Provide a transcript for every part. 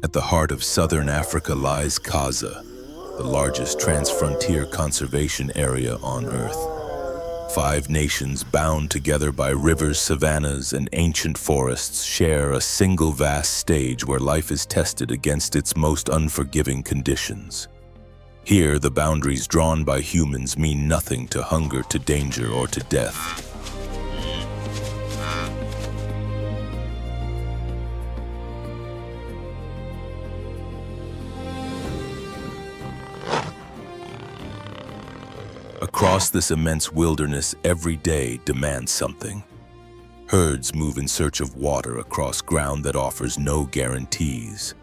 At the heart of southern Africa lies Kaza, the largest transfrontier conservation area on Earth. 5 nations bound together by rivers, savannas, and ancient forests share a single vast stage where life is tested against its most unforgiving conditions. Here, the boundaries drawn by humans mean nothing to hunger, to danger, or to death. Across this immense wilderness, every day demands something. Herds move in search of water across ground that offers no guarantees.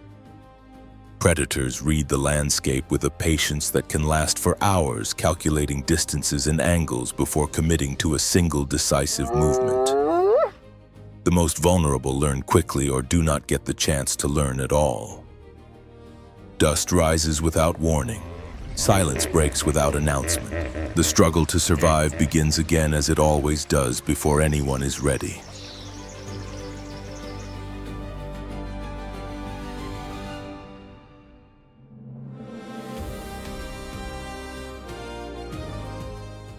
Predators read the landscape with a patience that can last for hours, calculating distances and angles before committing to a single decisive movement. The most vulnerable learn quickly or do not get the chance to learn at all. Dust rises without warning. Silence breaks without announcement. The struggle to survive begins again, as it always does, before anyone is ready.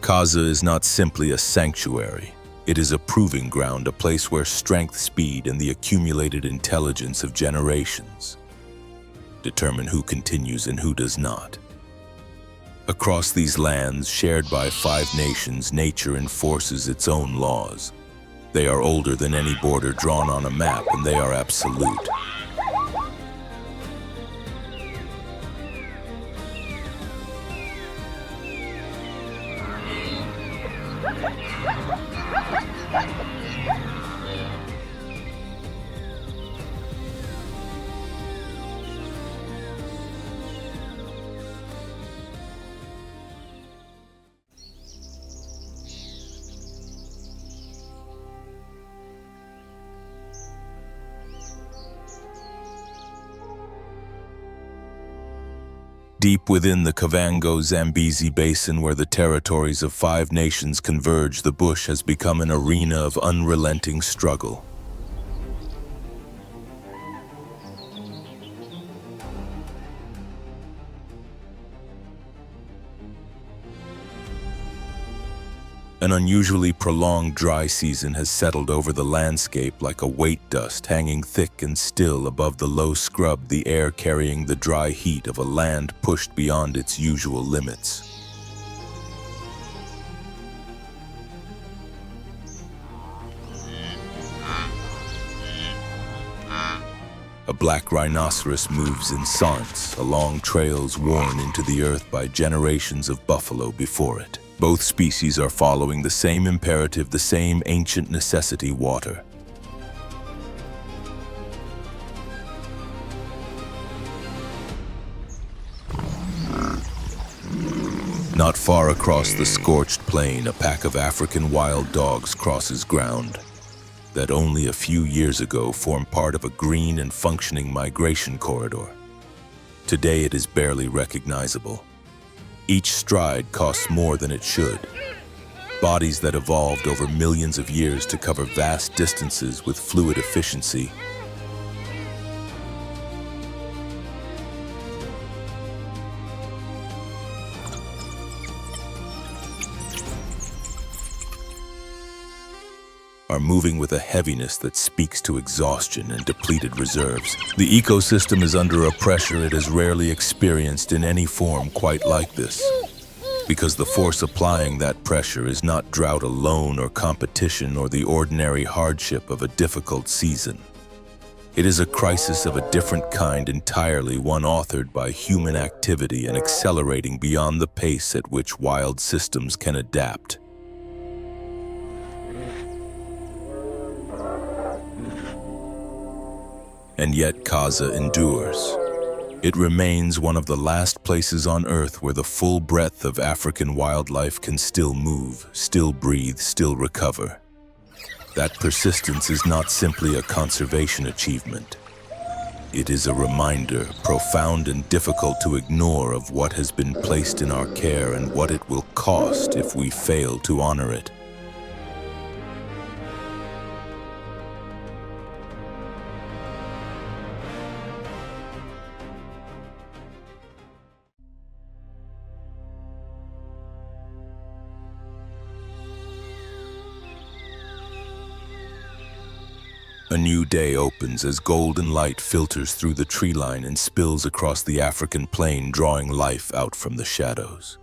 Kaza is not simply a sanctuary. It is a proving ground, a place where strength, speed, and the accumulated intelligence of generations determine who continues and who does not. Across these lands, shared by 5 nations, nature enforces its own laws. They are older than any border drawn on a map, and they are absolute. Deep within the Kavango-Zambezi Basin, where the territories of 5 nations converge, the bush has become an arena of unrelenting struggle. An unusually prolonged dry season has settled over the landscape like a weight dust, hanging thick and still above the low scrub, the air carrying the dry heat of a land pushed beyond its usual limits. A black rhinoceros moves in saunts along trails worn into the earth by generations of buffalo before it. Both species are following the same imperative, the same ancient necessity: water. Not far across the scorched plain, a pack of African wild dogs crosses ground that only a few years ago formed part of a green and functioning migration corridor. Today it is barely recognizable. Each stride costs more than it should. Bodies that evolved over millions of years to cover vast distances with fluid efficiency are moving with a heaviness that speaks to exhaustion and depleted reserves. The ecosystem is under a pressure it has rarely experienced in any form quite like this, because the force applying that pressure is not drought alone or competition or the ordinary hardship of a difficult season. It is a crisis of a different kind entirely, one authored by human activity and accelerating beyond the pace at which wild systems can adapt. And yet Kaza endures. It remains one of the last places on Earth where the full breadth of African wildlife can still move, still breathe, still recover. That persistence is not simply a conservation achievement. It is a reminder, profound and difficult to ignore, of what has been placed in our care and what it will cost if we fail to honor it. A new day opens as golden light filters through the tree line and spills across the African plain, drawing life out from the shadows.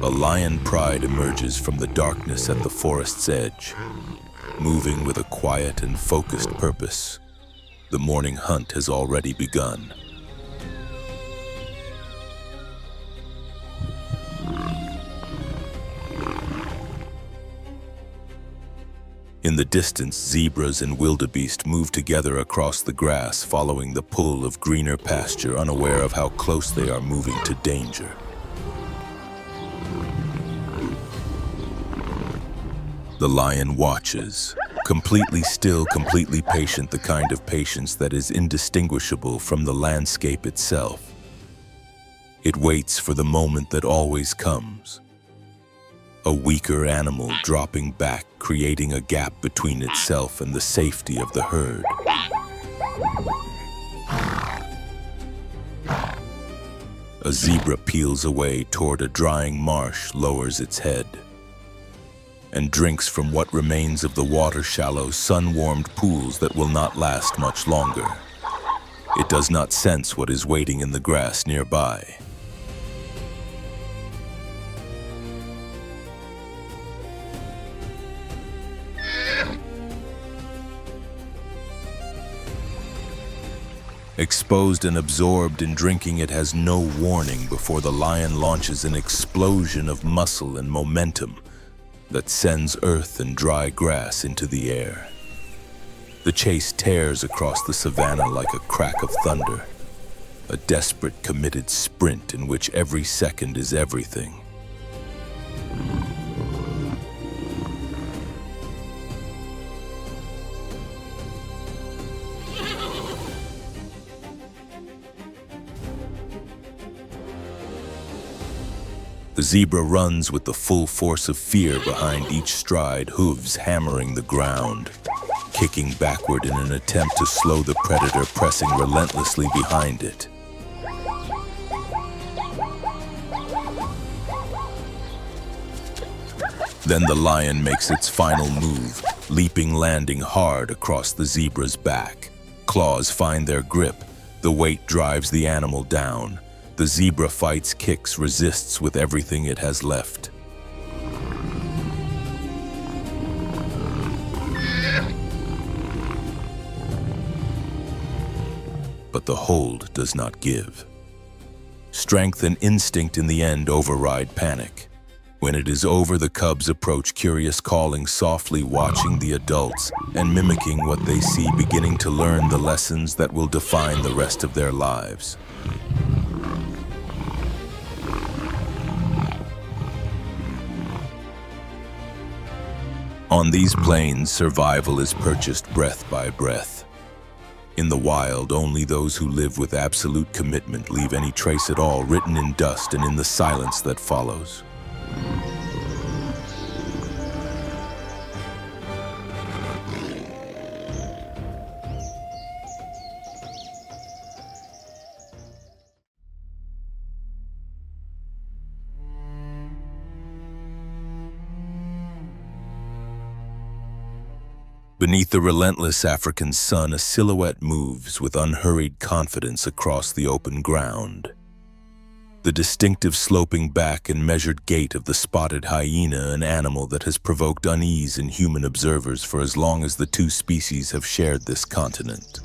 A lion pride emerges from the darkness at the forest's edge, moving with a quiet and focused purpose. The morning hunt has already begun. In the distance, zebras and wildebeest move together across the grass, following the pull of greener pasture, unaware of how close they are moving to danger. The lion watches, completely still, completely patient, the kind of patience that is indistinguishable from the landscape itself. It waits for the moment that always comes. A weaker animal dropping back, creating a gap between itself and the safety of the herd. A zebra peels away toward a drying marsh, lowers its head, and drinks from what remains of the water-shallow, sun-warmed pools that will not last much longer. It does not sense what is waiting in the grass nearby. Exposed and absorbed in drinking, it has no warning before the lion launches an explosion of muscle and momentum that sends earth and dry grass into the air. The chase tears across the savannah like a crack of thunder, a desperate, committed sprint in which every second is everything. The zebra runs with the full force of fear behind each stride, hooves hammering the ground, kicking backward in an attempt to slow the predator pressing relentlessly behind it. Then the lion makes its final move, leaping, landing hard across the zebra's back. Claws find their grip. The weight drives the animal down. The zebra fights, kicks, resists with everything it has left. But the hold does not give. Strength and instinct in the end override panic. When it is over, the cubs approach, curious, calling softly, watching the adults and mimicking what they see, beginning to learn the lessons that will define the rest of their lives. On these plains, survival is purchased breath by breath. In the wild, only those who live with absolute commitment leave any trace at all, written in dust and in the silence that follows. Beneath the relentless African sun, a silhouette moves with unhurried confidence across the open ground. The distinctive sloping back and measured gait of the spotted hyena, an animal that has provoked unease in human observers for as long as the two species have shared this continent.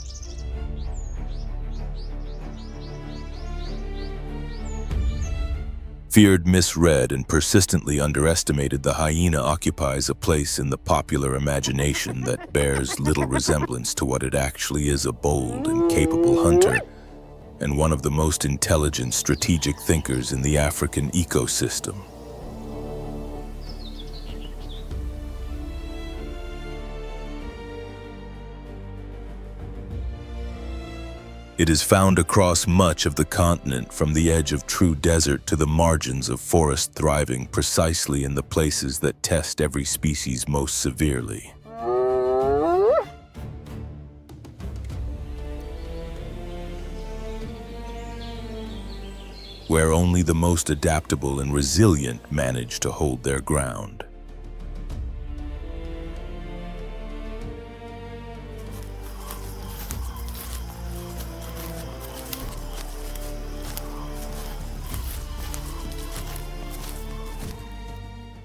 Feared, misread, and persistently underestimated, the hyena occupies a place in the popular imagination that bears little resemblance to what it actually is: a bold and capable hunter, and one of the most intelligent, strategic thinkers in the African ecosystem. It is found across much of the continent, from the edge of true desert to the margins of forest, thriving precisely in the places that test every species most severely. where only the most adaptable and resilient manage to hold their ground.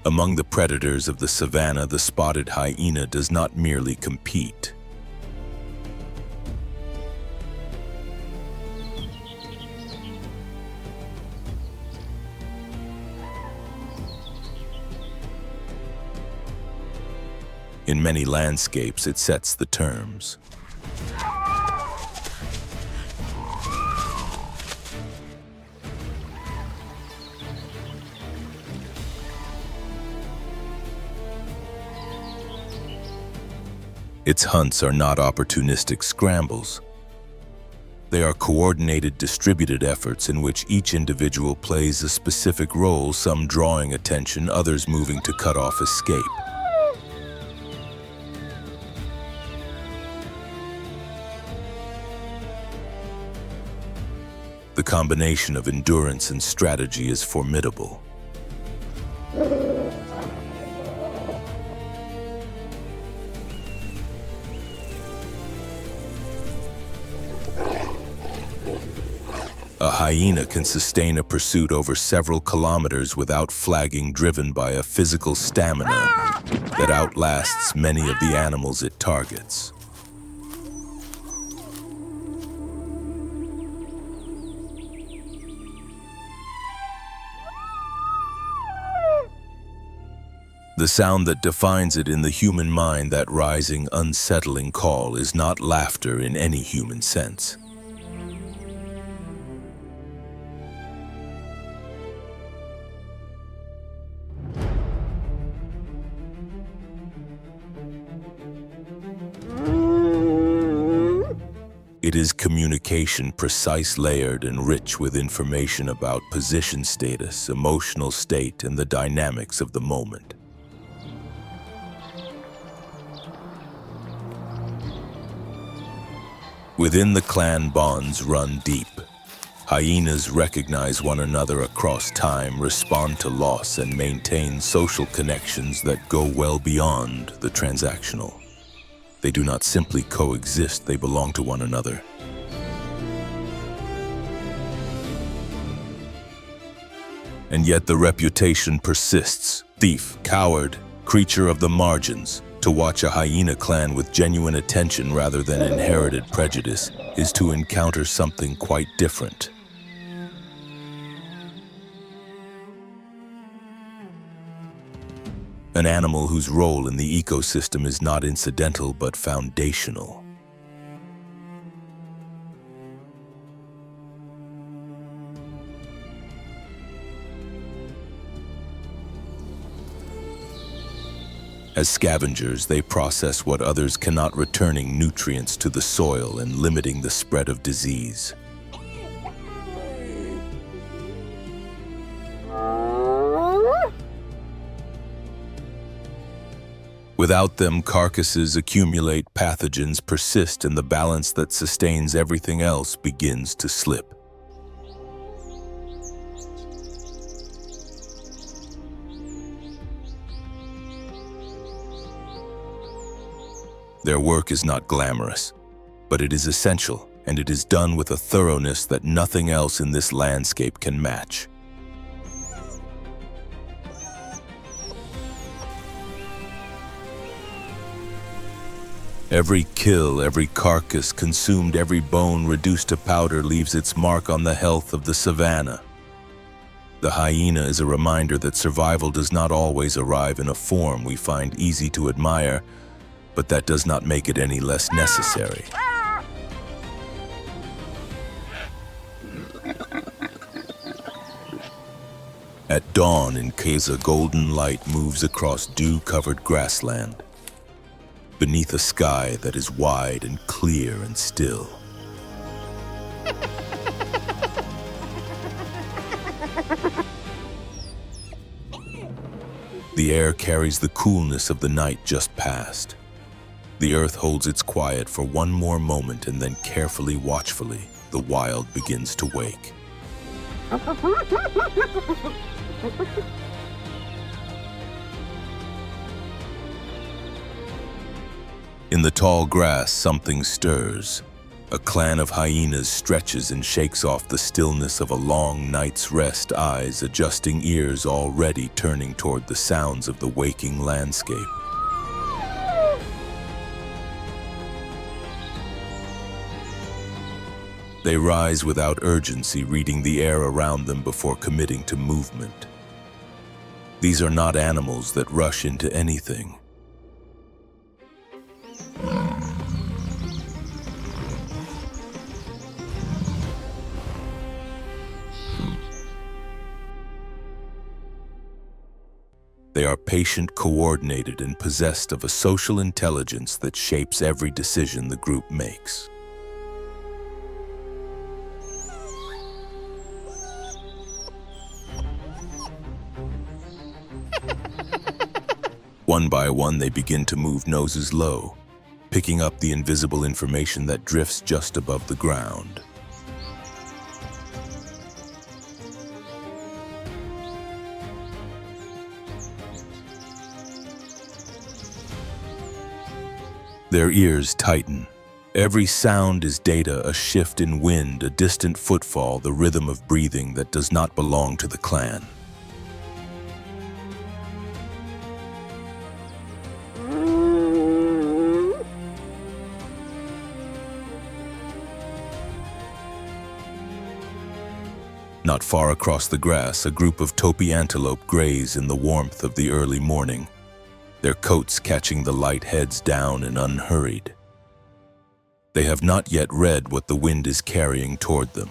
Among the predators of the savannah, the spotted hyena does not merely compete. In many landscapes, it sets the terms. Its hunts are not opportunistic scrambles. They are coordinated, distributed efforts in which each individual plays a specific role, some drawing attention, others moving to cut off escape. The combination of endurance and strategy is formidable. A hyena can sustain a pursuit over several kilometers without flagging, driven by a physical stamina that outlasts many of the animals it targets. The sound that defines it in the human mind, that rising, unsettling call, is not laughter in any human sense. It is communication, precise, layered, and rich with information about position, status, emotional state, and the dynamics of the moment. Within the clan, bonds run deep. Hyenas recognize one another across time, respond to loss, and maintain social connections that go well beyond the transactional. They do not simply coexist, they belong to one another. And yet the reputation persists. Thief, coward, creature of the margins. To watch a hyena clan with genuine attention rather than inherited prejudice is to encounter something quite different. An animal whose role in the ecosystem is not incidental but foundational. As scavengers, they process what others cannot, returning nutrients to the soil and limiting the spread of disease. Without them, carcasses accumulate, pathogens persist, and the balance that sustains everything else begins to slip. Their work is not glamorous, but it is essential, and it is done with a thoroughness that nothing else in this landscape can match. Every kill, every carcass consumed, every bone reduced to powder leaves its mark on the health of the savannah. The hyena is a reminder that survival does not always arrive in a form we find easy to admire, but that does not make it any less necessary. At dawn in Keza, a golden light moves across dew-covered grassland, beneath a sky that is wide and clear and still. The air carries the coolness of the night just past. The earth holds its quiet for one more moment, and then carefully, watchfully, the wild begins to wake. In the tall grass, something stirs. A clan of hyenas stretches and shakes off the stillness of a long night's rest, eyes adjusting, ears already turning toward the sounds of the waking landscape. They rise without urgency, reading the air around them before committing to movement. These are not animals that rush into anything. They are patient, coordinated, and possessed of a social intelligence that shapes every decision the group makes. One by one, they begin to move noses low, picking up the invisible information that drifts just above the ground. Their ears tighten. Every sound is data, a shift in wind, a distant footfall, the rhythm of breathing that does not belong to the clan. Not far across the grass, a group of taupe antelope graze in the warmth of the early morning, their coats catching the light, heads down and unhurried. They have not yet read what the wind is carrying toward them.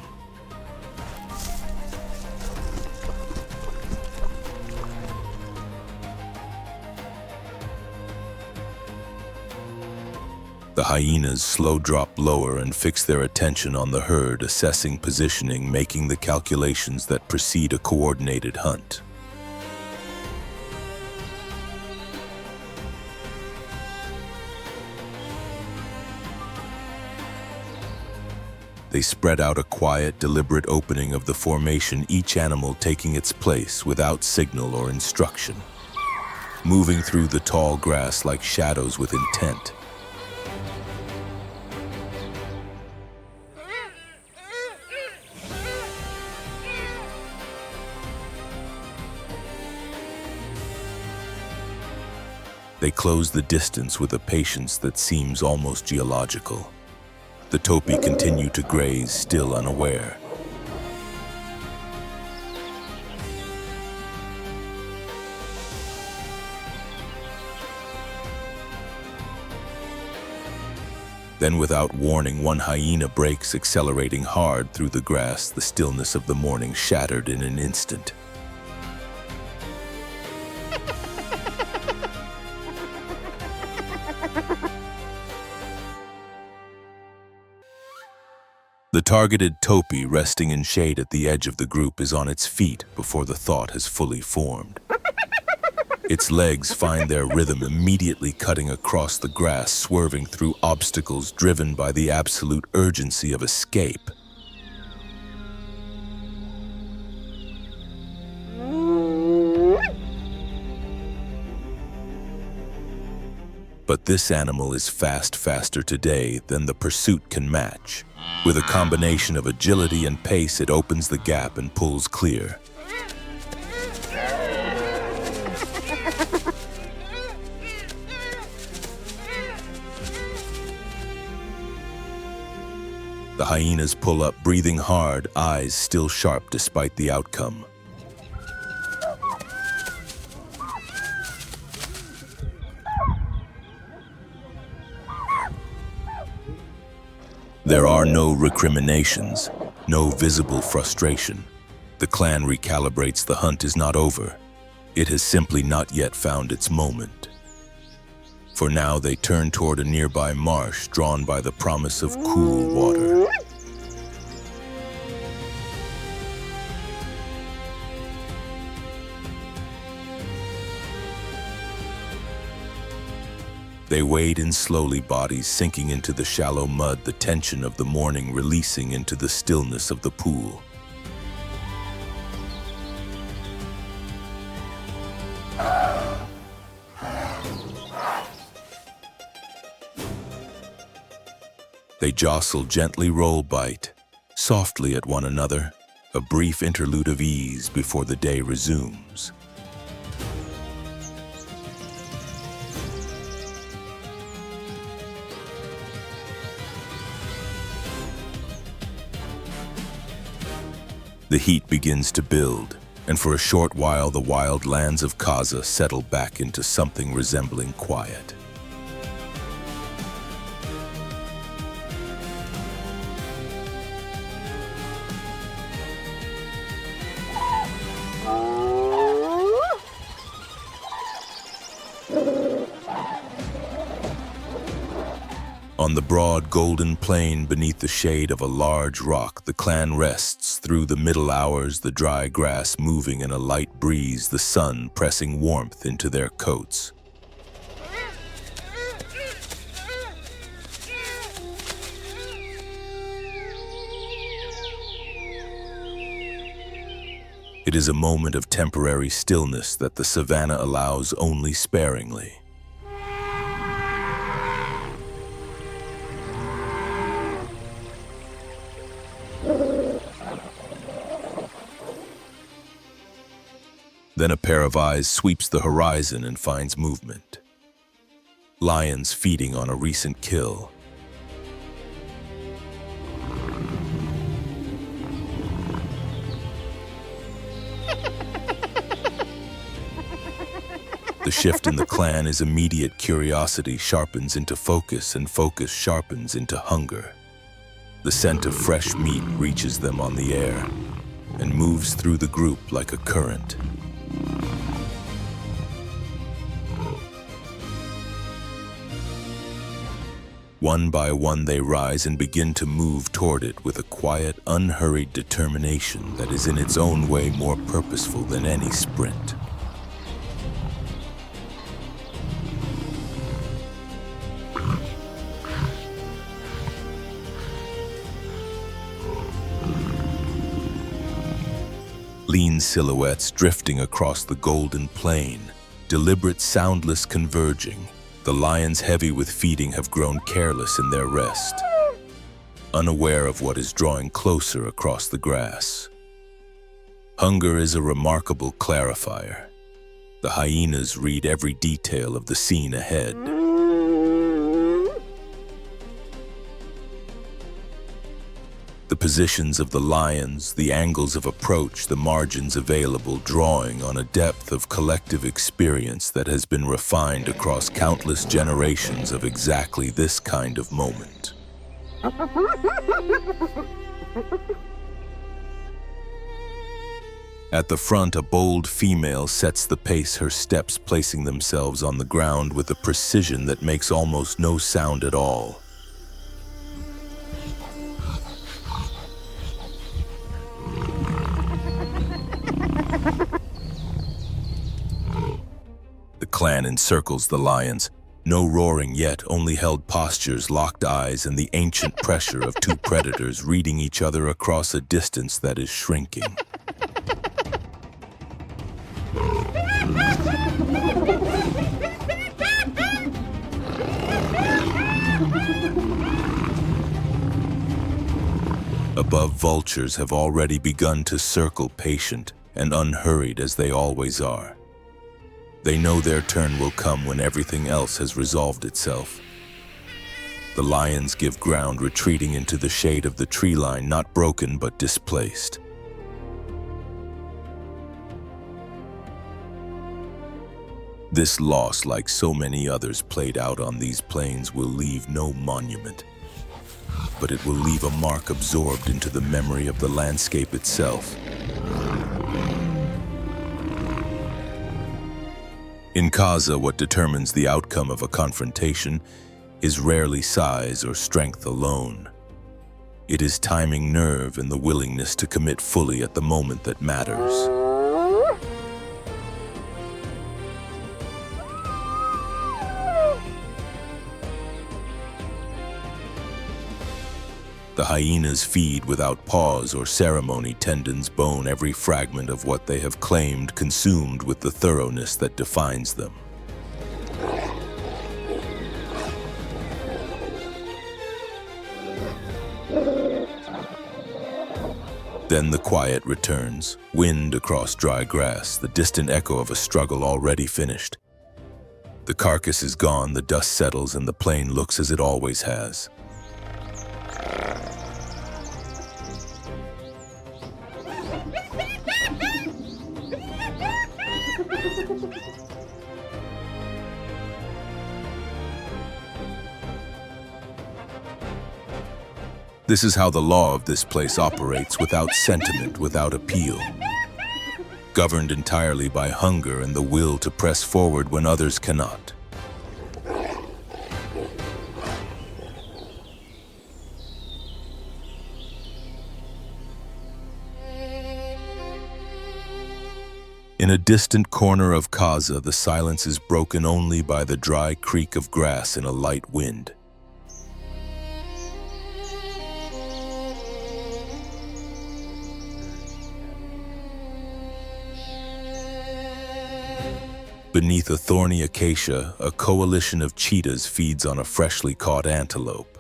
The hyenas slow drop lower and fix their attention on the herd, assessing positioning, making the calculations that precede a coordinated hunt. They spread out, a quiet, deliberate opening of the formation, each animal taking its place without signal or instruction, moving through the tall grass like shadows with intent. They close the distance with a patience that seems almost geological. The taupe continue to graze, still unaware. Then, without warning, one hyena breaks, accelerating hard through the grass, the stillness of the morning shattered in an instant. The targeted taupe, resting in shade at the edge of the group, is on its feet before the thought has fully formed. Its legs find their rhythm, immediately cutting across the grass, swerving through obstacles, driven by the absolute urgency of escape. But this animal is faster today than the pursuit can match. With a combination of agility and pace, it opens the gap and pulls clear. The hyenas pull up, breathing hard, eyes still sharp despite the outcome. There are no recriminations, no visible frustration. The clan recalibrates. The hunt is not over. It has simply not yet found its moment. For now, they turn toward a nearby marsh, drawn by the promise of cool water. They wade in slowly, bodies sinking into the shallow mud, the tension of the morning releasing into the stillness of the pool. They jostle, gently roll, bite, softly at one another, a brief interlude of ease before the day resumes. The heat begins to build, and for a short while the wild lands of Kaza settle back into something resembling quiet. On the broad golden plain beneath the shade of a large rock, the clan rests through the middle hours, the dry grass moving in a light breeze, the sun pressing warmth into their coats. It is a moment of temporary stillness that the savannah allows only sparingly. Then a pair of eyes sweeps the horizon and finds movement. Lions feeding on a recent kill. The shift in the clan is immediate. Curiosity sharpens into focus, and focus sharpens into hunger. The scent of fresh meat reaches them on the air and moves through the group like a current. One by one they rise and begin to move toward it with a quiet, unhurried determination that is in its own way more purposeful than any sprint. Lean silhouettes drifting across the golden plain, deliberate, soundless converging. The lions, heavy with feeding, have grown careless in their rest, unaware of what is drawing closer across the grass. Hunger is a remarkable clarifier. The hyenas read every detail of the scene ahead. The positions of the lions, the angles of approach, the margins available, drawing on a depth of collective experience that has been refined across countless generations of exactly this kind of moment. At the front, a bold female sets the pace, her steps placing themselves on the ground with a precision that makes almost no sound at all. The clan encircles the lions, no roaring yet, only held postures, locked eyes, and the ancient pressure of two predators reading each other across a distance that is shrinking. Above, vultures have already begun to circle, patient and unhurried as they always are. They know their turn will come when everything else has resolved itself. The lions give ground, retreating into the shade of the tree line, not broken but displaced. This loss, like so many others played out on these plains, will leave no monument, but it will leave a mark absorbed into the memory of the landscape itself. In Kaza, what determines the outcome of a confrontation is rarely size or strength alone. It is timing, nerve, and the willingness to commit fully at the moment that matters. The hyenas feed without pause or ceremony, tendons bone every fragment of what they have claimed, consumed with the thoroughness that defines them. Then the quiet returns, wind across dry grass, the distant echo of a struggle already finished. The carcass is gone, the dust settles, and the plain looks as it always has. This is how the law of this place operates, without sentiment, without appeal. Governed entirely by hunger and the will to press forward when others cannot. In a distant corner of Kaza, the silence is broken only by the dry creak of grass in a light wind. Beneath a thorny acacia, a coalition of cheetahs feeds on a freshly caught antelope.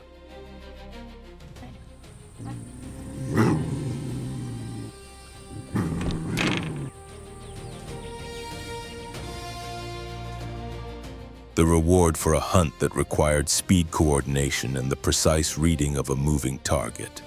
The reward for a hunt that required speed coordination and the precise reading of a moving target.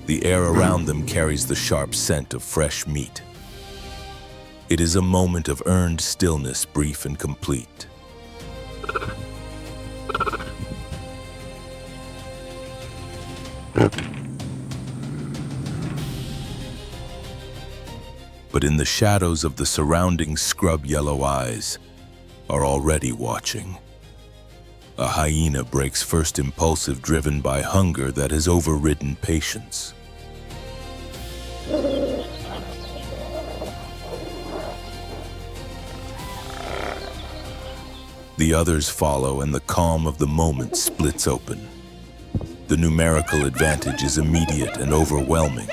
The air around them carries the sharp scent of fresh meat. It is a moment of earned stillness, brief and complete. But in the shadows of the surrounding scrub, yellow eyes are already watching. A hyena breaks first, impulsive, driven by hunger that has overridden patience. The others follow, and the calm of the moment splits open. The numerical advantage is immediate and overwhelming.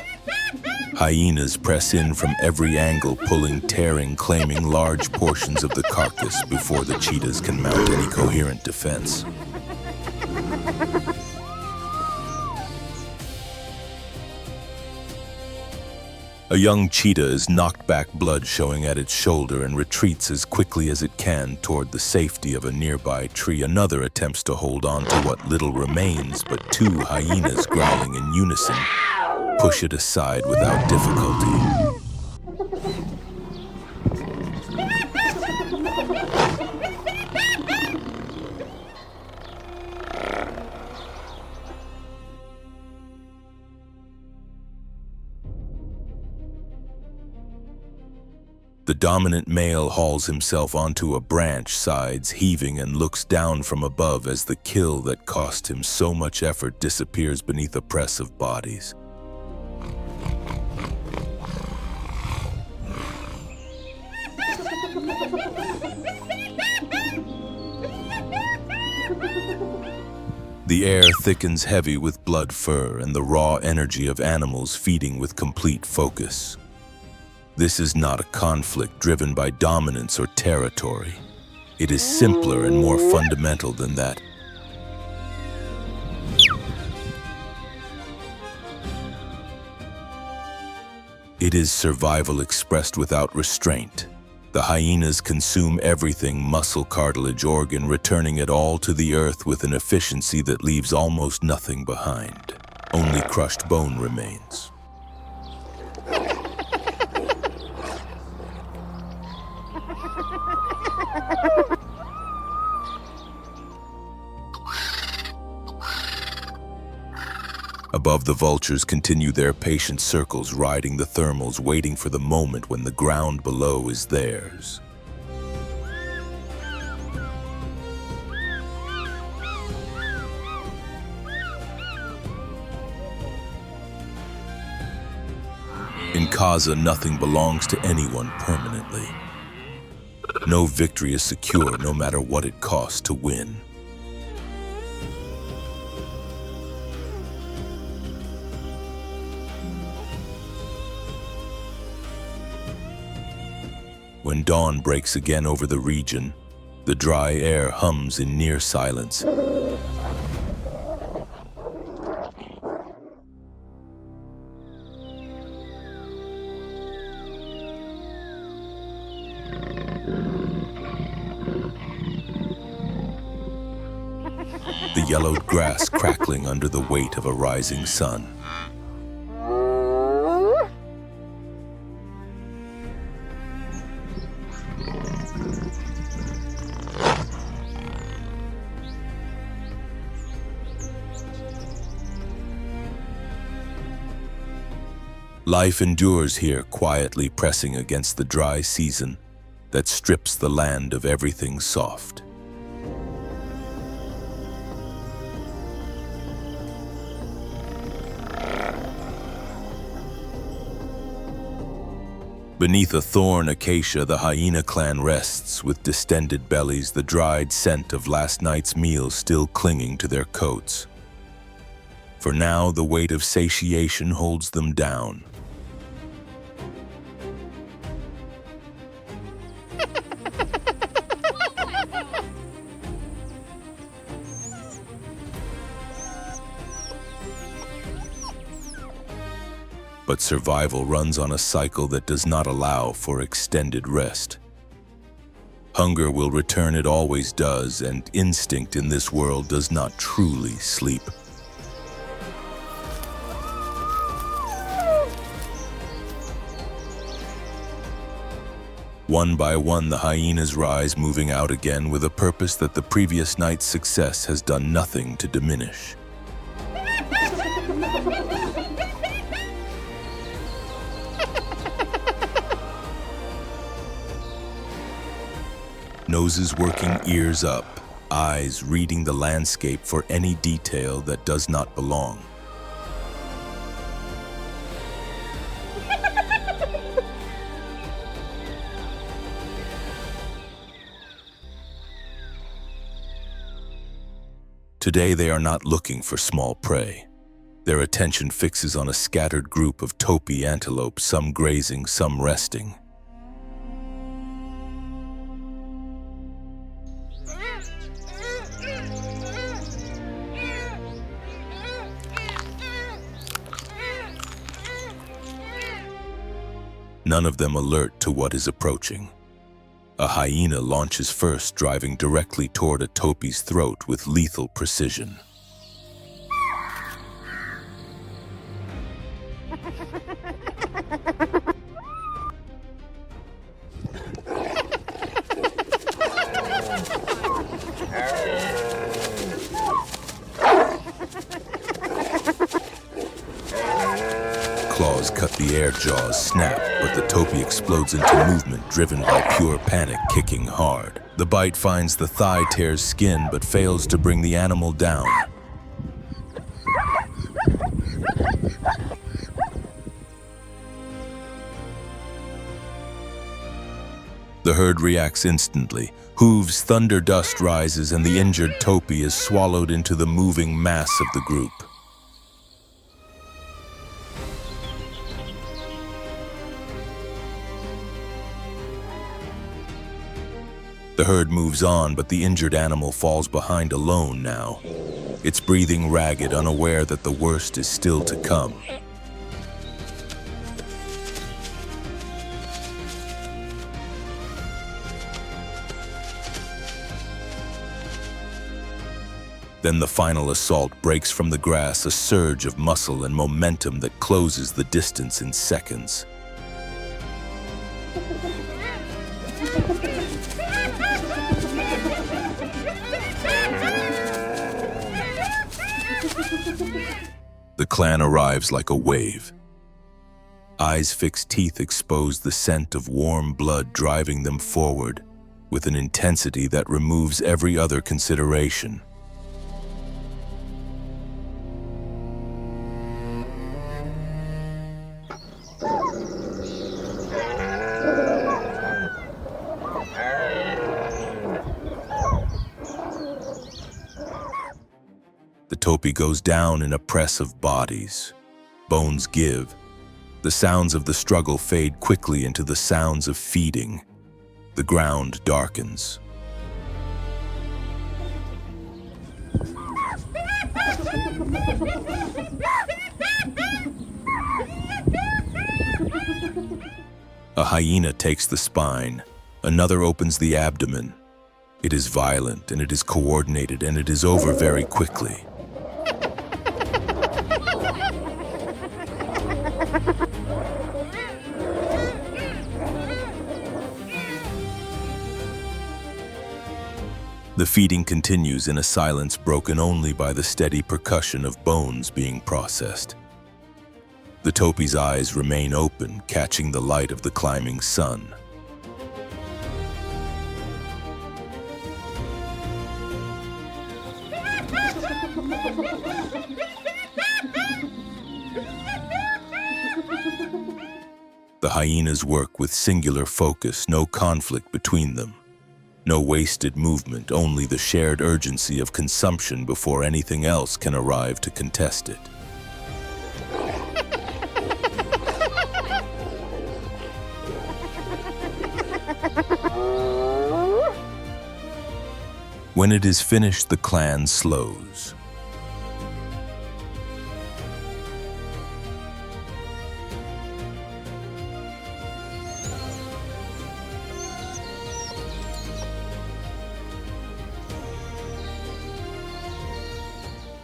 Hyenas press in from every angle, pulling, tearing, claiming large portions of the carcass before the cheetahs can mount any coherent defense. A young cheetah is knocked back, blood showing at its shoulder, and retreats as quickly as it can toward the safety of a nearby tree. Another attempts to hold on to what little remains, but two hyenas, growling in unison, push it aside without difficulty. The dominant male hauls himself onto a branch, sides heaving, and looks down from above as the kill that cost him so much effort disappears beneath a press of bodies. The air thickens heavy with blood, fur, and the raw energy of animals feeding with complete focus. This is not a conflict driven by dominance or territory. It is simpler and more fundamental than that. It is survival expressed without restraint. The hyenas consume everything, muscle, cartilage, organ, returning it all to the earth with an efficiency that leaves almost nothing behind. Only crushed bone remains. Above, the vultures continue their patient circles, riding the thermals, waiting for the moment when the ground below is theirs. In Kaza, nothing belongs to anyone permanently. No victory is secure, no matter what it costs to win. When dawn breaks again over the region, the dry air hums in near silence. The yellowed grass crackling under the weight of a rising sun. Life endures here, quietly pressing against the dry season that strips the land of everything soft. Beneath a thorn acacia, the hyena clan rests with distended bellies, the dried scent of last night's meal still clinging to their coats. For now, the weight of satiation holds them down. But survival runs on a cycle that does not allow for extended rest. Hunger will return, it always does, and instinct in this world does not truly sleep. One by one, the hyenas rise, moving out again with a purpose that the previous night's success has done nothing to diminish. Noses working, ears up, eyes reading the landscape for any detail that does not belong. Today they are not looking for small prey. Their attention fixes on a scattered group of topy antelope, some grazing, some resting. None of them alert to what is approaching. A hyena launches first, driving directly toward a topy's throat with lethal precision. Claws cut the air, jaws snap, but the topy explodes into movement, driven by pure panic, kicking hard. The bite finds the thigh, tears skin, but fails to bring the animal down. The herd reacts instantly. Hooves, thunder, dust rises, and the injured topy is swallowed into the moving mass of the group. The herd moves on, but the injured animal falls behind alone now. Its breathing ragged, unaware that the worst is still to come. Then the final assault breaks from the grass, a surge of muscle and momentum that closes the distance in seconds. The clan arrives like a wave. Eyes fixed, teeth exposed, the scent of warm blood driving them forward with an intensity that removes every other consideration. The topy goes down in a press of bodies. Bones give. The sounds of the struggle fade quickly into the sounds of feeding. The ground darkens. A hyena takes the spine. Another opens the abdomen. It is violent, and it is coordinated, and it is over very quickly. The feeding continues in a silence broken only by the steady percussion of bones being processed. The topi's eyes remain open, catching the light of the climbing sun. The hyenas work with singular focus, no conflict between them. No wasted movement, only the shared urgency of consumption before anything else can arrive to contest it. When it is finished, the clan slows.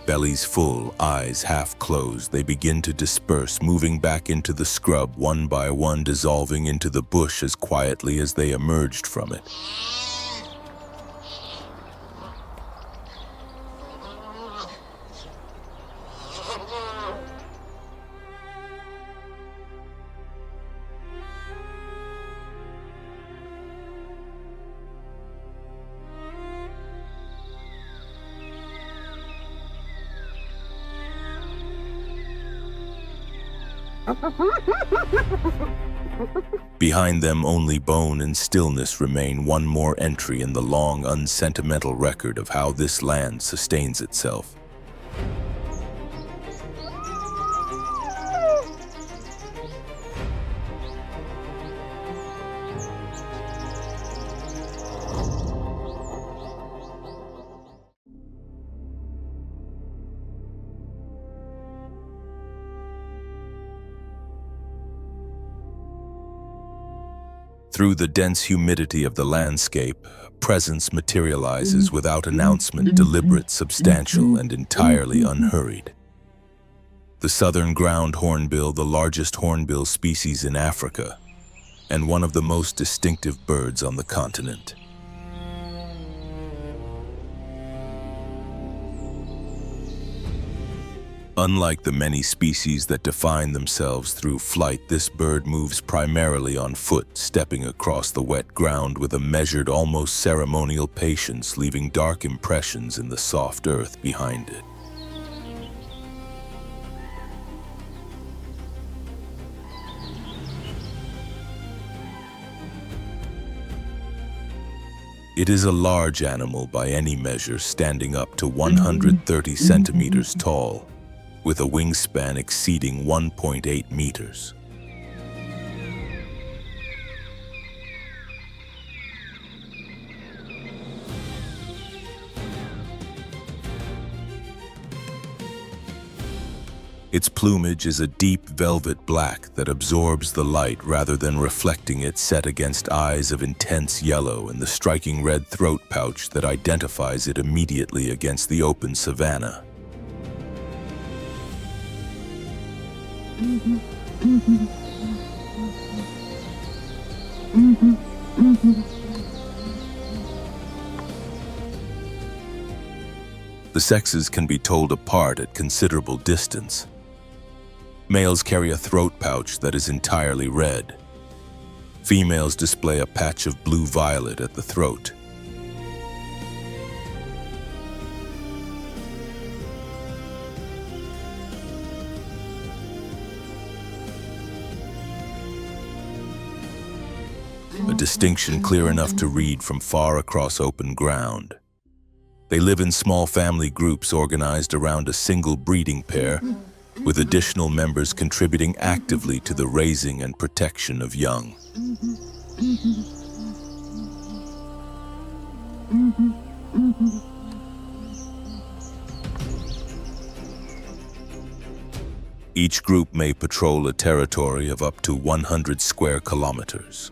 Bellies full, eyes half closed, they begin to disperse, moving back into the scrub one by one, dissolving into the bush as quietly as they emerged from it. Behind them, only bone and stillness remain, one more entry in the long, unsentimental record of how this land sustains itself. Through the dense humidity of the landscape, presence materializes without announcement, deliberate, substantial, and entirely unhurried. The southern ground hornbill, the largest hornbill species in Africa, and one of the most distinctive birds on the continent. Unlike the many species that define themselves through flight, this bird moves primarily on foot, stepping across the wet ground with a measured, almost ceremonial patience, leaving dark impressions in the soft earth behind it. It is a large animal by any measure, standing up to 130 centimeters tall, with a wingspan exceeding 1.8 meters. Its plumage is a deep velvet black that absorbs the light rather than reflecting it, set against eyes of intense yellow and the striking red throat pouch that identifies it immediately against the open savanna. The sexes can be told apart at considerable distance. Males carry a throat pouch that is entirely red. Females display a patch of blue-violet at the throat. A distinction clear enough to read from far across open ground. They live in small family groups organized around a single breeding pair, with additional members contributing actively to the raising and protection of young. Each group may patrol a territory of up to 100 square kilometers.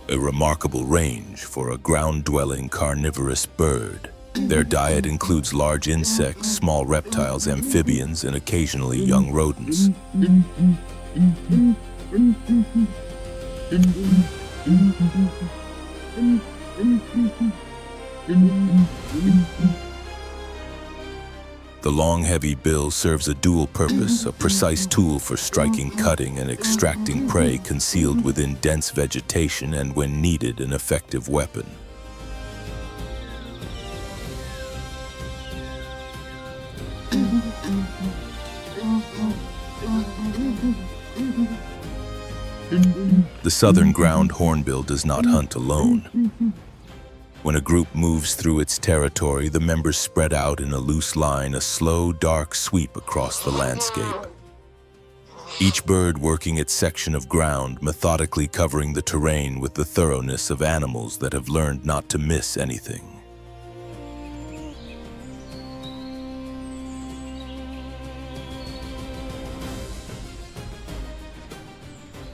A remarkable range for a ground-dwelling carnivorous bird. Their diet includes large insects, small reptiles, amphibians, and occasionally young rodents. The long, heavy bill serves a dual purpose, a precise tool for striking, cutting, and extracting prey concealed within dense vegetation, and when needed, an effective weapon. The southern ground hornbill does not hunt alone. When a group moves through its territory, the members spread out in a loose line, a slow, dark sweep across the landscape. Each bird working its section of ground, methodically covering the terrain with the thoroughness of animals that have learned not to miss anything.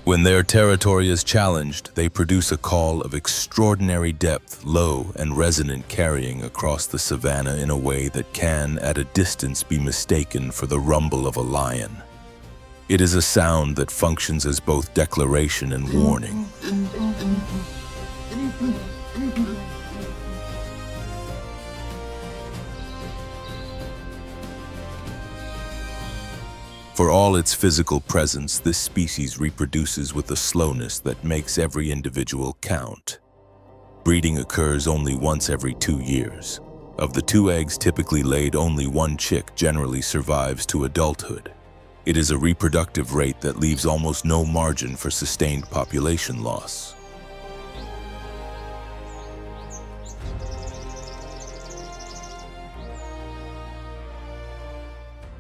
When their territory is challenged, they produce a call of extraordinary depth, low and resonant, carrying across the savannah in a way that can, at a distance, be mistaken for the rumble of a lion. It is a sound that functions as both declaration and warning. For all its physical presence, this species reproduces with a slowness that makes every individual count. Breeding occurs only once every 2 years. Of the 2 eggs typically laid, only 1 chick generally survives to adulthood. It is a reproductive rate that leaves almost no margin for sustained population loss.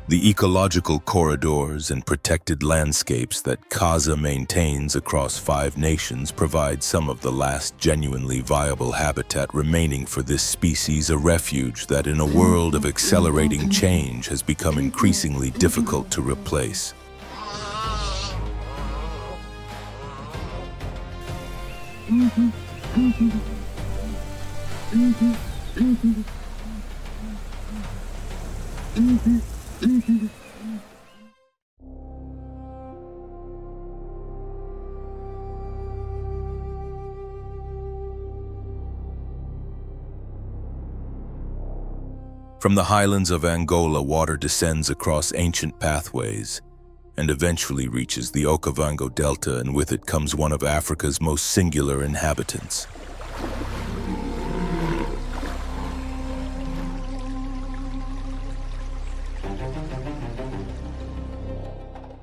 The ecological corridors and protected landscapes that CASA maintains across 5 nations provide some of the last genuinely viable habitat remaining for this species, a refuge that in a world of accelerating change has become increasingly difficult to replace. From the highlands of Angola, water descends across ancient pathways and eventually reaches the Okavango Delta, and with it comes one of Africa's most singular inhabitants.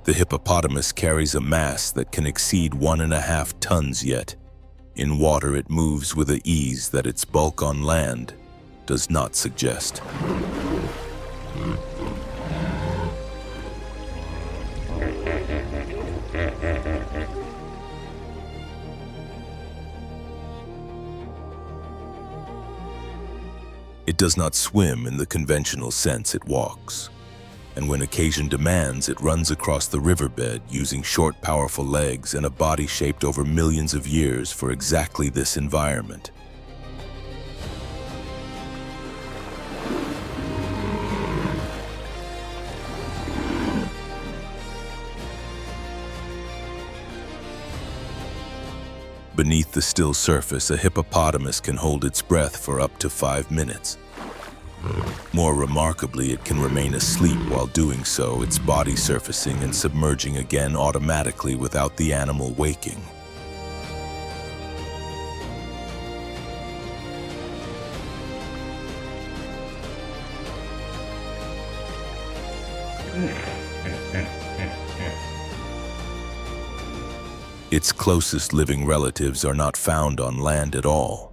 The hippopotamus carries a mass that can exceed 1.5 tons, yet in water it moves with an ease that its bulk on land does not suggest. It does not swim in the conventional sense, it walks. And when occasion demands, it runs across the riverbed using short, powerful legs and a body shaped over millions of years for exactly this environment. Beneath the still surface, a hippopotamus can hold its breath for up to 5 minutes. More remarkably, it can remain asleep while doing so, its body surfacing and submerging again automatically without the animal waking. Its closest living relatives are not found on land at all.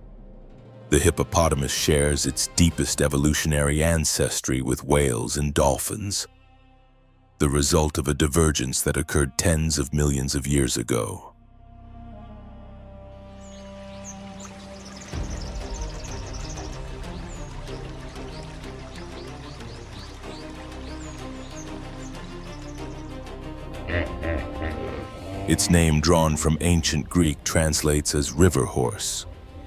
The hippopotamus shares its deepest evolutionary ancestry with whales and dolphins, the result of a divergence that occurred tens of millions of years ago. Its name, drawn from ancient Greek, translates as river horse,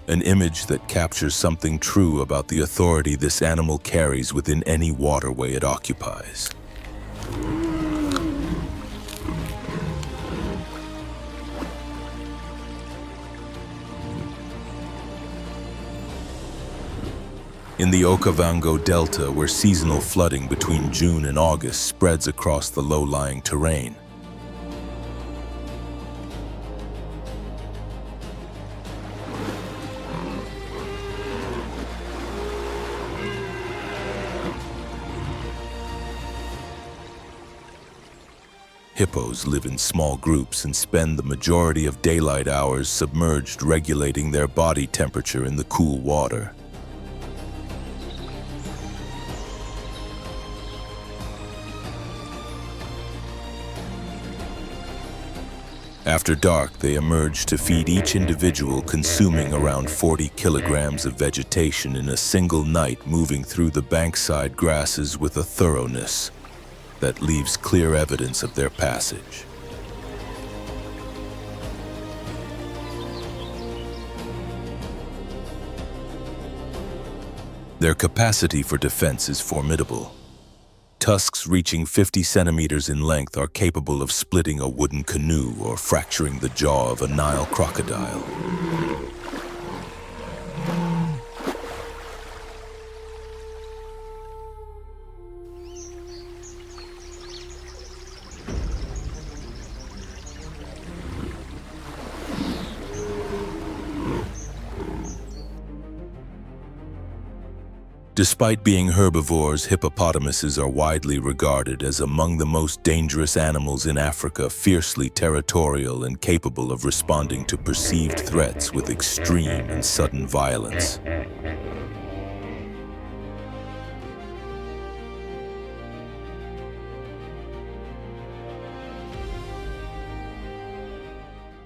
an image that captures something true about the authority this animal carries within any waterway it occupies. In the Okavango Delta, where seasonal flooding between June and August spreads across the low-lying terrain, hippos live in small groups and spend the majority of daylight hours submerged, regulating their body temperature in the cool water. After dark, they emerge to feed each individual, consuming around 40 kilograms of vegetation in a single night, moving through the bankside grasses with a thoroughness that leaves clear evidence of their passage. Their capacity for defense is formidable. Tusks reaching 50 centimeters in length are capable of splitting a wooden canoe or fracturing the jaw of a Nile crocodile. Despite being herbivores, hippopotamuses are widely regarded as among the most dangerous animals in Africa, fiercely territorial and capable of responding to perceived threats with extreme and sudden violence.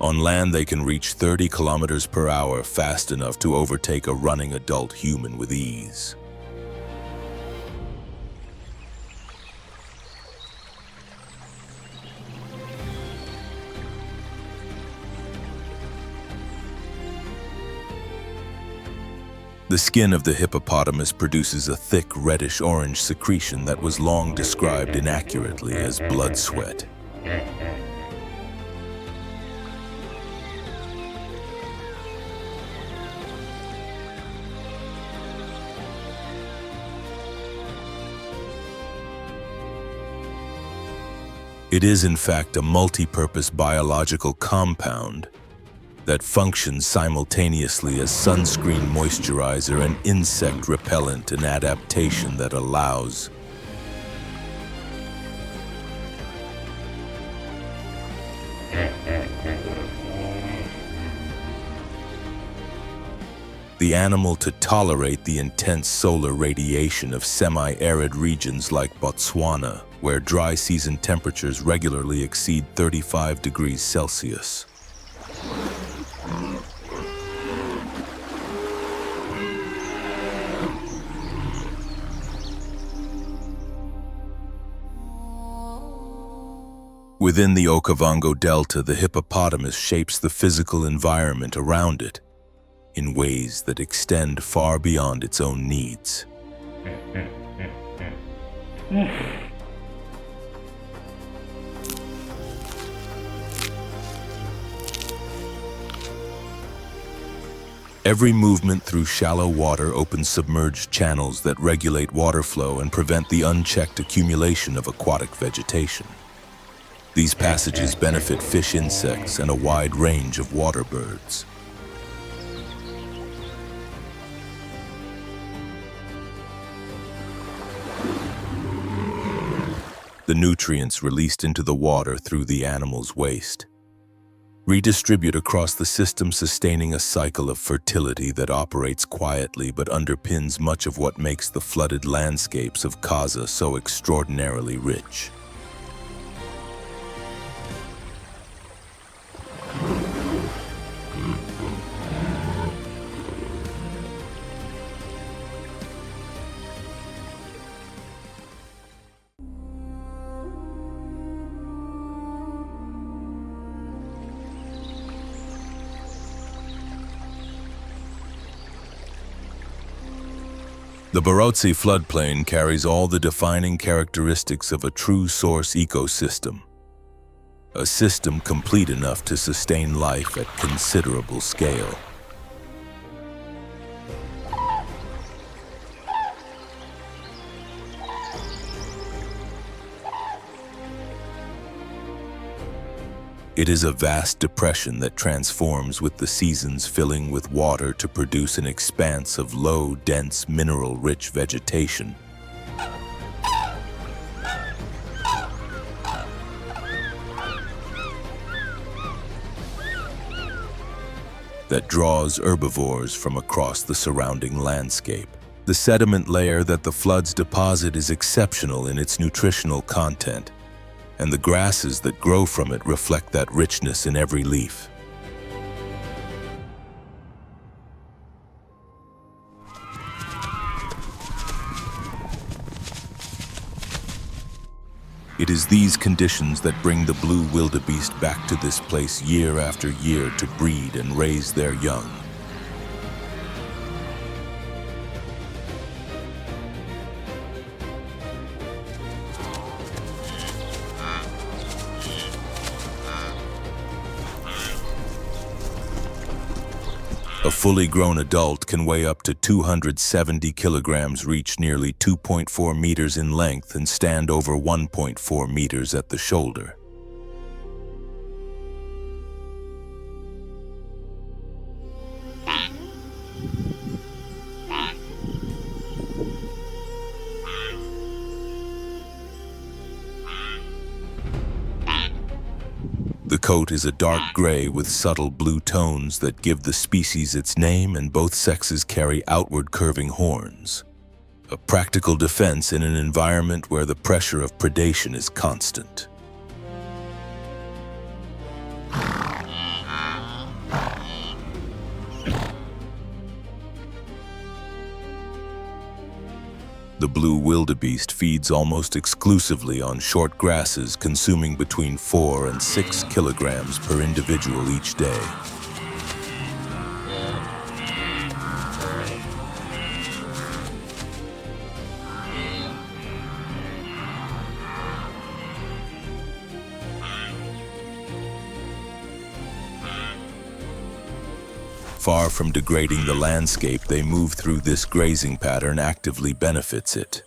On land, they can reach 30 kilometers per hour, fast enough to overtake a running adult human with ease. The skin of the hippopotamus produces a thick reddish-orange secretion that was long described inaccurately as blood sweat. It is, in fact, a multi-purpose biological compound that functions simultaneously as sunscreen moisturizer and insect repellent, an adaptation that allows the animal to tolerate the intense solar radiation of semi-arid regions like Botswana, where dry season temperatures regularly exceed 35 degrees Celsius. Within the Okavango Delta, the hippopotamus shapes the physical environment around it in ways that extend far beyond its own needs. Every movement through shallow water opens submerged channels that regulate water flow and prevent the unchecked accumulation of aquatic vegetation. These passages benefit fish, insects, and a wide range of water birds. The nutrients released into the water through the animal's waste redistribute across the system, sustaining a cycle of fertility that operates quietly but underpins much of what makes the flooded landscapes of Kaza so extraordinarily rich. The Barotse floodplain carries all the defining characteristics of a true source ecosystem, a system complete enough to sustain life at considerable scale. It is a vast depression that transforms with the seasons, filling with water to produce an expanse of low, dense, mineral-rich vegetation. That draws herbivores from across the surrounding landscape. The sediment layer that the floods deposit is exceptional in its nutritional content, and the grasses that grow from it reflect that richness in every leaf. It is these conditions that bring the blue wildebeest back to this place year after year to breed and raise their young. A fully grown adult can weigh up to 270 kilograms, reach nearly 2.4 meters in length, and stand over 1.4 meters at the shoulder. The coat is a dark gray with subtle blue tones that give the species its name, and both sexes carry outward curving horns, a practical defense in an environment where the pressure of predation is constant. The blue wildebeest feeds almost exclusively on short grasses, consuming between 4 and 6 kilograms per individual each day. Far from degrading the landscape they move through, this grazing pattern actively benefits it.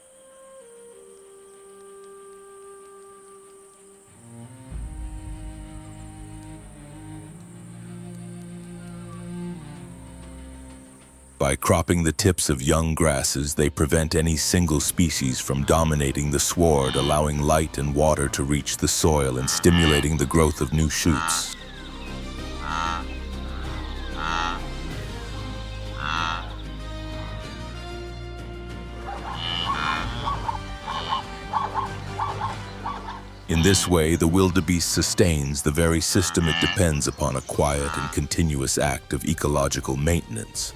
By cropping the tips of young grasses, they prevent any single species from dominating the sward, allowing light and water to reach the soil and stimulating the growth of new shoots. In this way, the wildebeest sustains the very system it depends upon, a quiet and continuous act of ecological maintenance.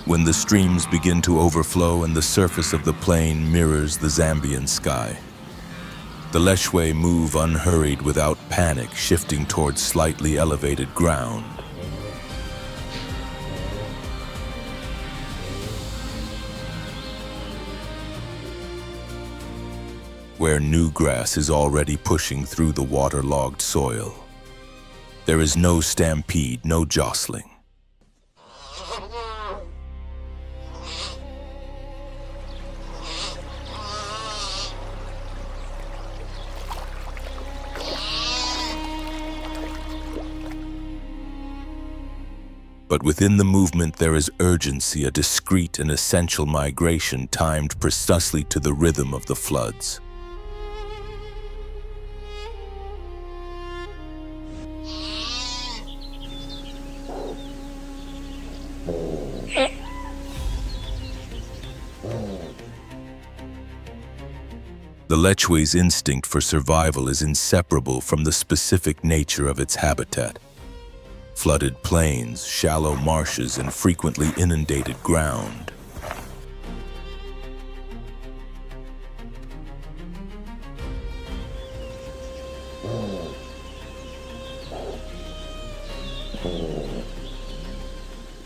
When the streams begin to overflow and the surface of the plain mirrors the Zambian sky, the Leshwe move unhurried, without panic, shifting towards slightly elevated ground. Where new grass is already pushing through the waterlogged soil. There is no stampede, no jostling. But But within the movement there is urgency, a discrete and essential migration timed precisely to the rhythm of the floods. The leche's instinct for survival is inseparable from the specific nature of its habitat. Flooded plains, shallow marshes, and frequently inundated ground.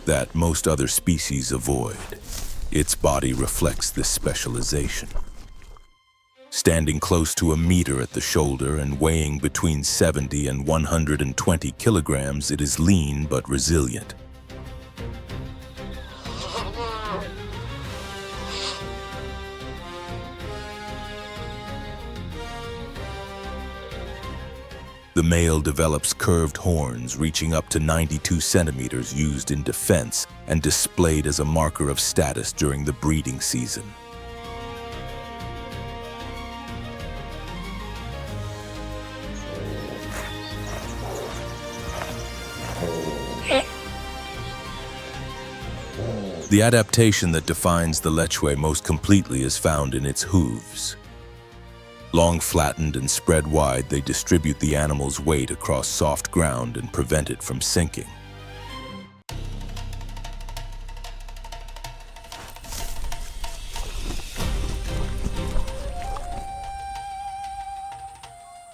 That most other species avoid. Its body reflects this specialization. Standing close to a meter at the shoulder and weighing between 70 and 120 kilograms, it is lean but resilient. The male develops curved horns reaching up to 92 centimeters, used in defense and displayed as a marker of status during the breeding season. The adaptation that defines the leche most completely is found in its hooves. Long, flattened, and spread wide, they distribute the animal's weight across soft ground and prevent it from sinking.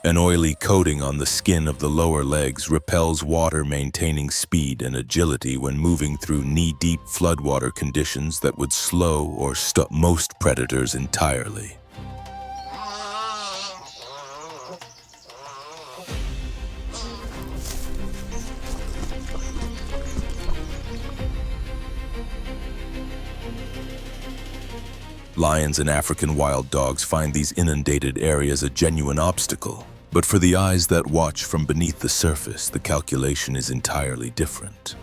An oily coating on the skin of the lower legs repels water, maintaining speed and agility when moving through knee-deep floodwater conditions that would slow or stop most predators entirely. Lions and African wild dogs find these inundated areas a genuine obstacle. But for the eyes that watch from beneath the surface, the calculation is entirely different.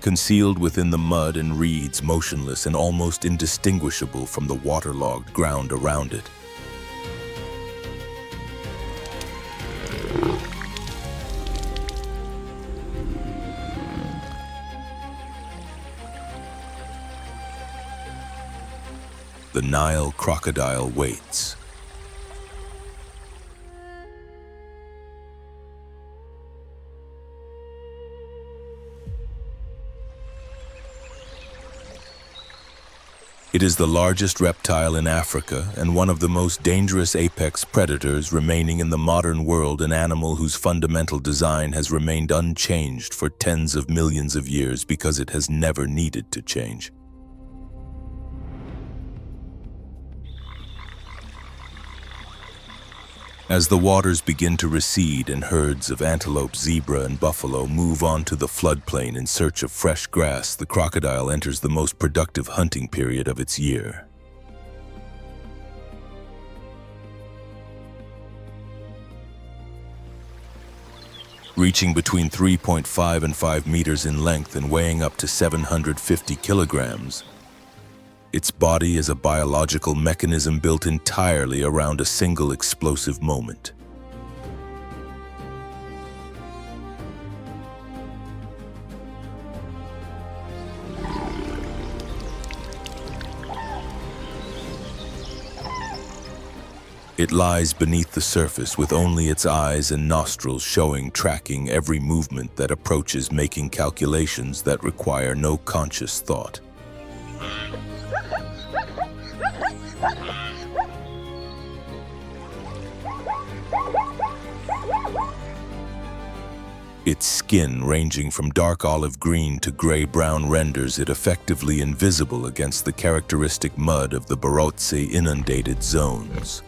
Concealed within the mud and reeds, motionless and almost indistinguishable from the waterlogged ground around it. The Nile crocodile waits. It is the largest reptile in Africa and one of the most dangerous apex predators remaining in the modern world, an animal whose fundamental design has remained unchanged for tens of millions of years because it has never needed to change. As the waters begin to recede and herds of antelope, zebra, and buffalo move onto the floodplain in search of fresh grass, the crocodile enters the most productive hunting period of its year. Reaching between 3.5 and 5 meters in length and weighing up to 750 kilograms, its body is a biological mechanism built entirely around a single explosive moment. It lies beneath the surface with only its eyes and nostrils showing, tracking every movement that approaches, making calculations that require no conscious thought. Its skin, ranging from dark olive green to gray-brown, renders it effectively invisible against the characteristic mud of the Barotse inundated zones.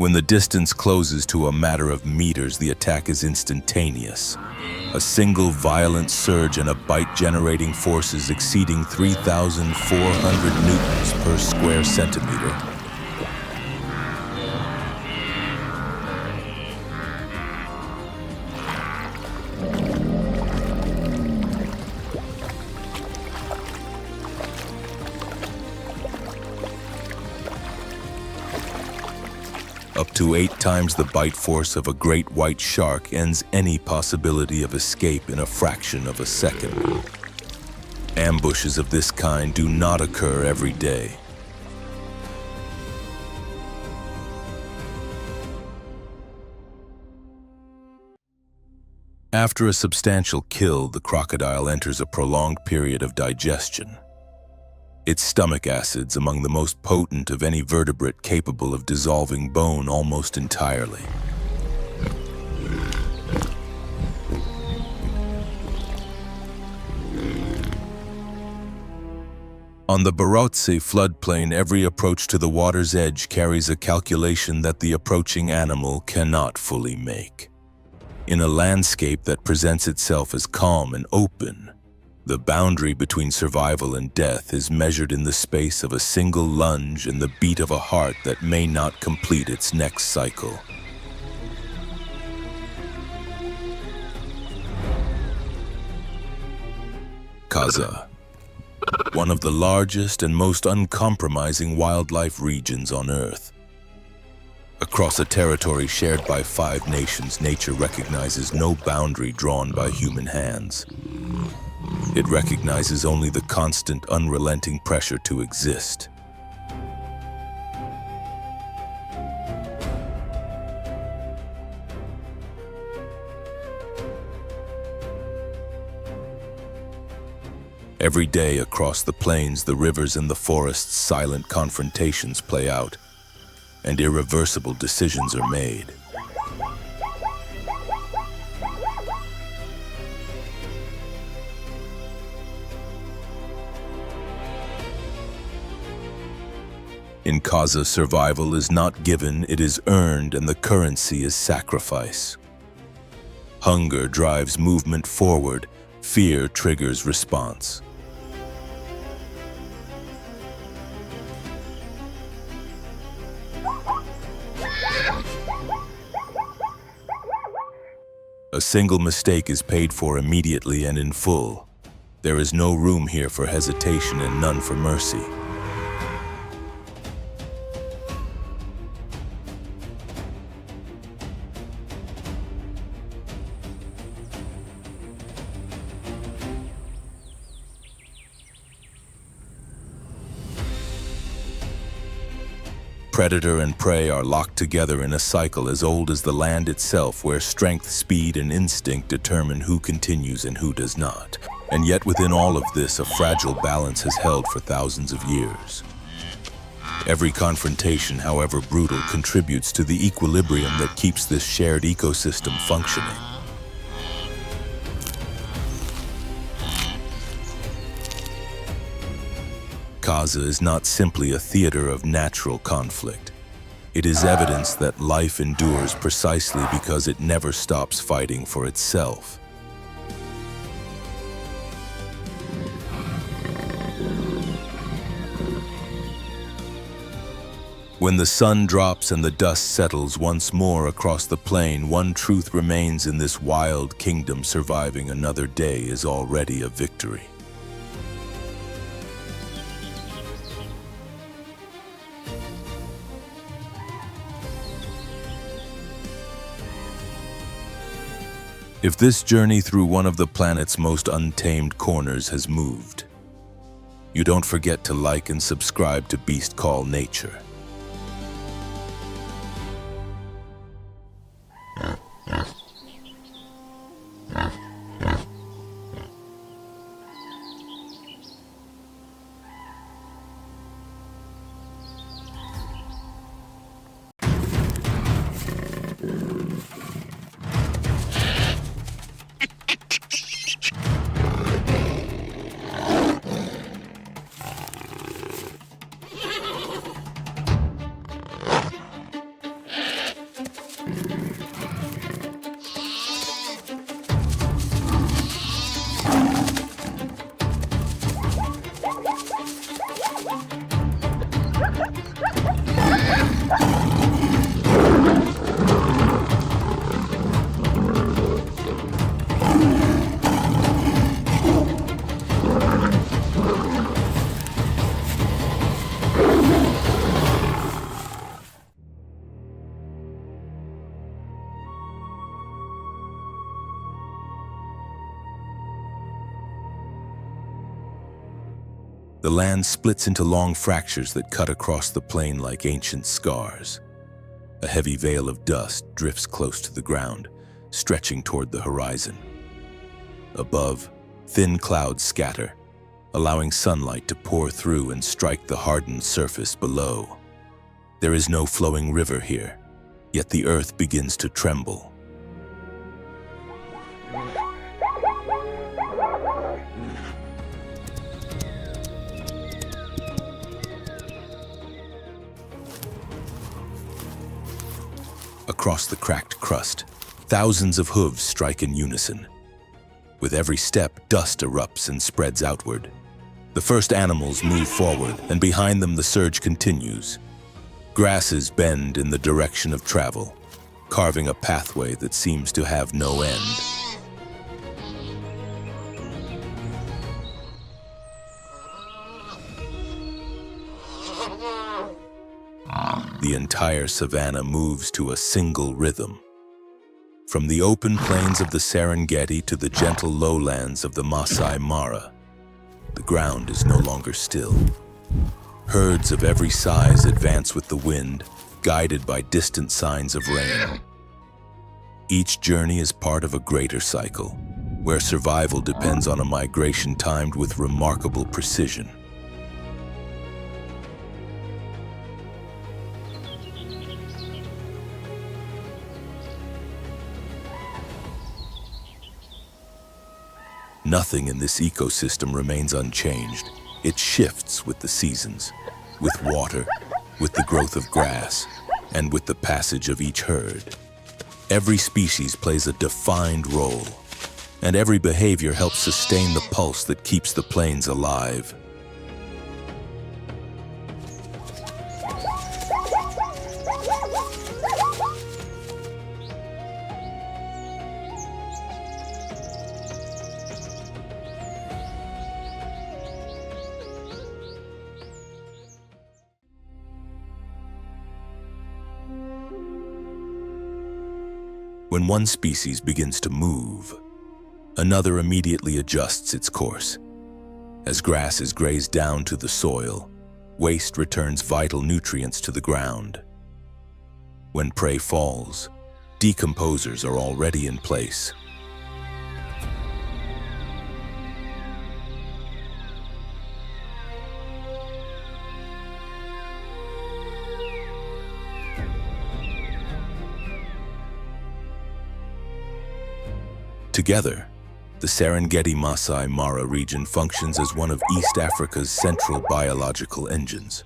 When the distance closes to a matter of meters, the attack is instantaneous. A single violent surge and a bite generating forces exceeding 3,400 newtons per square centimeter. Up to 8 times the bite force of a great white shark ends any possibility of escape in a fraction of a second. Ambushes of this kind do not occur every day. After a substantial kill, the crocodile enters a prolonged period of digestion. Its stomach acids among the most potent of any vertebrate capable of dissolving bone almost entirely. On the Barotse floodplain, every approach to the water's edge carries a calculation that the approaching animal cannot fully make. In a landscape that presents itself as calm and open, the boundary between survival and death is measured in the space of a single lunge and the beat of a heart that may not complete its next cycle. Kaza, one of the largest and most uncompromising wildlife regions on Earth. Across a territory shared by 5 nations, nature recognizes no boundary drawn by human hands. It recognizes only the constant, unrelenting pressure to exist. Every day across the plains, the rivers and the forests, silent confrontations play out, and irreversible decisions are made. In Kaza, survival is not given, it is earned, and the currency is sacrifice. Hunger drives movement forward, fear triggers response. A single mistake is paid for immediately and in full. There is no room here for hesitation and none for mercy. Predator and prey are locked together in a cycle as old as the land itself, where strength, speed, and instinct determine who continues and who does not. And yet within all of this, a fragile balance has held for thousands of years. Every confrontation, however brutal, contributes to the equilibrium that keeps this shared ecosystem functioning. Kaza is not simply a theater of natural conflict. It is evidence that life endures precisely because it never stops fighting for itself. When the sun drops and the dust settles once more across the plain, one truth remains in this wild kingdom: surviving another day is already a victory. If this journey through one of the planet's most untamed corners has moved, you don't forget to like and subscribe to Beast Call Nature. The land splits into long fractures that cut across the plain like ancient scars. A heavy veil of dust drifts close to the ground, stretching toward the horizon. Above, thin clouds scatter, allowing sunlight to pour through and strike the hardened surface below. There is no flowing river here, yet the earth begins to tremble. Across the cracked crust, thousands of hooves strike in unison. With every step, dust erupts and spreads outward. The first animals move forward, and behind them the surge continues. Grasses bend in the direction of travel, carving a pathway that seems to have no end. The entire savannah moves to a single rhythm. From the open plains of the Serengeti to the gentle lowlands of the Masai Mara, the ground is no longer still. Herds of every size advance with the wind, guided by distant signs of rain. Each journey is part of a greater cycle, where survival depends on a migration timed with remarkable precision. Nothing in this ecosystem remains unchanged. It shifts with the seasons, with water, with the growth of grass, and with the passage of each herd. Every species plays a defined role, and every behavior helps sustain the pulse that keeps the plains alive. When one species begins to move, another immediately adjusts its course. As grass is grazed down to the soil, waste returns vital nutrients to the ground. When prey falls, decomposers are already in place. Together, the Serengeti Masai Mara region functions as one of East Africa's central biological engines.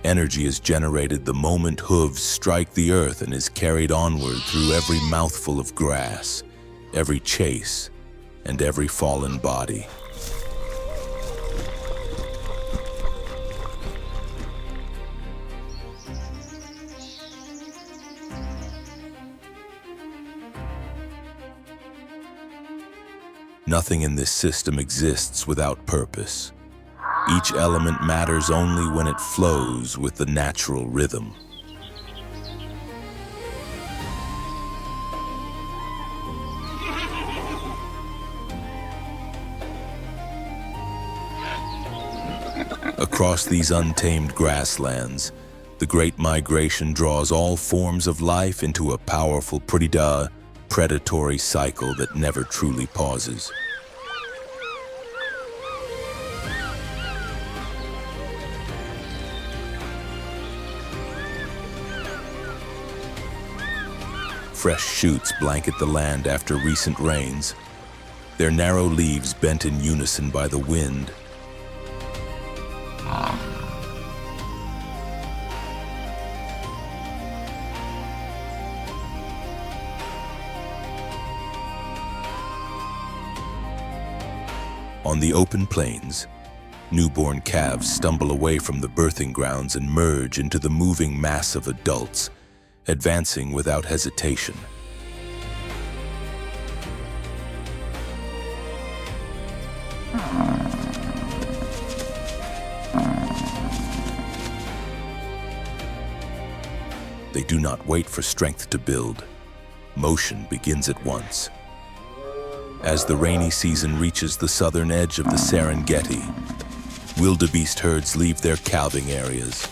Energy is generated the moment hooves strike the earth and is carried onward through every mouthful of grass, every chase, and every fallen body. Nothing in this system exists without purpose. Each element matters only when it flows with the natural rhythm. Across these untamed grasslands, the Great Migration draws all forms of life into a powerful predatory cycle that never truly pauses. Fresh shoots blanket the land after recent rains, their narrow leaves bent in unison by the wind. On the open plains, newborn calves stumble away from the birthing grounds and merge into the moving mass of adults, advancing without hesitation. They do not wait for strength to build. Motion begins at once. As the rainy season reaches the southern edge of the Serengeti, wildebeest herds leave their calving areas.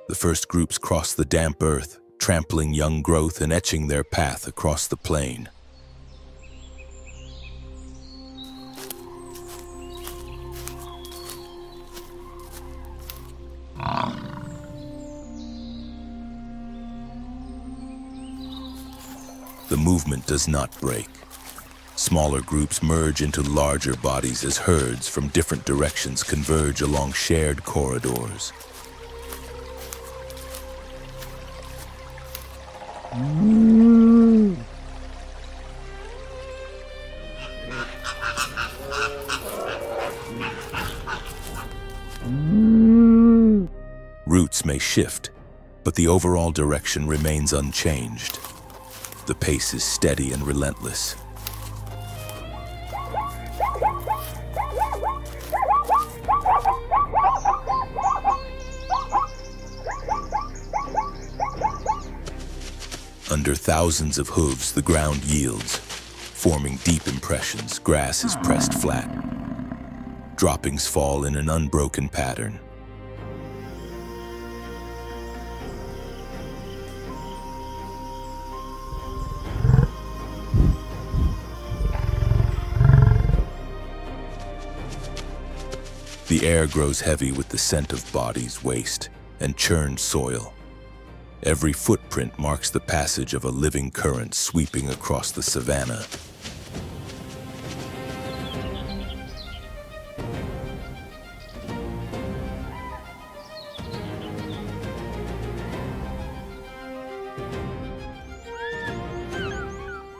The first groups cross the damp earth, trampling young growth and etching their path across the plain. The movement does not break. Smaller groups merge into larger bodies as herds from different directions converge along shared corridors. Routes may shift, but the overall direction remains unchanged. The pace is steady and relentless. Under thousands of hooves, the ground yields, forming deep impressions. Grass is pressed flat. Droppings fall in an unbroken pattern. The air grows heavy with the scent of bodies, waste, and churned soil. Every footprint marks the passage of a living current sweeping across the savannah.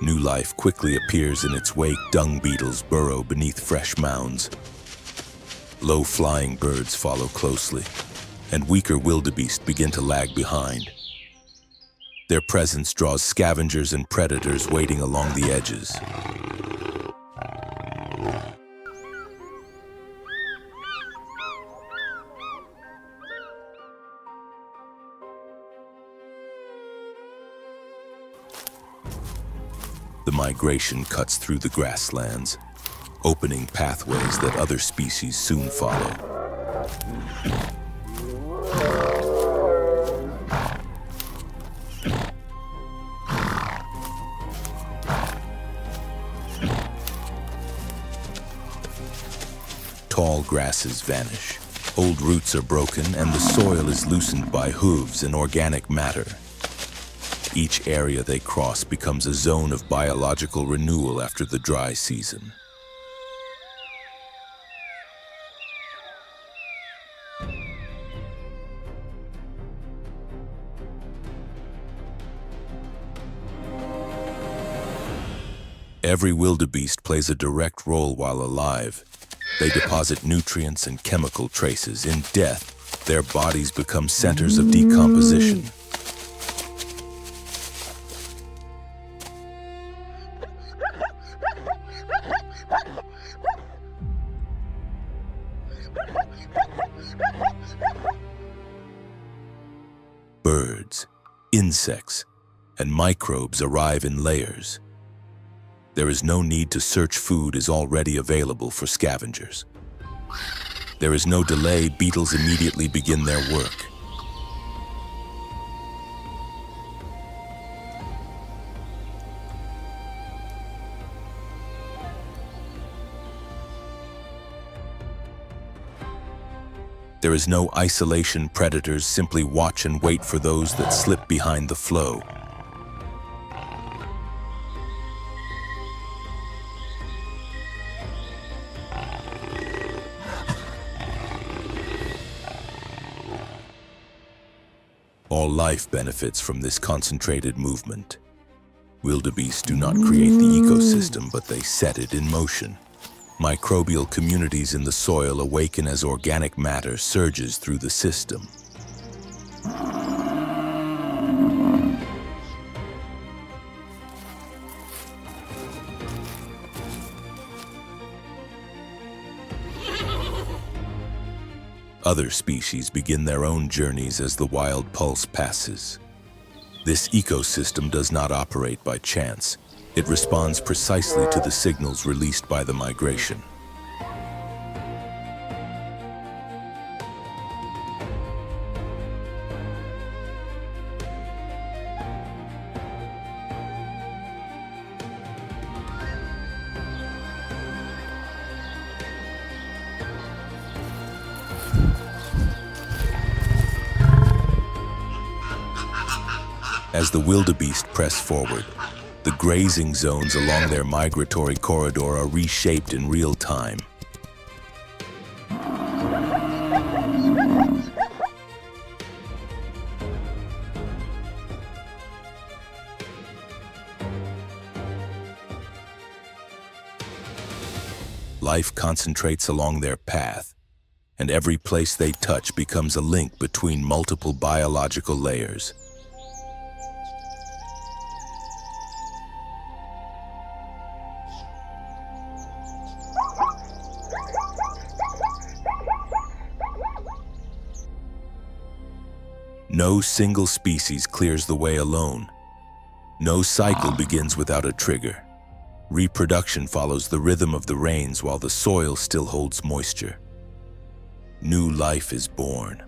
New life quickly appears in its wake. Dung beetles burrow beneath fresh mounds. Low-flying birds follow closely, and weaker wildebeest begin to lag behind. Their presence draws scavengers and predators waiting along the edges. The migration cuts through the grasslands, opening pathways that other species soon follow. Tall grasses vanish, old roots are broken, and the soil is loosened by hooves and organic matter. Each area they cross becomes a zone of biological renewal after the dry season. Every wildebeest plays a direct role while alive. They deposit nutrients and chemical traces. In death, their bodies become centers of decomposition. Birds, insects, and microbes arrive in layers. There is no need to search. Food is already available for scavengers. There is no delay. Beetles immediately begin their work. There is no isolation. Predators simply watch and wait for those that slip behind the flow. All life benefits from this concentrated movement. Wildebeest do not create the ecosystem, but they set it in motion. Microbial communities in the soil awaken as organic matter surges through the system. Other species begin their own journeys as the wild pulse passes. This ecosystem does not operate by chance. It responds precisely to the signals released by the migration. As the wildebeest press forward, the grazing zones along their migratory corridor are reshaped in real time. Life concentrates along their path, and every place they touch becomes a link between multiple biological layers. No single species clears the way alone. No cycle begins without a trigger. Reproduction follows the rhythm of the rains while the soil still holds moisture. New life is born.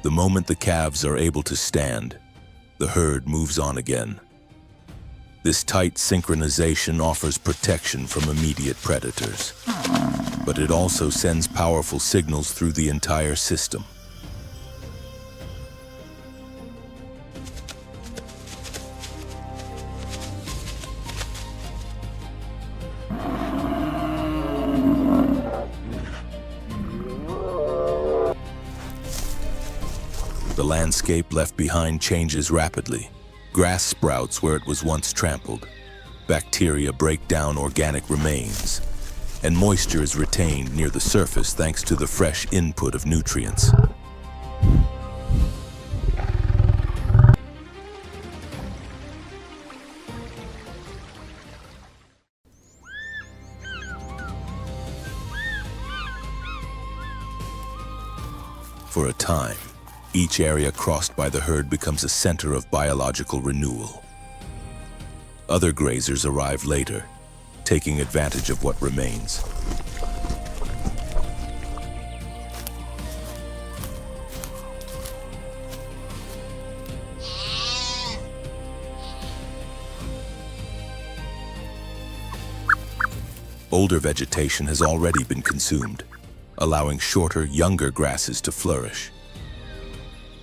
The moment the calves are able to stand, the herd moves on again. This tight synchronization offers protection from immediate predators, but it also sends powerful signals through the entire system. The landscape left behind changes rapidly. Grass sprouts where it was once trampled. Bacteria break down organic remains, and moisture is retained near the surface thanks to the fresh input of nutrients. For a time, each area crossed by the herd becomes a center of biological renewal. Other grazers arrive later, taking advantage of what remains. Older vegetation has already been consumed, allowing shorter, younger grasses to flourish.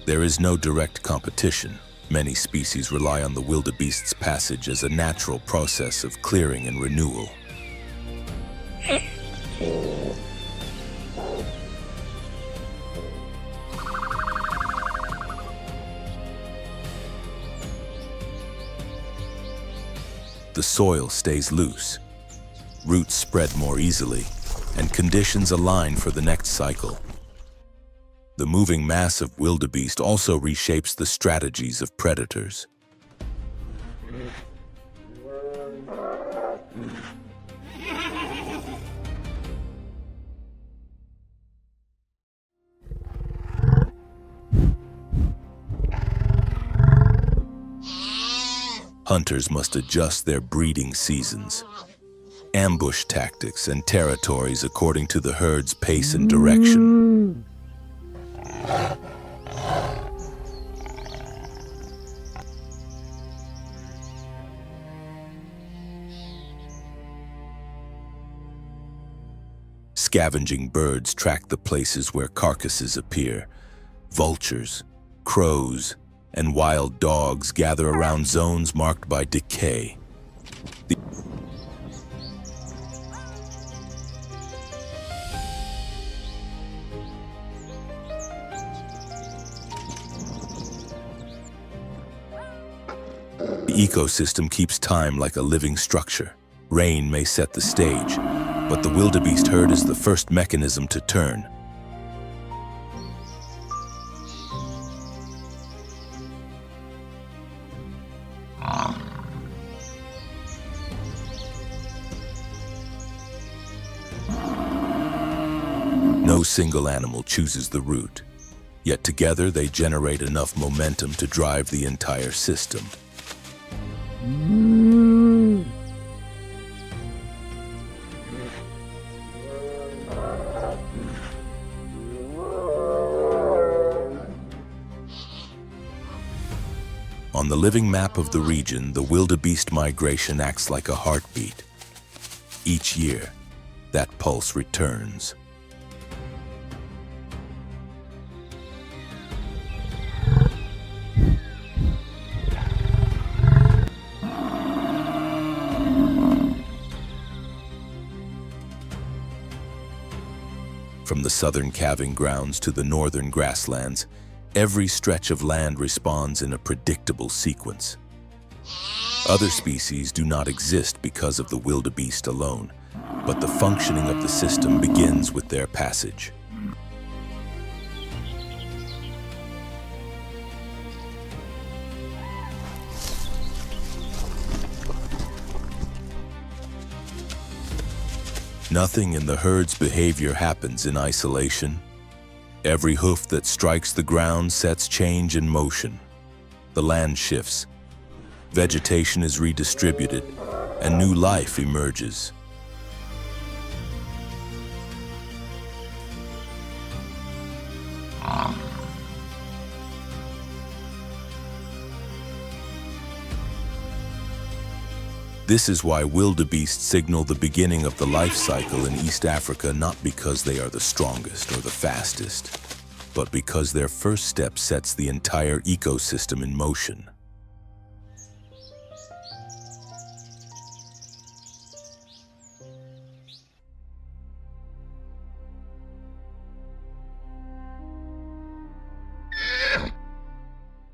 There is no direct competition. Many species rely on the wildebeest's passage as a natural process of clearing and renewal. The soil stays loose, roots spread more easily, and conditions align for the next cycle. The moving mass of wildebeest also reshapes the strategies of predators. Hunters must adjust their breeding seasons, ambush tactics, and territories according to the herd's pace and direction. Scavenging birds track the places where carcasses appear. Vultures, crows, and wild dogs gather around zones marked by decay. The ecosystem keeps time like a living structure. Rain may set the stage, but the wildebeest herd is the first mechanism to turn. No single animal chooses the route, yet together they generate enough momentum to drive the entire system. On the living map of the region, the wildebeest migration acts like a heartbeat. Each year, that pulse returns. From the southern calving grounds to the northern grasslands, every stretch of land responds in a predictable sequence. Other species do not exist because of the wildebeest alone, but the functioning of the system begins with their passage. Nothing in the herd's behavior happens in isolation. Every hoof that strikes the ground sets change in motion. The land shifts, vegetation is redistributed, and new life emerges. This is why wildebeest signal the beginning of the life cycle in East Africa, not because they are the strongest or the fastest, but because their first step sets the entire ecosystem in motion.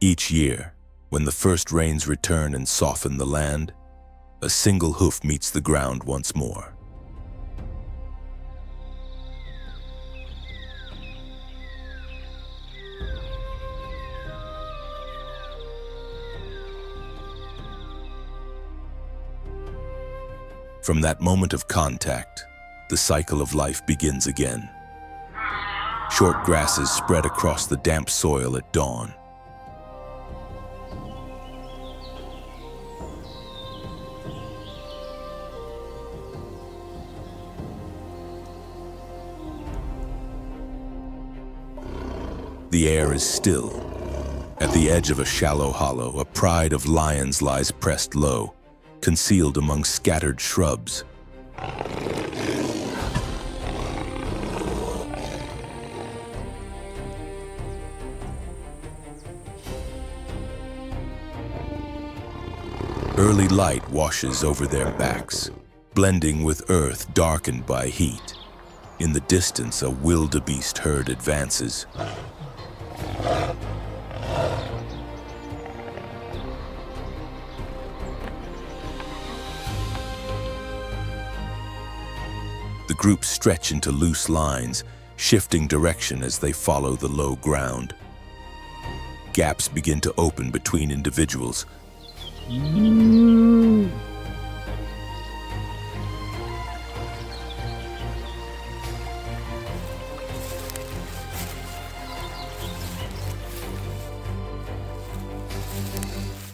Each year, when the first rains return and soften the land, a single hoof meets the ground once more. From that moment of contact, the cycle of life begins again. Short grasses spread across the damp soil at dawn. The air is still. At the edge of a shallow hollow, a pride of lions lies pressed low, concealed among scattered shrubs. Early light washes over their backs, blending with earth darkened by heat. In the distance, a wildebeest herd advances. The groups stretch into loose lines, shifting direction as they follow the low ground. Gaps begin to open between individuals.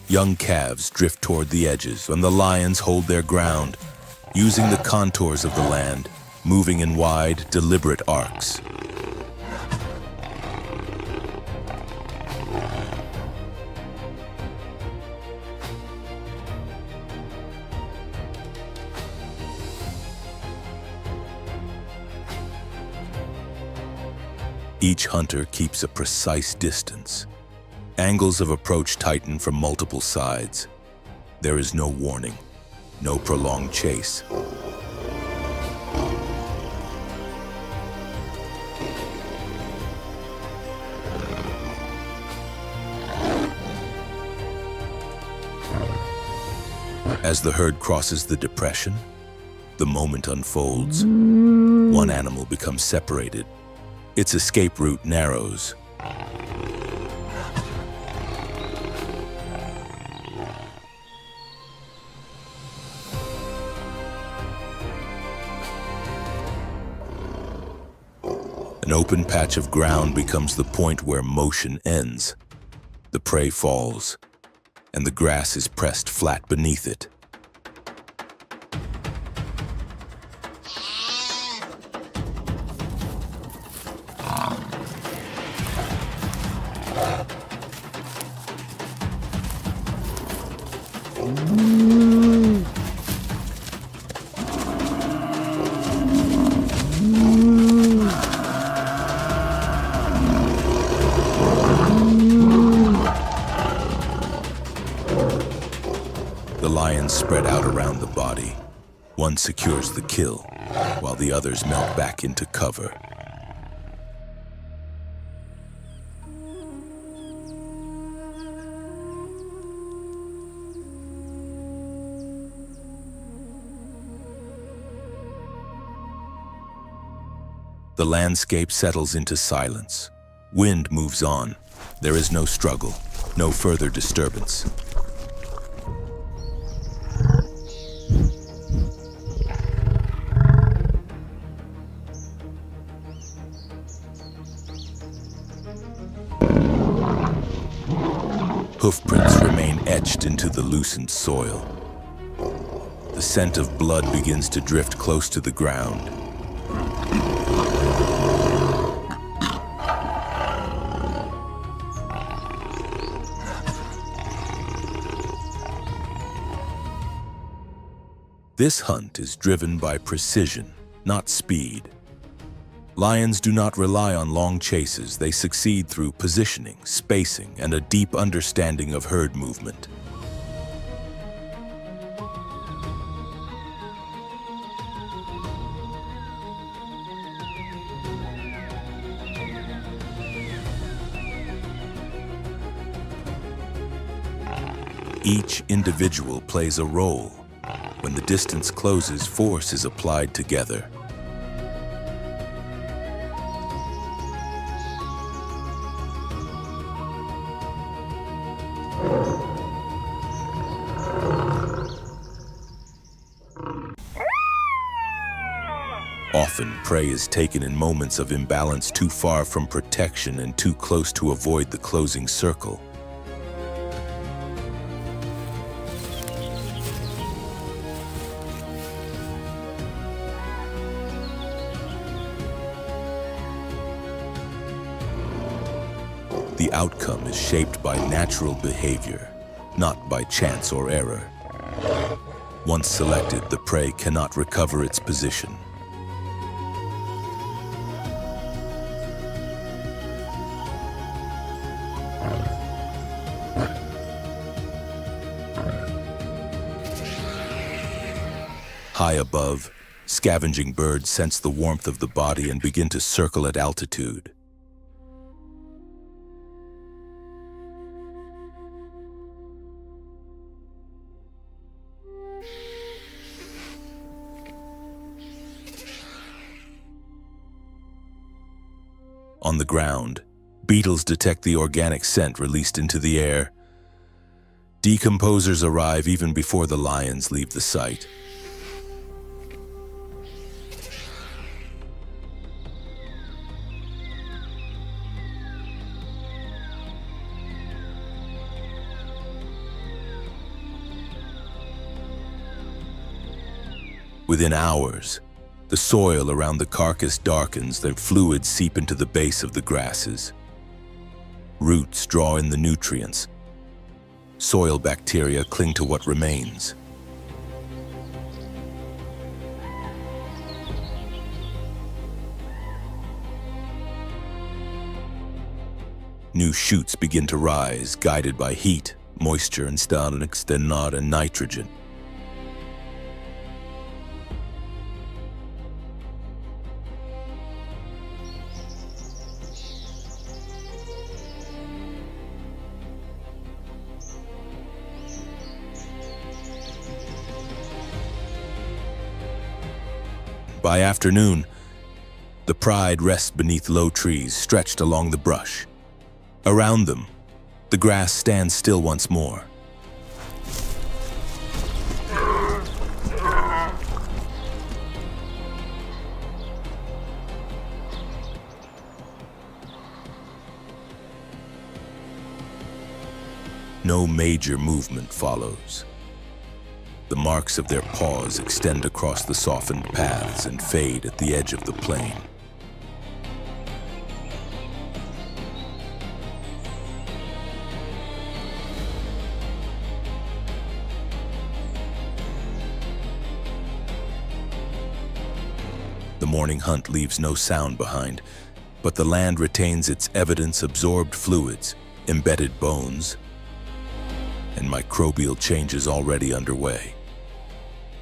Young calves drift toward the edges, and the lions hold their ground, using the contours of the land, moving in wide, deliberate arcs. Each hunter keeps a precise distance. Angles of approach tighten from multiple sides. There is no warning, no prolonged chase. As the herd crosses the depression, the moment unfolds. One animal becomes separated. Its escape route narrows. An open patch of ground becomes the point where motion ends. The prey falls, and the grass is pressed flat beneath it. The lions spread out around the body. One secures the kill, while the others melt back into cover. The landscape settles into silence. Wind moves on. There is no struggle, no further disturbance. Hoofprints remain etched into the loosened soil. The scent of blood begins to drift close to the ground. This hunt is driven by precision, not speed. Lions do not rely on long chases. They succeed through positioning, spacing, and a deep understanding of herd movement. Each individual plays a role. When the distance closes, force is applied together. Often, prey is taken in moments of imbalance, too far from protection and too close to avoid the closing circle. The outcome is shaped by natural behavior, not by chance or error. Once selected, the prey cannot recover its position. High above, scavenging birds sense the warmth of the body and begin to circle at altitude. On the ground, beetles detect the organic scent released into the air. Decomposers arrive even before the lions leave the site. Within hours, the soil around the carcass darkens, their fluids seep into the base of the grasses. Roots draw in the nutrients. Soil bacteria cling to what remains. New shoots begin to rise, guided by heat, moisture, and nitrogen. By afternoon, the pride rests beneath low trees stretched along the brush. Around them, the grass stands still once more. No major movement follows. The marks of their paws extend across the softened paths and fade at the edge of the plain. The morning hunt leaves no sound behind, but the land retains its evidence-absorbed fluids, embedded bones, and microbial changes already underway.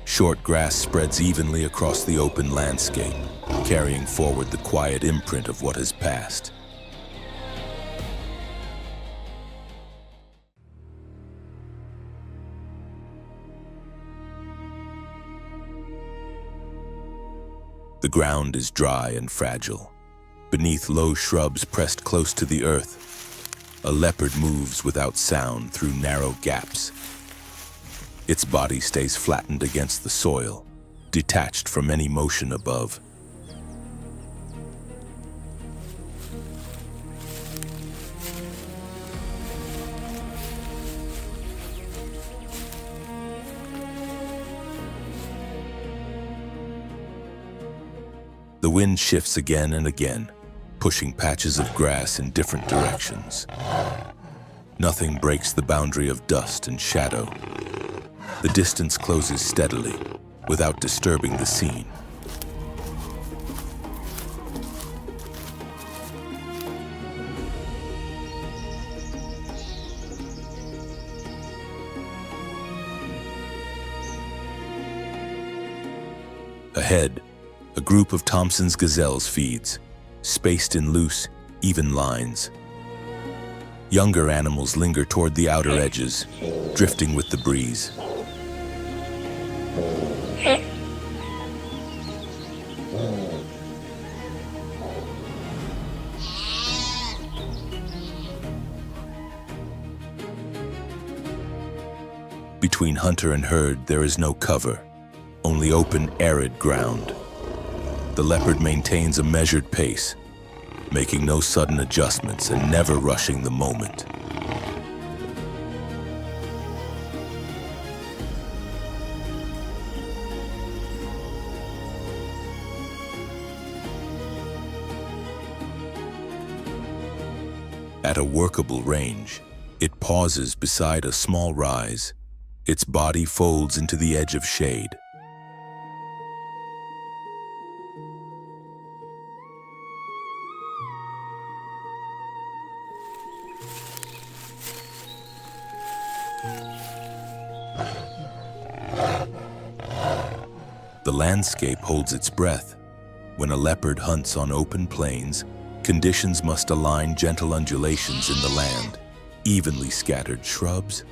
Short grass spreads evenly across the open landscape, carrying forward the quiet imprint of what has passed. The ground is dry and fragile. Beneath low shrubs pressed close to the earth, a leopard moves without sound through narrow gaps. Its body stays flattened against the soil, detached from any motion above. The wind shifts again and again, pushing patches of grass in different directions. Nothing breaks the boundary of dust and shadow. The distance closes steadily, without disturbing the scene. Ahead, a group of Thompson's gazelles feeds, spaced in loose, even lines. Younger animals linger toward the outer edges, drifting with the breeze. Between hunter and herd, there is no cover, only open, arid ground. The leopard maintains a measured pace, making no sudden adjustments and never rushing the moment. At a workable range, it pauses beside a small rise. Its body folds into the edge of shade. The landscape holds its breath. When a leopard hunts on open plains, conditions must align gentle undulations in the land, evenly scattered shrubs,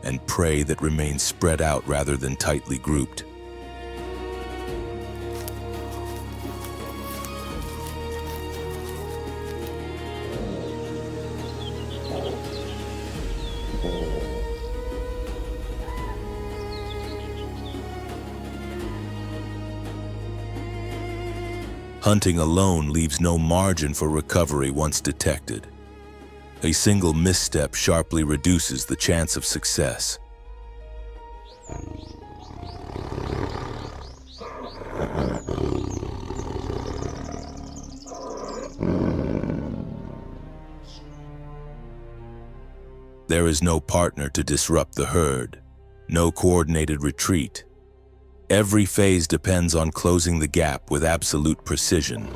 and prey that remains spread out rather than tightly grouped. Hunting alone leaves no margin for recovery once detected. A single misstep sharply reduces the chance of success. There is no partner to disrupt the herd, no coordinated retreat. Every phase depends on closing the gap with absolute precision.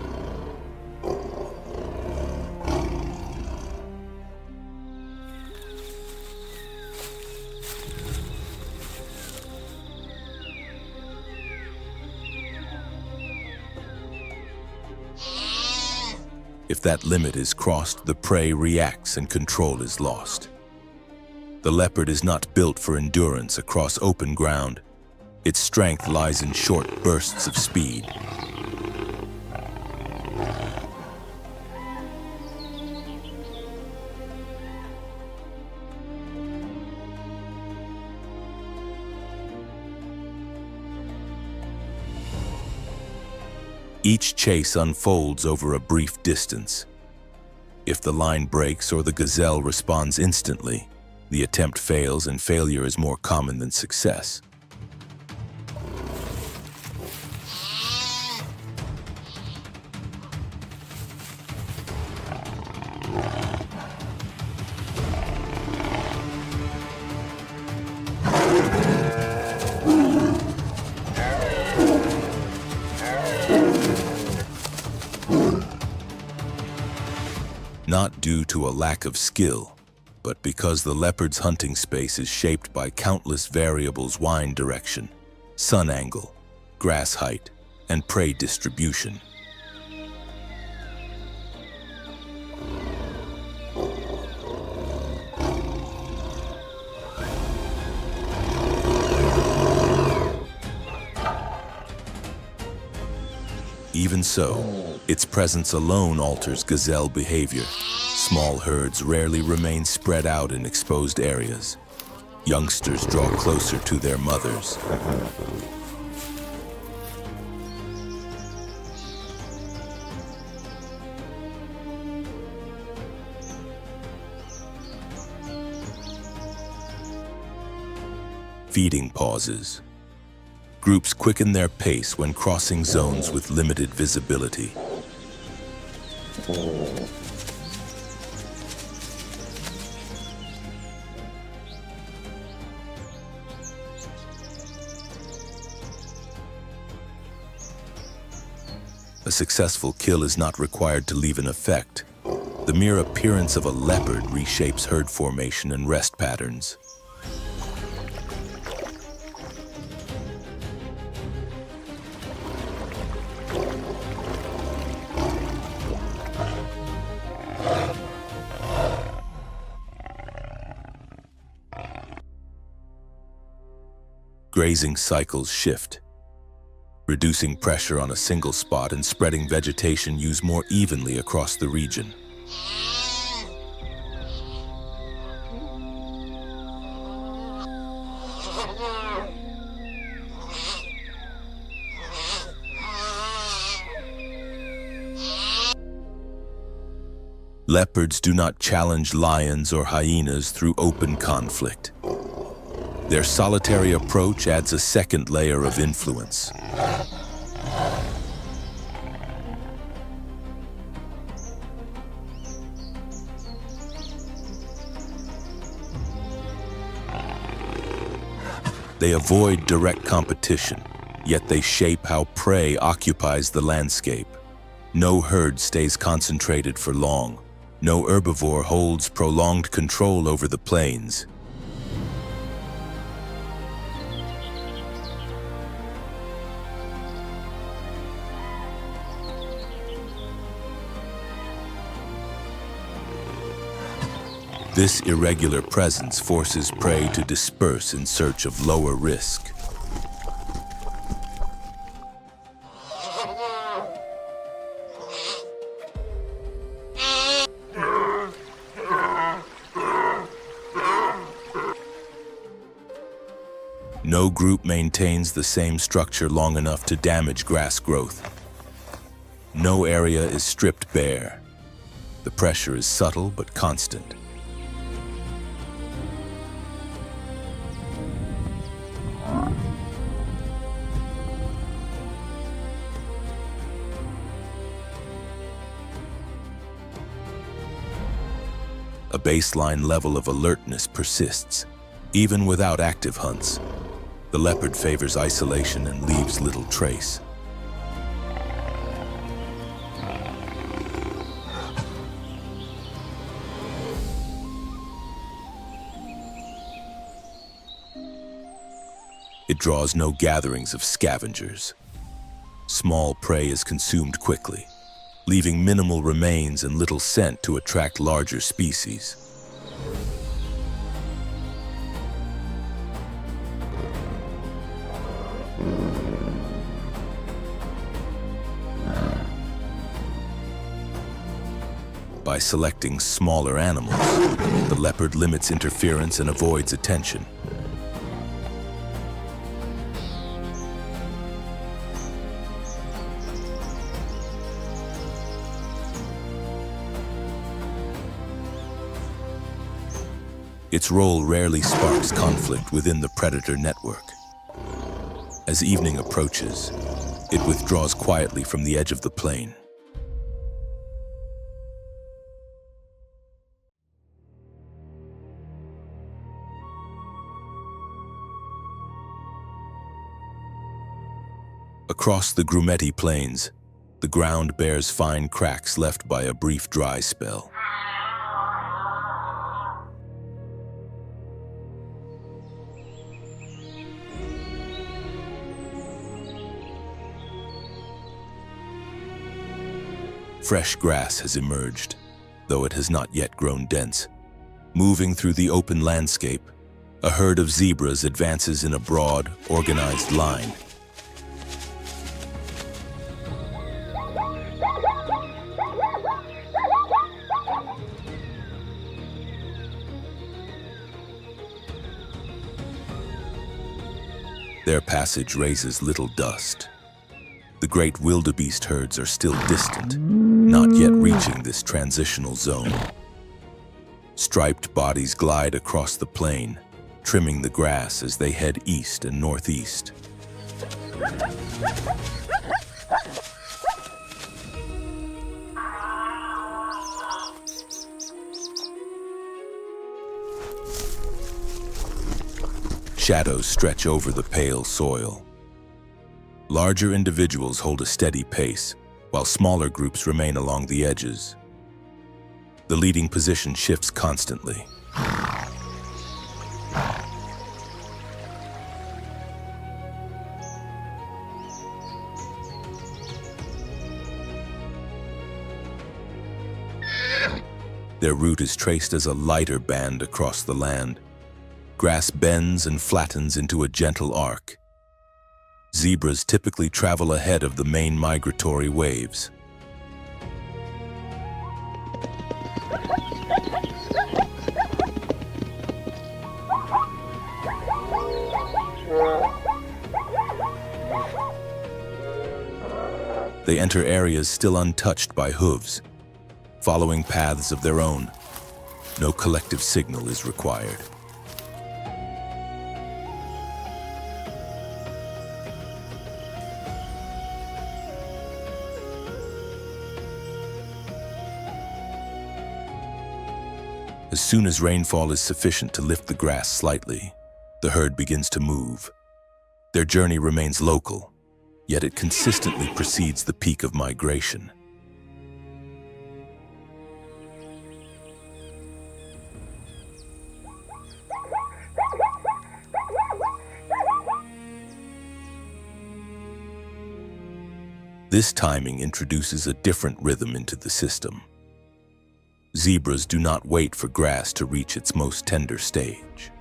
If that limit is crossed, the prey reacts and control is lost. The leopard is not built for endurance across open ground. Its strength lies in short bursts of speed. Each chase unfolds over a brief distance. If the line breaks or the gazelle responds instantly, The attempt fails, and failure is more common than success. Not due to a lack of skill, but because the leopard's hunting space is shaped by countless variables: wind direction, sun angle, grass height, and prey distribution. Even so, its presence alone alters gazelle behavior. Small herds rarely remain spread out in exposed areas. Youngsters draw closer to their mothers. Feeding pauses. Groups quicken their pace when crossing zones with limited visibility. A successful kill is not required to leave an effect. The mere appearance of a leopard reshapes herd formation and rest patterns. Grazing cycles shift, reducing pressure on a single spot and spreading vegetation used more evenly across the region. Leopards do not challenge lions or hyenas through open conflict. Their solitary approach adds a second layer of influence. They avoid direct competition, yet they shape how prey occupies the landscape. No herd stays concentrated for long. No herbivore holds prolonged control over the plains. This irregular presence forces prey to disperse in search of lower risk. No group maintains the same structure long enough to damage grass growth. No area is stripped bare. The pressure is subtle but constant. A baseline level of alertness persists, even without active hunts. The leopard favors isolation and leaves little trace. It draws no gatherings of scavengers. Small prey is consumed quickly, leaving minimal remains and little scent to attract larger species. By selecting smaller animals, the leopard limits interference and avoids attention. Its role rarely sparks conflict within the predator network. As evening approaches, it withdraws quietly from the edge of the plain. Across the Grumeti Plains, the ground bears fine cracks left by a brief dry spell. Fresh grass has emerged, though it has not yet grown dense. Moving through the open landscape, a herd of zebras advances in a broad, organized line. Their passage raises little dust. The great wildebeest herds are still distant, not yet reaching this transitional zone. Striped bodies glide across the plain, trimming the grass as they head east and northeast. Shadows stretch over the pale soil. Larger individuals hold a steady pace, while smaller groups remain along the edges. The leading position shifts constantly. Their route is traced as a lighter band across the land. Grass bends and flattens into a gentle arc. Zebras typically travel ahead of the main migratory waves. They enter areas still untouched by hooves, following paths of their own. No collective signal is required. As soon as rainfall is sufficient to lift the grass slightly, the herd begins to move. Their journey remains local, yet it consistently precedes the peak of migration. This timing introduces a different rhythm into the system. Zebras do not wait for grass to reach its most tender stage.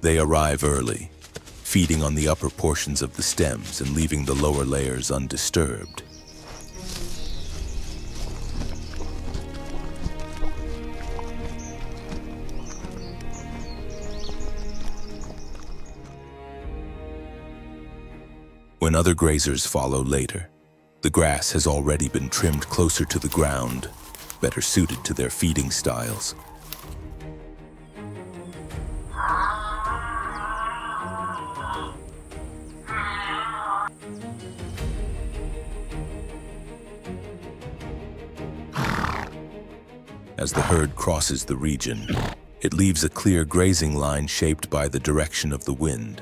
They arrive early, feeding on the upper portions of the stems and leaving the lower layers undisturbed. When other grazers follow later, the grass has already been trimmed closer to the ground, better suited to their feeding styles. As the herd crosses the region, it leaves a clear grazing line shaped by the direction of the wind.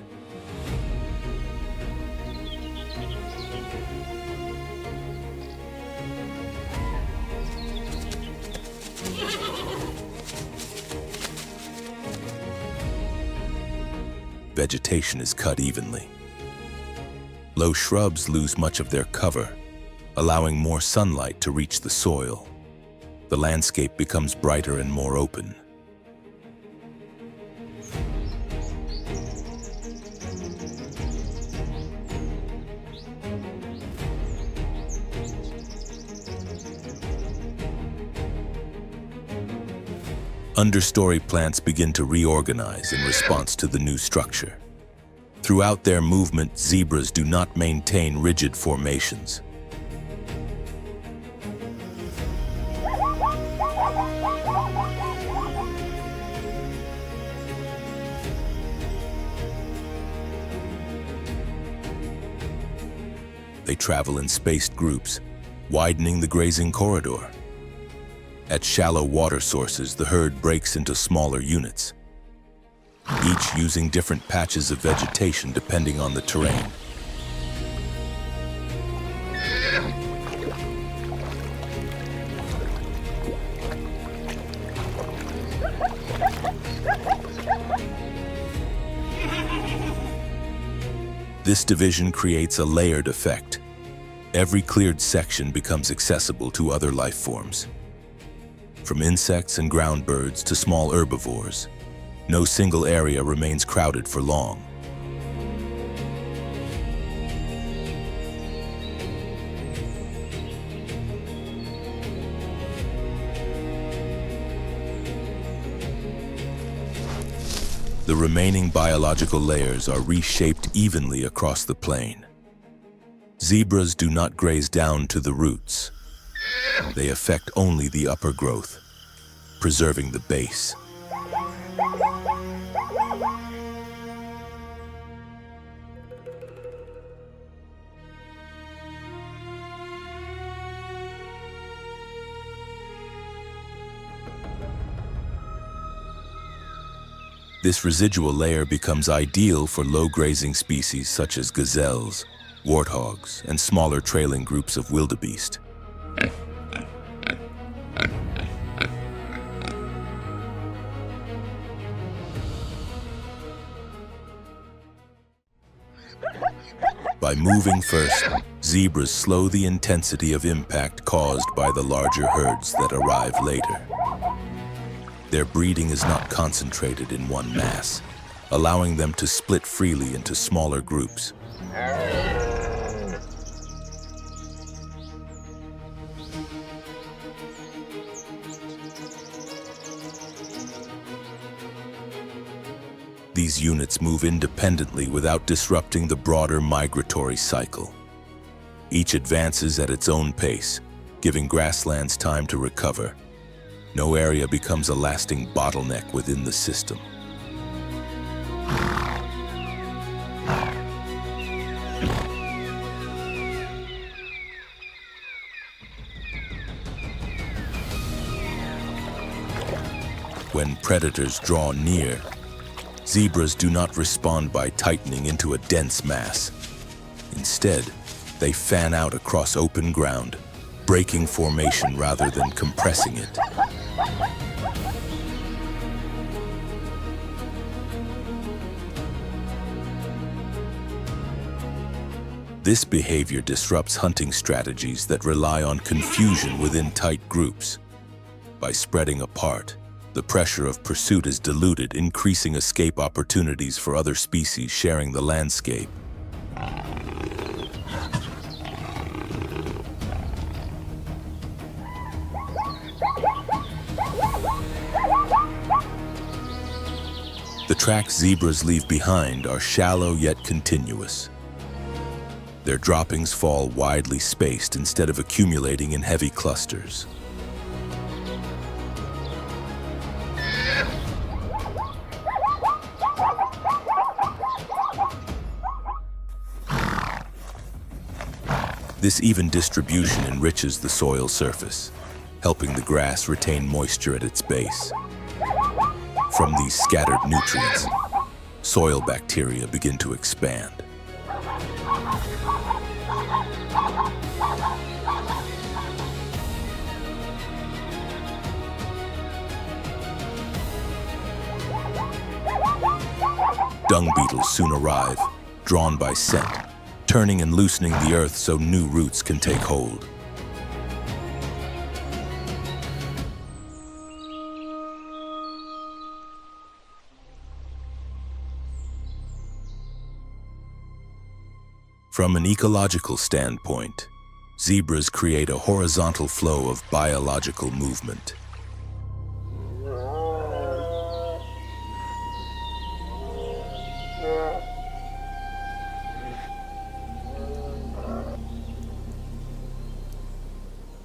Vegetation is cut evenly. Low shrubs lose much of their cover, allowing more sunlight to reach the soil. The landscape becomes brighter and more open. Understory plants begin to reorganize in response to the new structure. Throughout their movement, zebras do not maintain rigid formations. They travel in spaced groups, widening the grazing corridor. At shallow water sources, the herd breaks into smaller units, each using different patches of vegetation depending on the terrain. This division creates a layered effect. Every cleared section becomes accessible to other life forms. From insects and ground birds to small herbivores, no single area remains crowded for long. The remaining biological layers are reshaped evenly across the plain. Zebras do not graze down to the roots. They affect only the upper growth, preserving the base. This residual layer becomes ideal for low-grazing species such as gazelles, warthogs, and smaller trailing groups of wildebeest. By moving first, zebras slow the intensity of impact caused by the larger herds that arrive later. Their breeding is not concentrated in one mass, allowing them to split freely into smaller groups. These units move independently without disrupting the broader migratory cycle. Each advances at its own pace, giving grasslands time to recover. No area becomes a lasting bottleneck within the system. When predators draw near, zebras do not respond by tightening into a dense mass. Instead, they fan out across open ground, breaking formation rather than compressing it. This behavior disrupts hunting strategies that rely on confusion within tight groups. By spreading apart, the pressure of pursuit is diluted, increasing escape opportunities for other species sharing the landscape. The tracks zebras leave behind are shallow yet continuous. Their droppings fall widely spaced instead of accumulating in heavy clusters. This even distribution enriches the soil surface, helping the grass retain moisture at its base. From these scattered nutrients, soil bacteria begin to expand. Dung beetles soon arrive, drawn by scent, turning and loosening the earth so new roots can take hold. From an ecological standpoint, zebras create a horizontal flow of biological movement.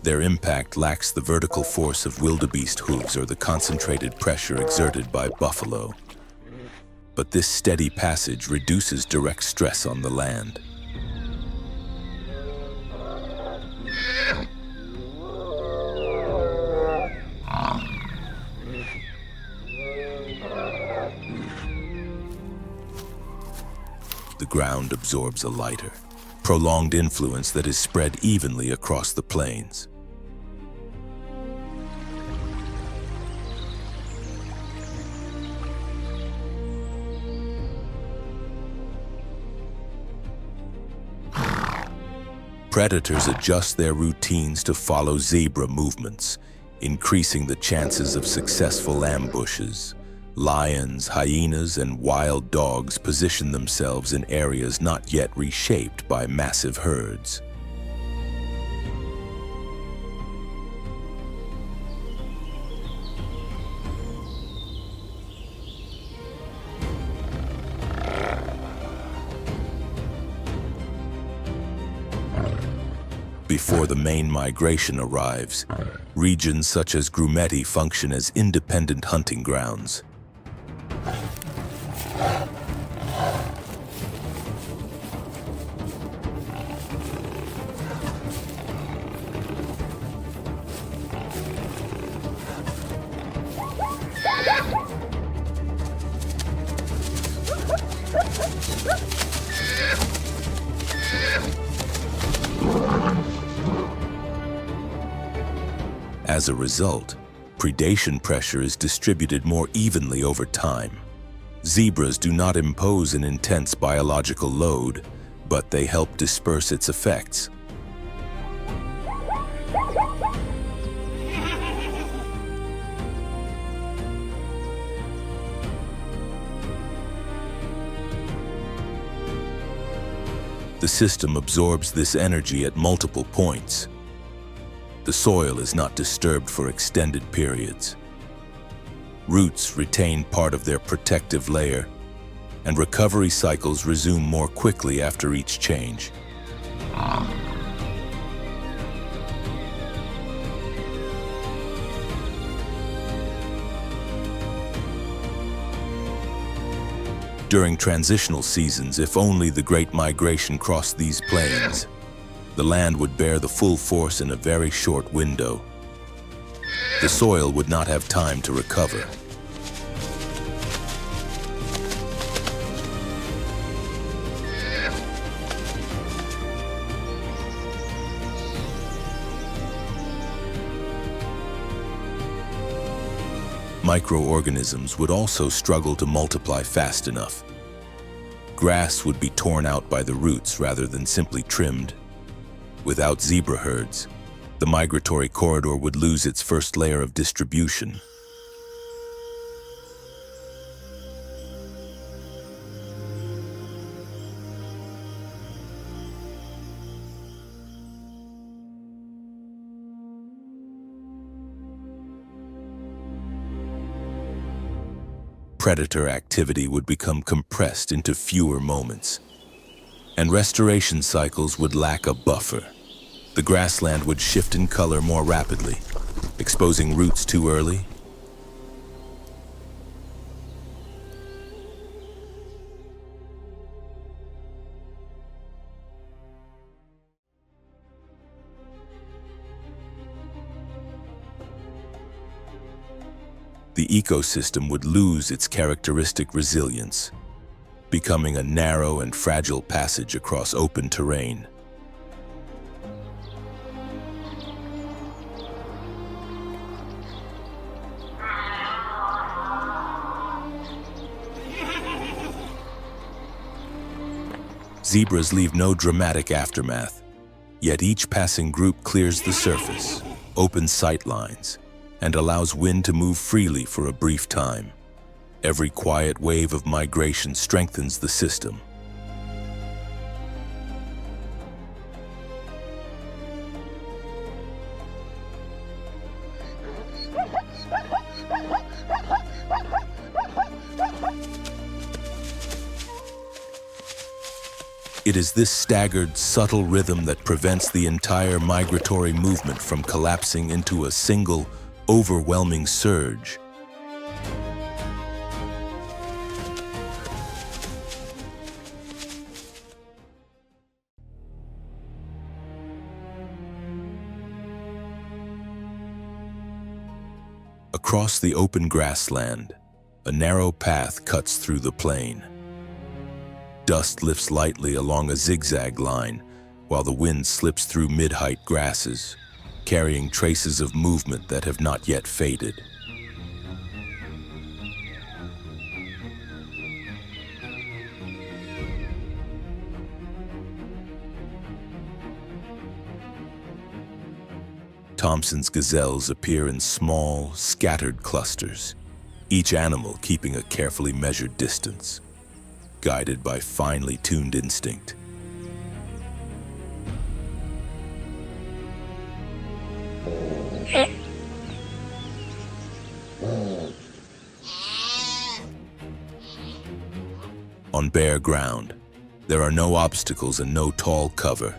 Their impact lacks the vertical force of wildebeest hooves or the concentrated pressure exerted by buffalo. But this steady passage reduces direct stress on the land. ground absorbs a lighter, prolonged influence that is spread evenly across the plains. Predators adjust their routines to follow zebra movements, increasing the chances of successful ambushes. Lions, hyenas, and wild dogs position themselves in areas not yet reshaped by massive herds. Before the main migration arrives, regions such as Grumeti function as independent hunting grounds. As a result, predation pressure is distributed more evenly over time. Zebras do not impose an intense biological load, but they help disperse its effects. The system absorbs this energy at multiple points. The soil is not disturbed for extended periods. Roots retain part of their protective layer, and recovery cycles resume more quickly after each change. During transitional seasons, if only the Great Migration crossed these plains, the land would bear the full force in a very short window. The soil would not have time to recover. Microorganisms would also struggle to multiply fast enough. Grass would be torn out by the roots rather than simply trimmed. Without zebra herds, the migratory corridor would lose its first layer of distribution. Predator activity would become compressed into fewer moments, and restoration cycles would lack a buffer. The grassland would shift in color more rapidly, exposing roots too early. The ecosystem would lose its characteristic resilience, becoming a narrow and fragile passage across open terrain. Zebras leave no dramatic aftermath, yet each passing group clears the surface, opens sight lines, and allows wind to move freely for a brief time. Every quiet wave of migration strengthens the system. It is this staggered, subtle rhythm that prevents the entire migratory movement from collapsing into a single, overwhelming surge. Across the open grassland, a narrow path cuts through the plain. Dust lifts lightly along a zigzag line, while the wind slips through mid-height grasses, carrying traces of movement that have not yet faded. Thompson's gazelles appear in small, scattered clusters, each animal keeping a carefully measured distance, guided by finely tuned instinct. On bare ground, there are no obstacles and no tall cover.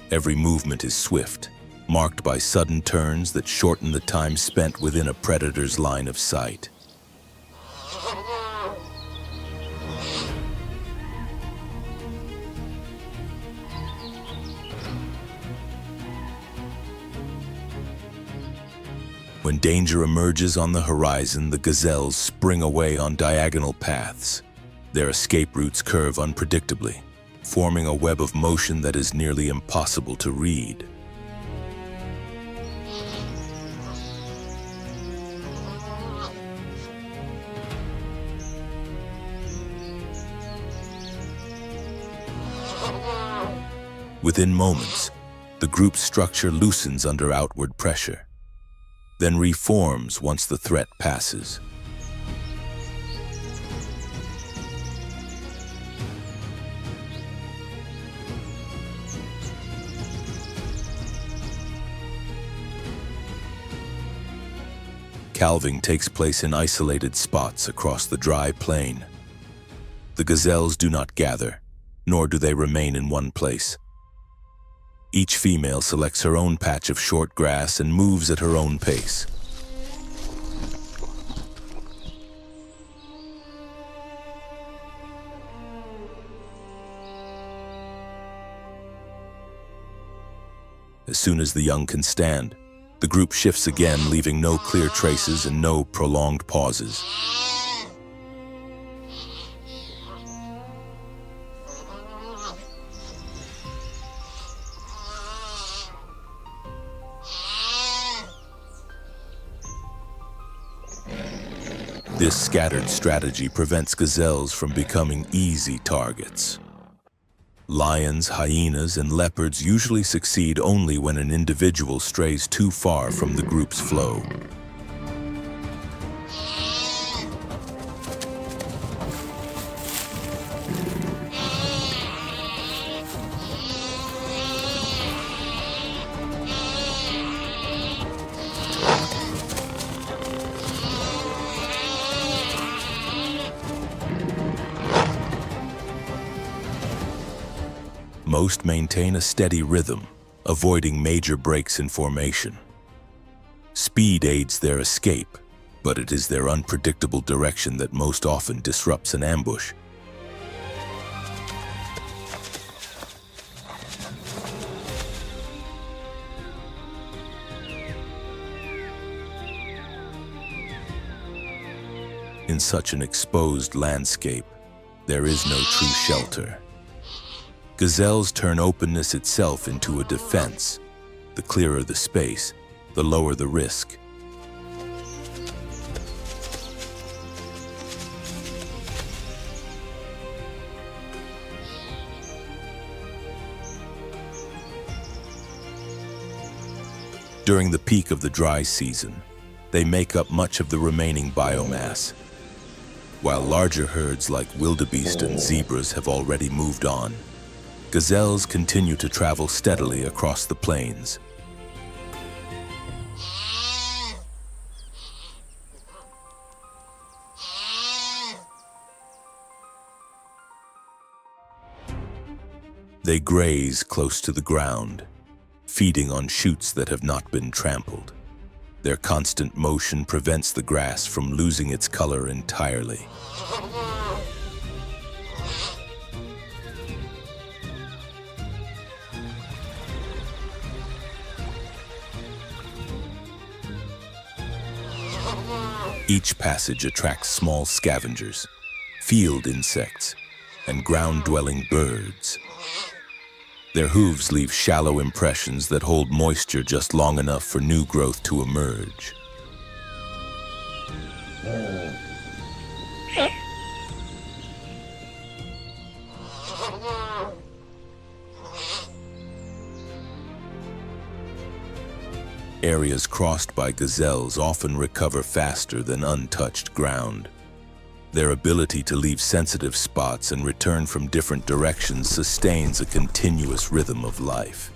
Every movement is swift, marked by sudden turns that shorten the time spent within a predator's line of sight. When danger emerges on the horizon, the gazelles spring away on diagonal paths. Their escape routes curve unpredictably, forming a web of motion that is nearly impossible to read. Within moments, the group's structure loosens under outward pressure, then reforms once the threat passes. Calving takes place in isolated spots across the dry plain. The gazelles do not gather, nor do they remain in one place. Each female selects her own patch of short grass and moves at her own pace. As soon as the young can stand, the group shifts again, leaving no clear traces and no prolonged pauses. This scattered strategy prevents gazelles from becoming easy targets. Lions, hyenas, and leopards usually succeed only when an individual strays too far from the group's flow. Most maintain a steady rhythm, avoiding major breaks in formation. Speed aids their escape, but it is their unpredictable direction that most often disrupts an ambush. In such an exposed landscape, there is no true shelter. Gazelles turn openness itself into a defense. The clearer the space, the lower the risk. During the peak of the dry season, they make up much of the remaining biomass. While larger herds like wildebeest and zebras have already moved on, gazelles continue to travel steadily across the plains. They graze close to the ground, feeding on shoots that have not been trampled. Their constant motion prevents the grass from losing its color entirely. Each passage attracts small scavengers, field insects, and ground-dwelling birds. Their hooves leave shallow impressions that hold moisture just long enough for new growth to emerge. Areas crossed by gazelles often recover faster than untouched ground. Their ability to leave sensitive spots and return from different directions sustains a continuous rhythm of life.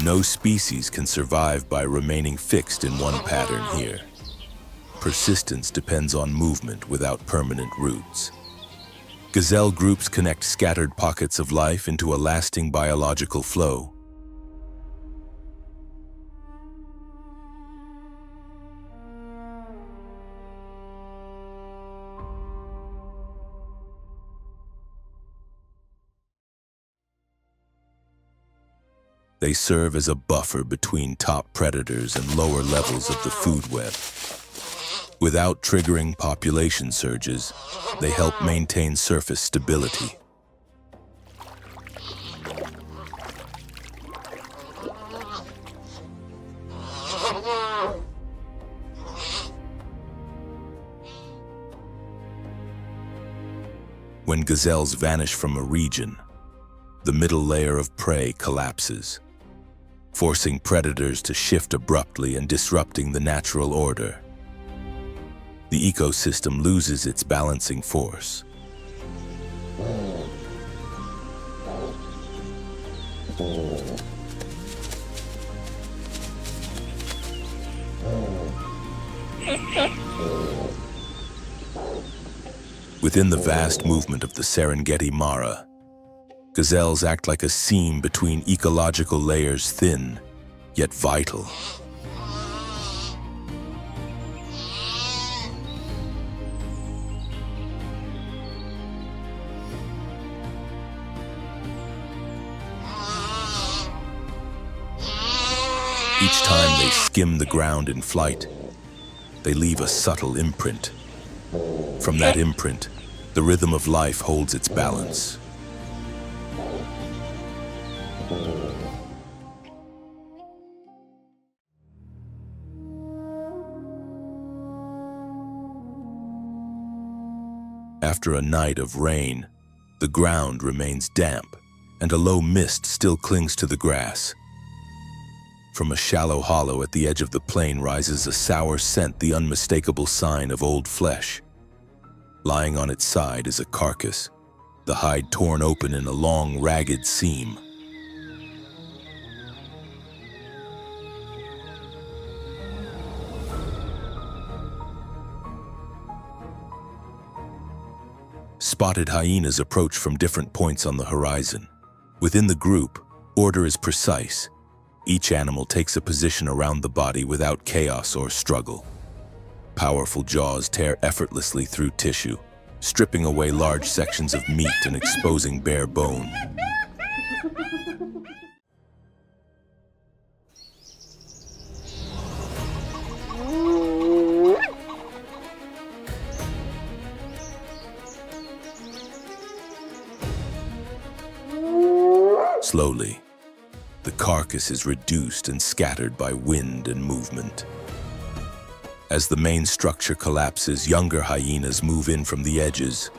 No species can survive by remaining fixed in one pattern here. Persistence depends on movement without permanent roots. Gazelle groups connect scattered pockets of life into a lasting biological flow. They serve as a buffer between top predators and lower levels of the food web. Without triggering population surges, they help maintain surface stability. When gazelles vanish from a region, the middle layer of prey collapses, forcing predators to shift abruptly and disrupting the natural order. The ecosystem loses its balancing force. Within the vast movement of the Serengeti Mara, gazelles act like a seam between ecological layers, thin yet vital. Each time they skim the ground in flight, they leave a subtle imprint. From that imprint, the rhythm of life holds its balance. After a night of rain, the ground remains damp, and a low mist still clings to the grass. From a shallow hollow at the edge of the plain rises a sour scent, the unmistakable sign of old flesh. Lying on its side is a carcass, the hide torn open in a long, ragged seam. Spotted hyenas approach from different points on the horizon. Within the group, order is precise. Each animal takes a position around the body without chaos or struggle. Powerful jaws tear effortlessly through tissue, stripping away large sections of meat and exposing bare bone. Slowly, the carcass is reduced and scattered by wind and movement. As the main structure collapses, younger hyenas move in from the edges.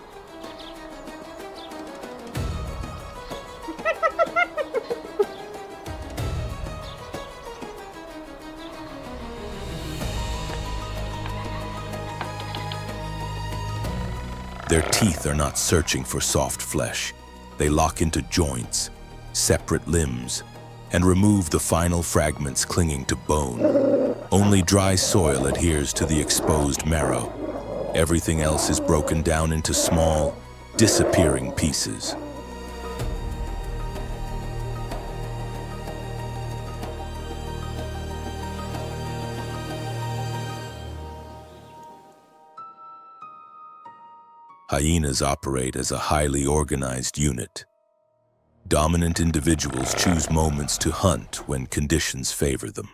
Their teeth are not searching for soft flesh. They lock into joints, separate limbs, and remove the final fragments clinging to bone. Only dry soil adheres to the exposed marrow. Everything else is broken down into small, disappearing pieces. Hyenas operate as a highly organized unit. Dominant individuals choose moments to hunt when conditions favor them.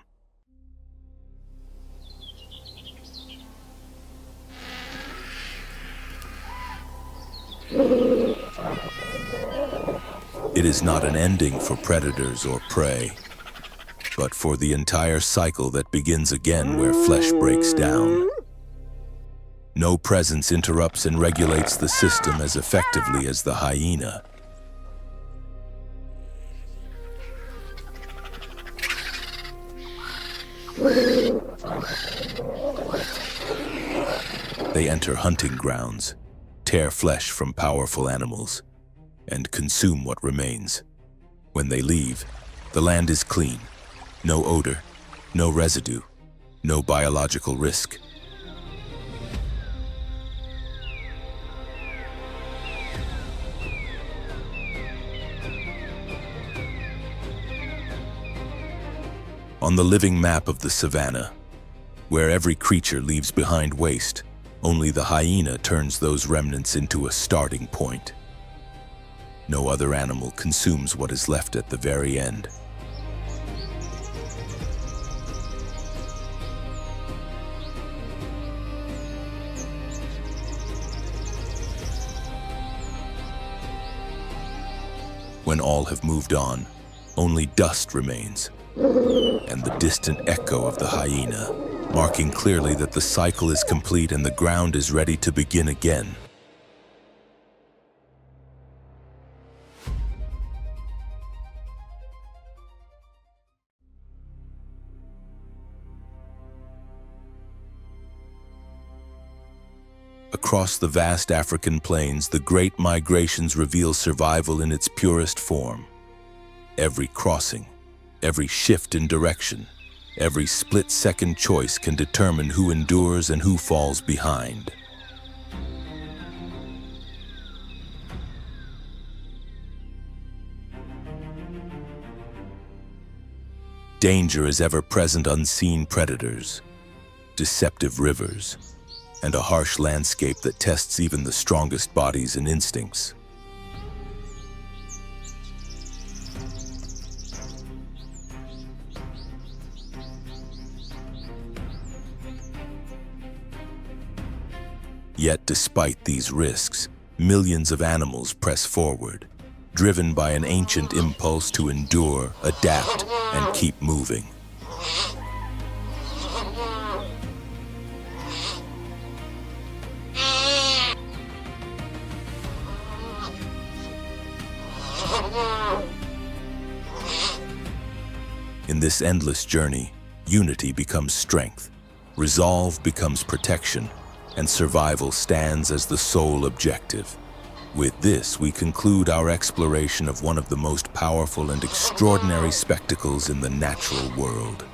It is not an ending for predators or prey, but for the entire cycle that begins again where flesh breaks down. No presence interrupts and regulates the system as effectively as the hyena. They enter hunting grounds, tear flesh from powerful animals, and consume what remains. When they leave, the land is clean. No odor, no residue, no biological risk. On the living map of the Savannah, where every creature leaves behind waste, only the hyena turns those remnants into a starting point. No other animal consumes what is left at the very end. When all have moved on, only dust remains, and the distant echo of the hyena, marking clearly that the cycle is complete and the ground is ready to begin again. Across the vast African plains, the great migrations reveal survival in its purest form. Every crossing, every shift in direction, every split-second choice can determine who endures and who falls behind. Danger is ever-present, unseen predators, deceptive rivers, and a harsh landscape that tests even the strongest bodies and instincts. Yet despite these risks, millions of animals press forward, driven by an ancient impulse to endure, adapt, and keep moving. In this endless journey, unity becomes strength, resolve becomes protection, and survival stands as the sole objective. With this, we conclude our exploration of one of the most powerful and extraordinary spectacles in the natural world.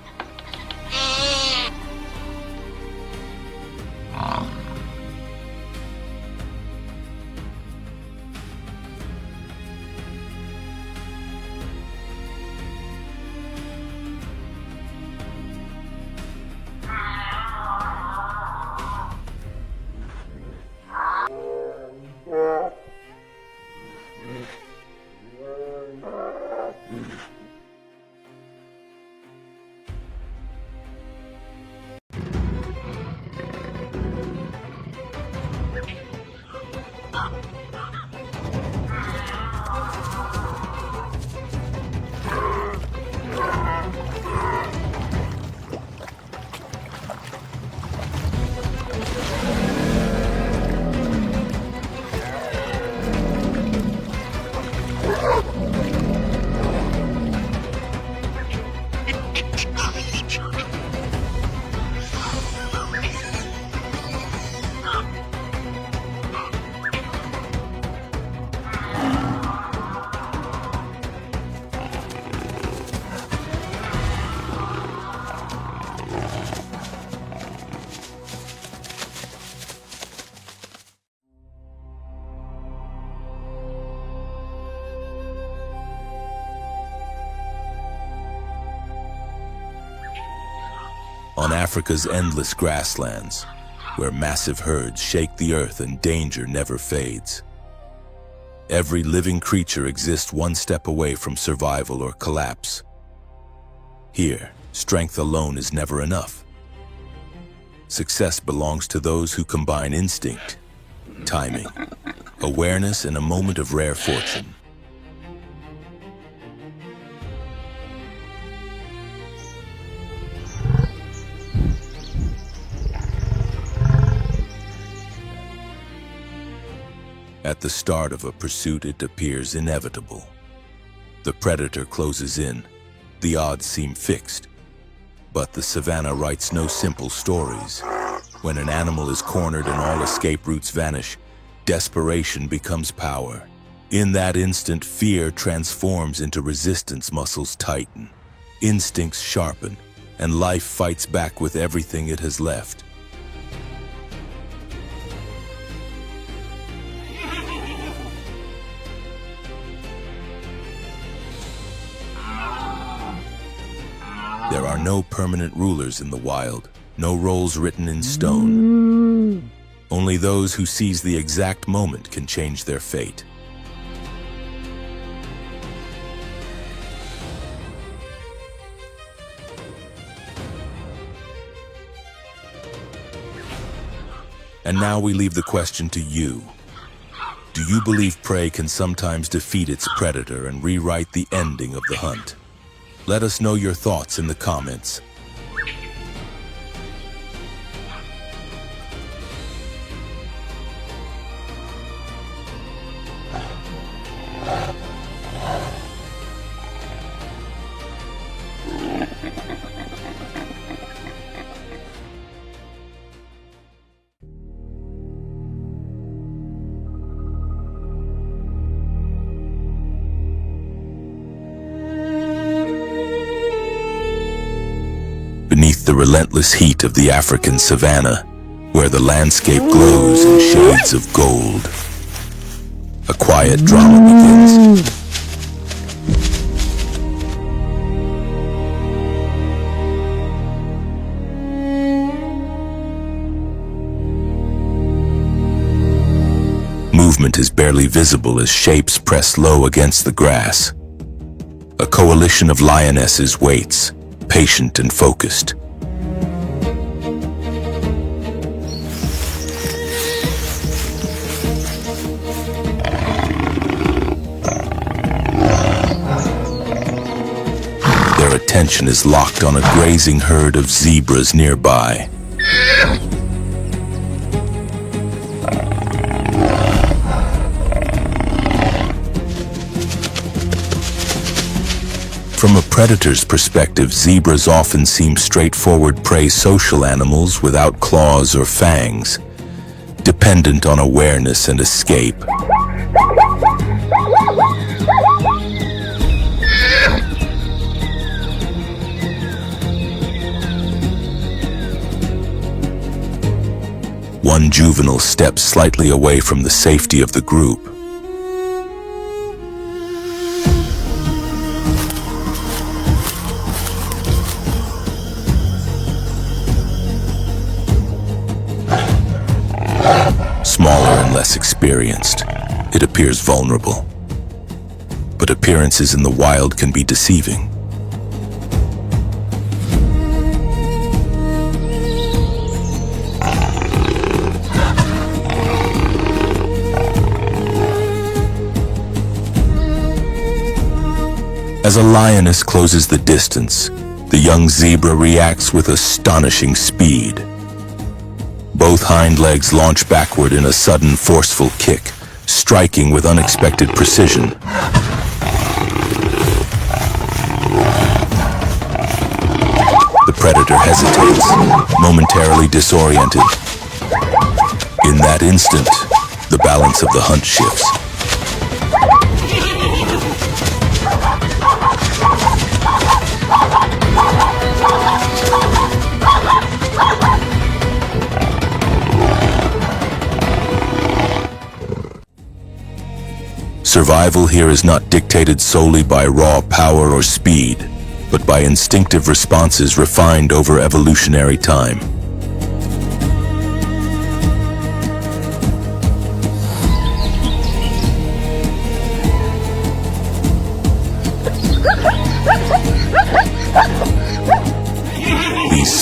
On Africa's endless grasslands, where massive herds shake the earth and danger never fades, Every living creature exists one step away from survival or collapse. Here, strength alone is never enough. Success belongs to those who combine instinct, timing, awareness, and a moment of rare fortune. At the start of a pursuit, it appears inevitable. The predator closes in. The odds seem fixed. But the savannah writes no simple stories. When an animal is cornered and all escape routes vanish, desperation becomes power. In that instant, fear transforms into resistance. Muscles tighten, instincts sharpen, and life fights back with everything it has left. There are no permanent rulers in the wild, no roles written in stone. Only those who seize the exact moment can change their fate. And now we leave the question to you. Do you believe prey can sometimes defeat its predator and rewrite the ending of the hunt? Let us know your thoughts in the comments. Beneath the relentless heat of the African savannah, where the landscape glows in shades of gold, a quiet drama begins. Movement is barely visible as shapes press low against the grass. A coalition of lionesses waits, patient and focused. Their attention is locked on a grazing herd of zebras nearby. From a predator's perspective, zebras often seem straightforward prey, social animals without claws or fangs, dependent on awareness and escape. One juvenile steps slightly away from the safety of the group. Smaller and less experienced, it appears vulnerable. But appearances in the wild can be deceiving. As a lioness closes the distance, the young zebra reacts with astonishing speed. Both hind legs launch backward in a sudden, forceful kick, striking with unexpected precision. The predator hesitates, momentarily disoriented. In that instant, the balance of the hunt shifts. Survival here is not dictated solely by raw power or speed, but by instinctive responses refined over evolutionary time.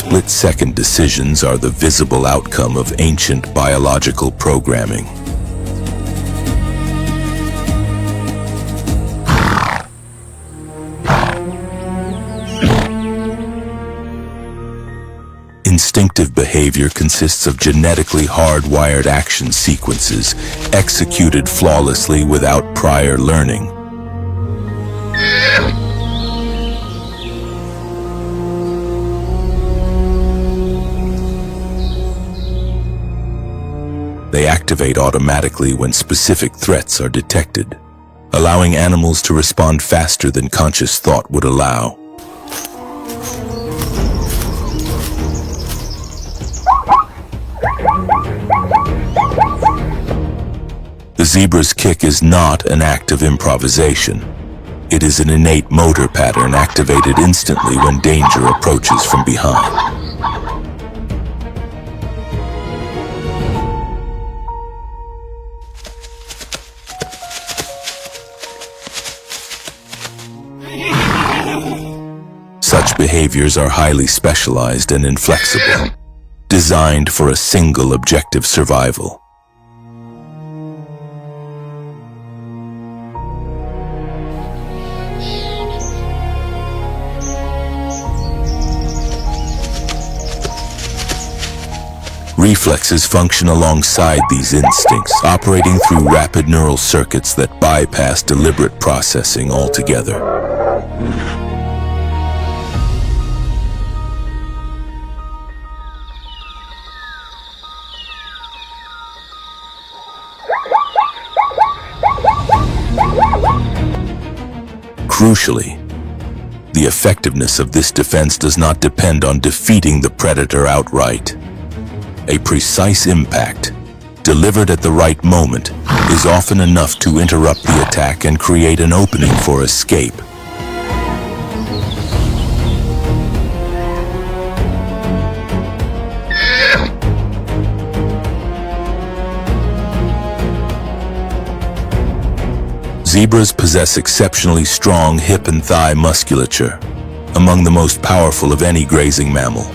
split-second decisions are the visible outcome of ancient biological programming. Instinctive behavior consists of genetically hardwired action sequences executed flawlessly without prior learning. They activate automatically when specific threats are detected, allowing animals to respond faster than conscious thought would allow. The zebra's kick is not an act of improvisation. It is an innate motor pattern activated instantly when danger approaches from behind. Such behaviors are highly specialized and inflexible, designed for a single objective: survival. Reflexes function alongside these instincts, operating through rapid neural circuits that bypass deliberate processing altogether. Crucially, the effectiveness of this defense does not depend on defeating the predator outright. A precise impact, delivered at the right moment, is often enough to interrupt the attack and create an opening for escape. Zebras possess exceptionally strong hip and thigh musculature, among the most powerful of any grazing mammal.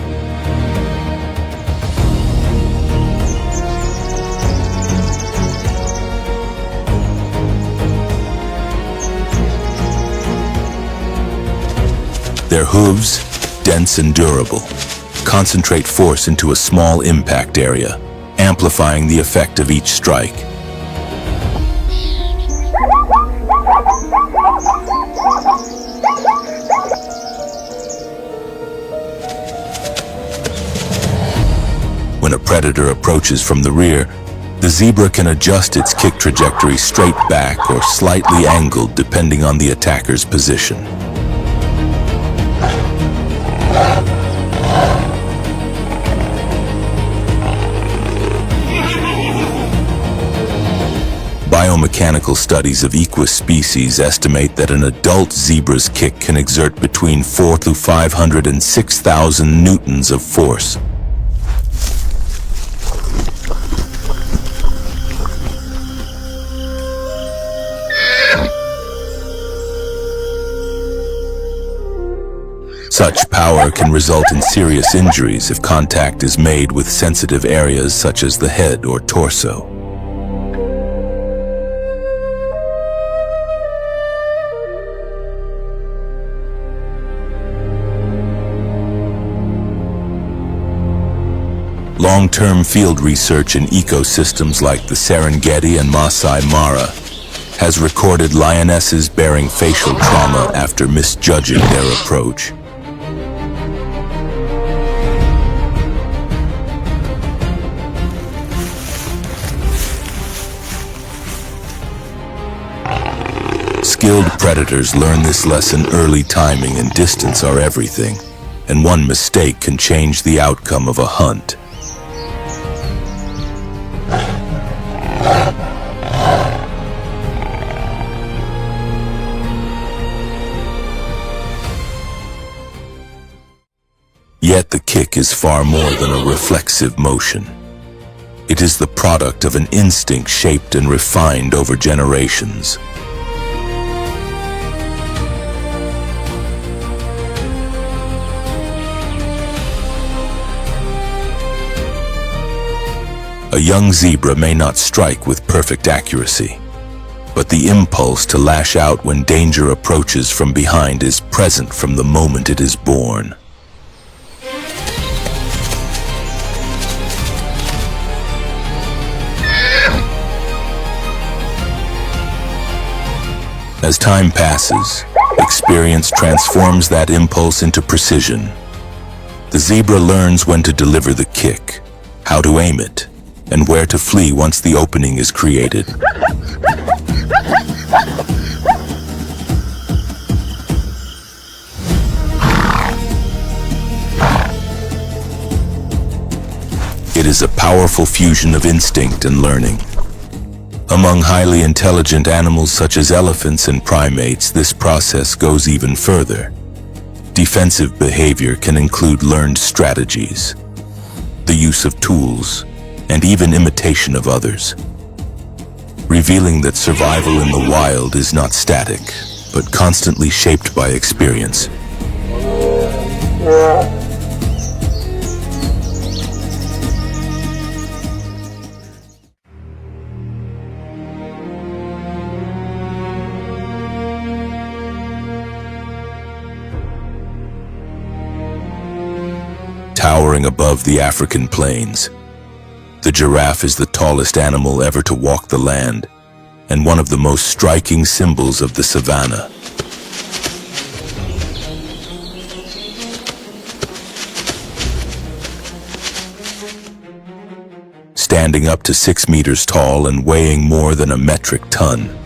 Their hooves, dense and durable, concentrate force into a small impact area, amplifying the effect of each strike. When a predator approaches from the rear, the zebra can adjust its kick trajectory straight back or slightly angled depending on the attacker's position. Biomechanical studies of equus species estimate that an adult zebra's kick can exert between 4 to 500 and 6,000 newtons of force. Such power can result in serious injuries if contact is made with sensitive areas such as the head or torso. Long-term field research in ecosystems like the Serengeti and Masai Mara has recorded lionesses bearing facial trauma after misjudging their approach. Skilled predators learn this lesson early. Timing and distance are everything, and one mistake can change the outcome of a hunt. Yet the kick is far more than a reflexive motion. It is the product of an instinct shaped and refined over generations. A young zebra may not strike with perfect accuracy, but the impulse to lash out when danger approaches from behind is present from the moment it is born. As time passes, experience transforms that impulse into precision. The zebra learns when to deliver the kick, how to aim it, and where to flee once the opening is created. It is a powerful fusion of instinct and learning. Among highly intelligent animals such as elephants and primates, this process goes even further. Defensive behavior can include learned strategies, the use of tools, and even imitation of others, revealing that survival in the wild is not static, but constantly shaped by experience. Towering above the African plains, the giraffe is the tallest animal ever to walk the land, and one of the most striking symbols of the savannah. Standing up to 6 meters tall and weighing more than a metric ton,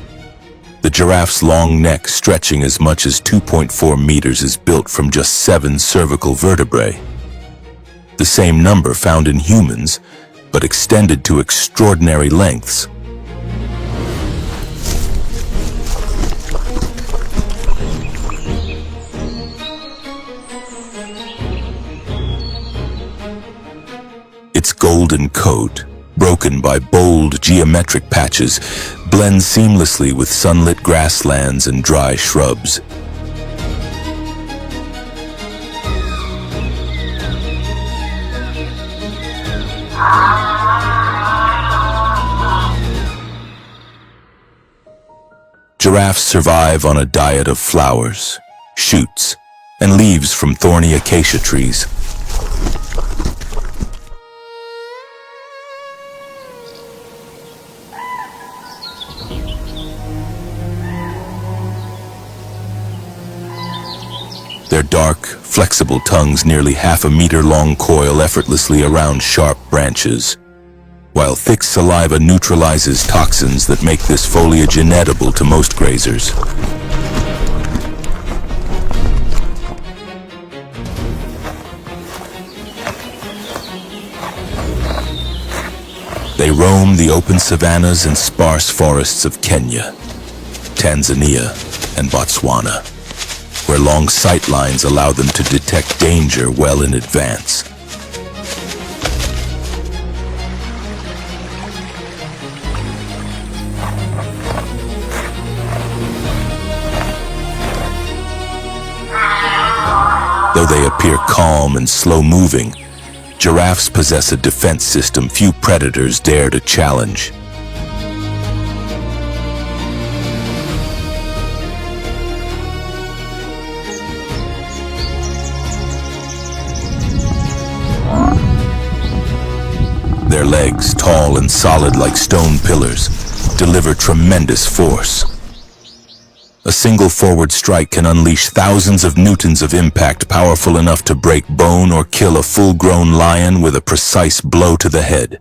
the giraffe's long neck, stretching as much as 2.4 meters, is built from just 7 cervical vertebrae. The same number found in humans, but extended to extraordinary lengths. Its golden coat, broken by bold geometric patches, blends seamlessly with sunlit grasslands and dry shrubs. Giraffes survive on a diet of flowers, shoots, and leaves from thorny acacia trees. Their dark, flexible tongues nearly half a meter long coil effortlessly around sharp branches, while thick saliva neutralizes toxins that make this foliage inedible to most grazers. They roam the open savannas and sparse forests of Kenya, Tanzania, and Botswana, where long sight lines allow them to detect danger well in advance. Though they appear calm and slow-moving, giraffes possess a defense system few predators dare to challenge. Their legs, tall and solid like stone pillars, deliver tremendous force. A single forward strike can unleash thousands of newtons of impact, powerful enough to break bone or kill a full-grown lion with a precise blow to the head.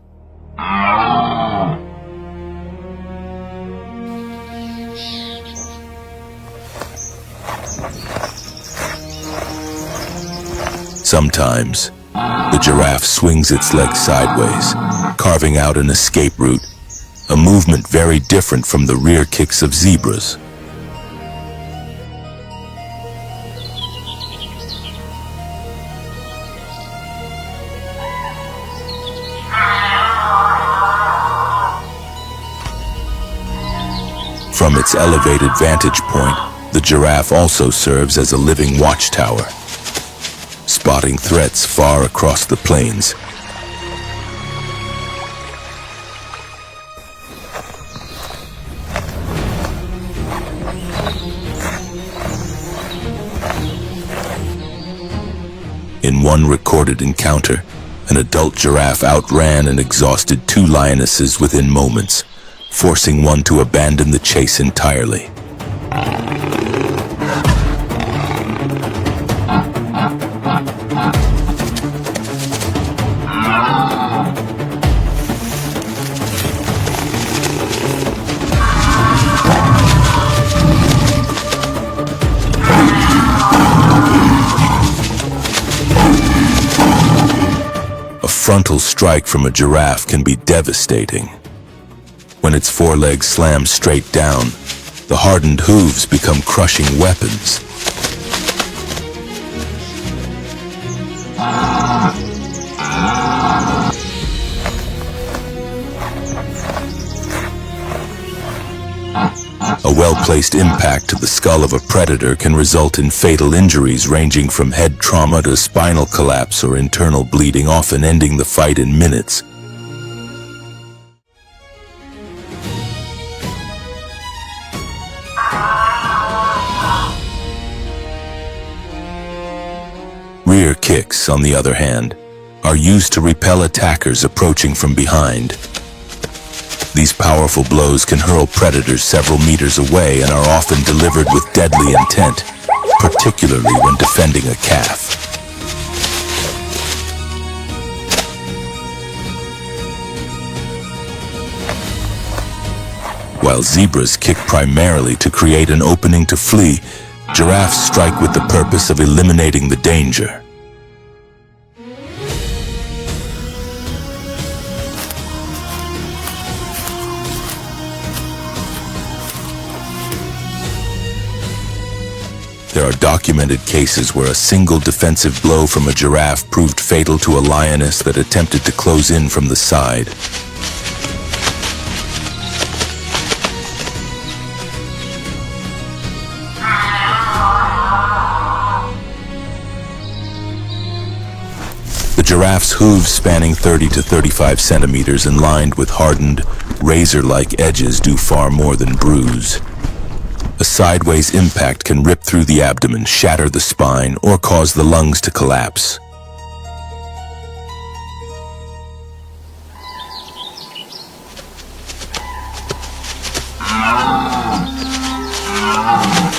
Sometimes, the giraffe swings its legs sideways, carving out an escape route, a movement very different from the rear kicks of zebras. From its elevated vantage point, the giraffe also serves as a living watchtower, spotting threats far across the plains. one recorded encounter, an adult giraffe outran and exhausted two lionesses within moments, forcing one to abandon the chase entirely. A frontal strike from a giraffe can be devastating. When its forelegs slam straight down, the hardened hooves become crushing weapons. A well-placed impact to the skull of a predator can result in fatal injuries ranging from head trauma to spinal collapse or internal bleeding, often ending the fight in minutes. Rear kicks, on the other hand, are used to repel attackers approaching from behind. These powerful blows can hurl predators several meters away and are often delivered with deadly intent, particularly when defending a calf. While zebras kick primarily to create an opening to flee, giraffes strike with the purpose of eliminating the danger. There are documented cases where a single defensive blow from a giraffe proved fatal to a lioness that attempted to close in from the side. The giraffe's hooves, spanning 30 to 35 centimeters and lined with hardened, razor-like edges, do far more than bruise. A sideways impact can rip through the abdomen, shatter the spine, or cause the lungs to collapse.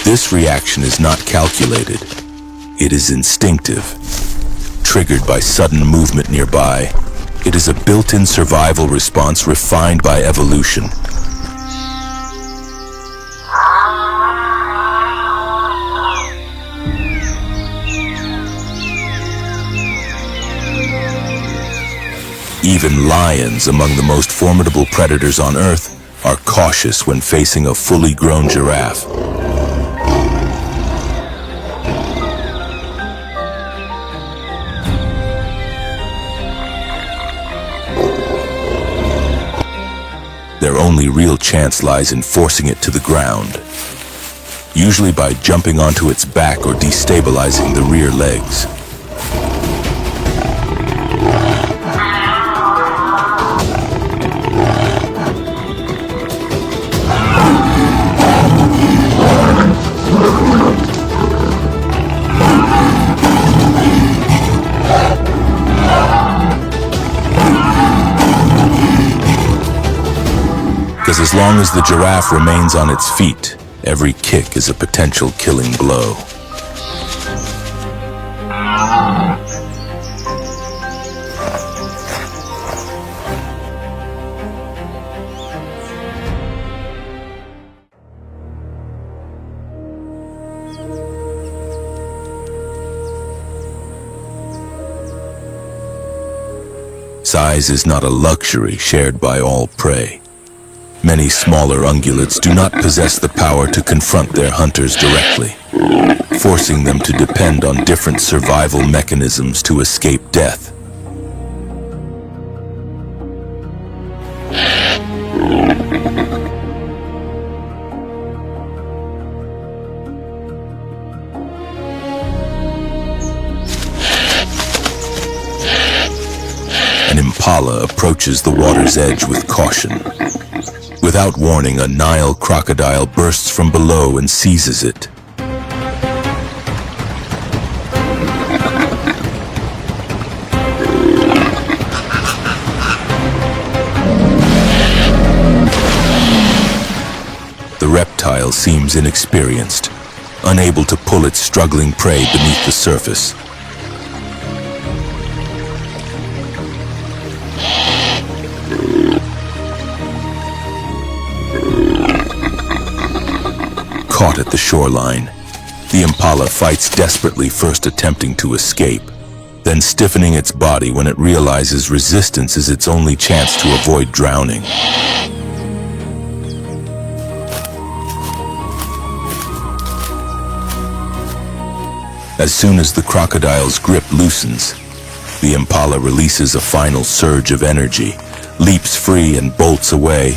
This reaction is not calculated. It is instinctive. Triggered by sudden movement nearby, it is a built-in survival response refined by evolution. Even lions, among the most formidable predators on Earth, are cautious when facing a fully grown giraffe. Their only real chance lies in forcing it to the ground, usually by jumping onto its back or destabilizing the rear legs. Because as long as the giraffe remains on its feet, every kick is a potential killing blow. Size is not a luxury shared by all prey. Many smaller ungulates do not possess the power to confront their hunters directly, forcing them to depend on different survival mechanisms to escape death. An impala approaches the water's edge with caution. Without warning, a Nile crocodile bursts from below and seizes it. The reptile seems inexperienced, unable to pull its struggling prey beneath the surface. Caught at the shoreline, the impala fights desperately, first attempting to escape, then stiffening its body when it realizes resistance is its only chance to avoid drowning. As soon as the crocodile's grip loosens, the impala releases a final surge of energy, leaps free and bolts away.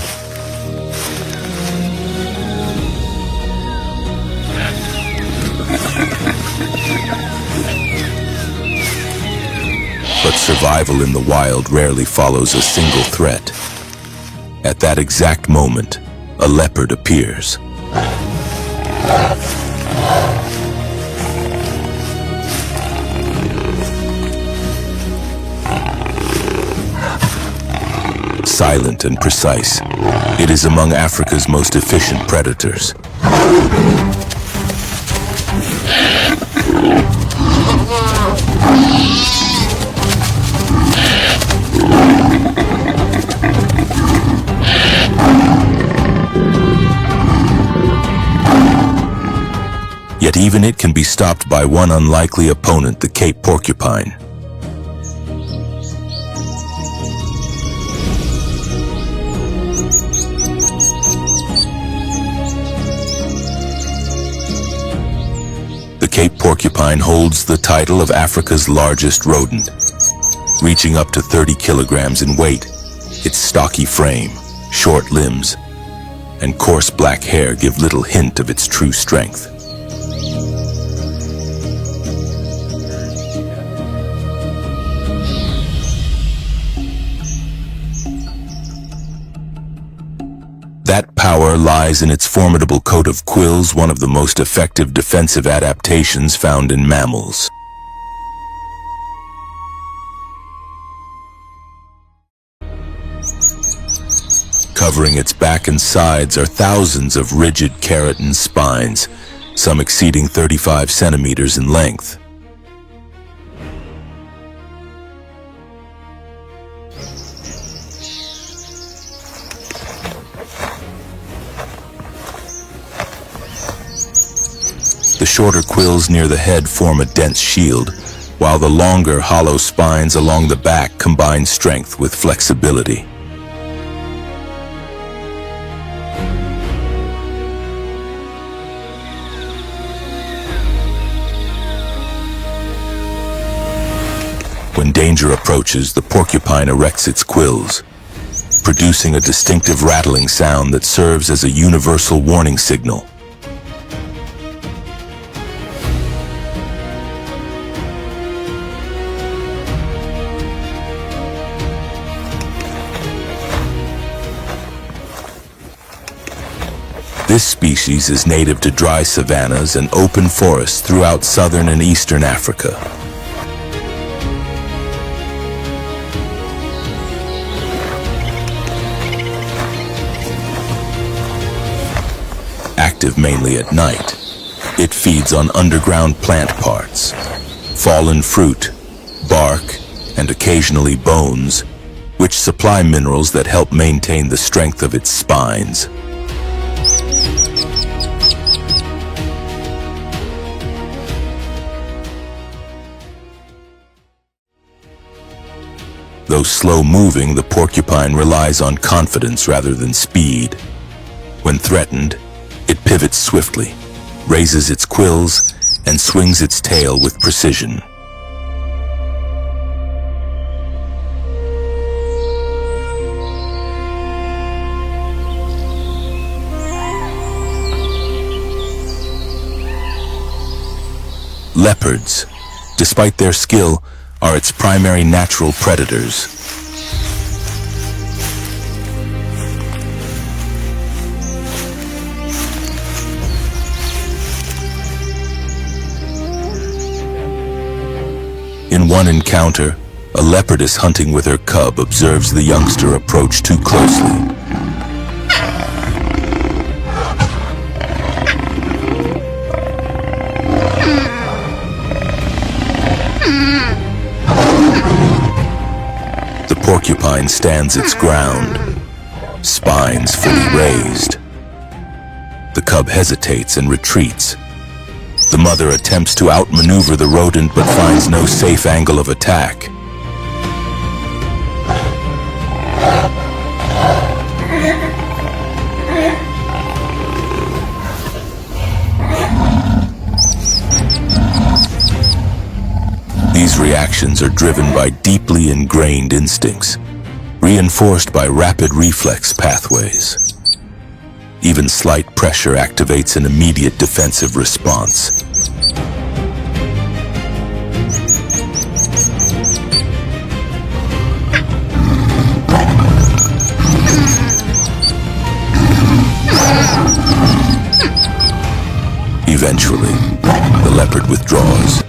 But survival in the wild rarely follows a single threat. At that exact moment, a leopard appears. Silent and precise, it is among Africa's most efficient predators. Yet even it can be stopped by one unlikely opponent, the Cape porcupine. The Cape porcupine holds the title of Africa's largest rodent, reaching up to 30 kilograms in weight. Its stocky frame, short limbs, and coarse black hair give little hint of its true strength. That power lies in its formidable coat of quills, one of the most effective defensive adaptations found in mammals. Covering its back and sides are thousands of rigid keratin spines, some exceeding 35 centimeters in length. The shorter quills near the head form a dense shield, while the longer, hollow spines along the back combine strength with flexibility. When danger approaches, the porcupine erects its quills, producing a distinctive rattling sound that serves as a universal warning signal. This species is native to dry savannas and open forests throughout southern and eastern Africa. Active mainly at night, it feeds on underground plant parts, fallen fruit, bark, and occasionally bones, which supply minerals that help maintain the strength of its spines. Though slow-moving, the porcupine relies on confidence rather than speed. When threatened, it pivots swiftly, raises its quills, and swings its tail with precision. Leopards, despite their skill, are its primary natural predators. In one encounter, a leopardess hunting with her cub observes the youngster approach too closely. porcupine stands its ground, spines fully raised. The cub hesitates and retreats. The mother attempts to outmaneuver the rodent but finds no safe angle of attack. These reactions are driven by deeply ingrained instincts, reinforced by rapid reflex pathways. Even slight pressure activates an immediate defensive response. Eventually, the leopard withdraws,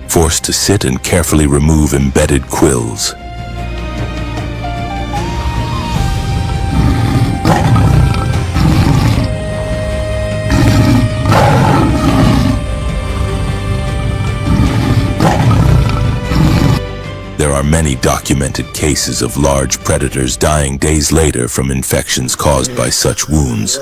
forced to sit and carefully remove embedded quills. There are many documented cases of large predators dying days later from infections caused by such wounds.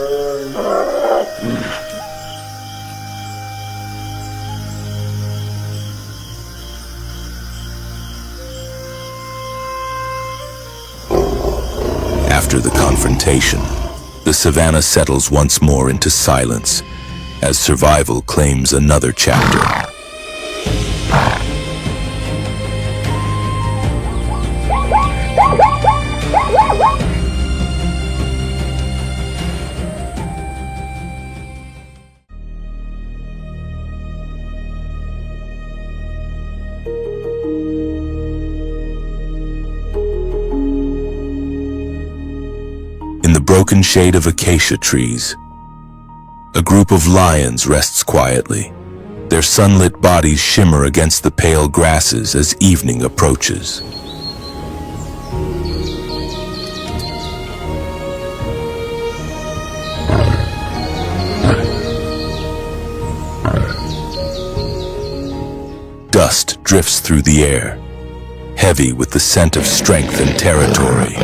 After the confrontation, the savannah settles once more into silence as survival claims another chapter. In the broken shade of acacia trees, a group of lions rests quietly. Their sunlit bodies shimmer against the pale grasses as evening approaches. Dust drifts through the air, heavy with the scent of strength and territory.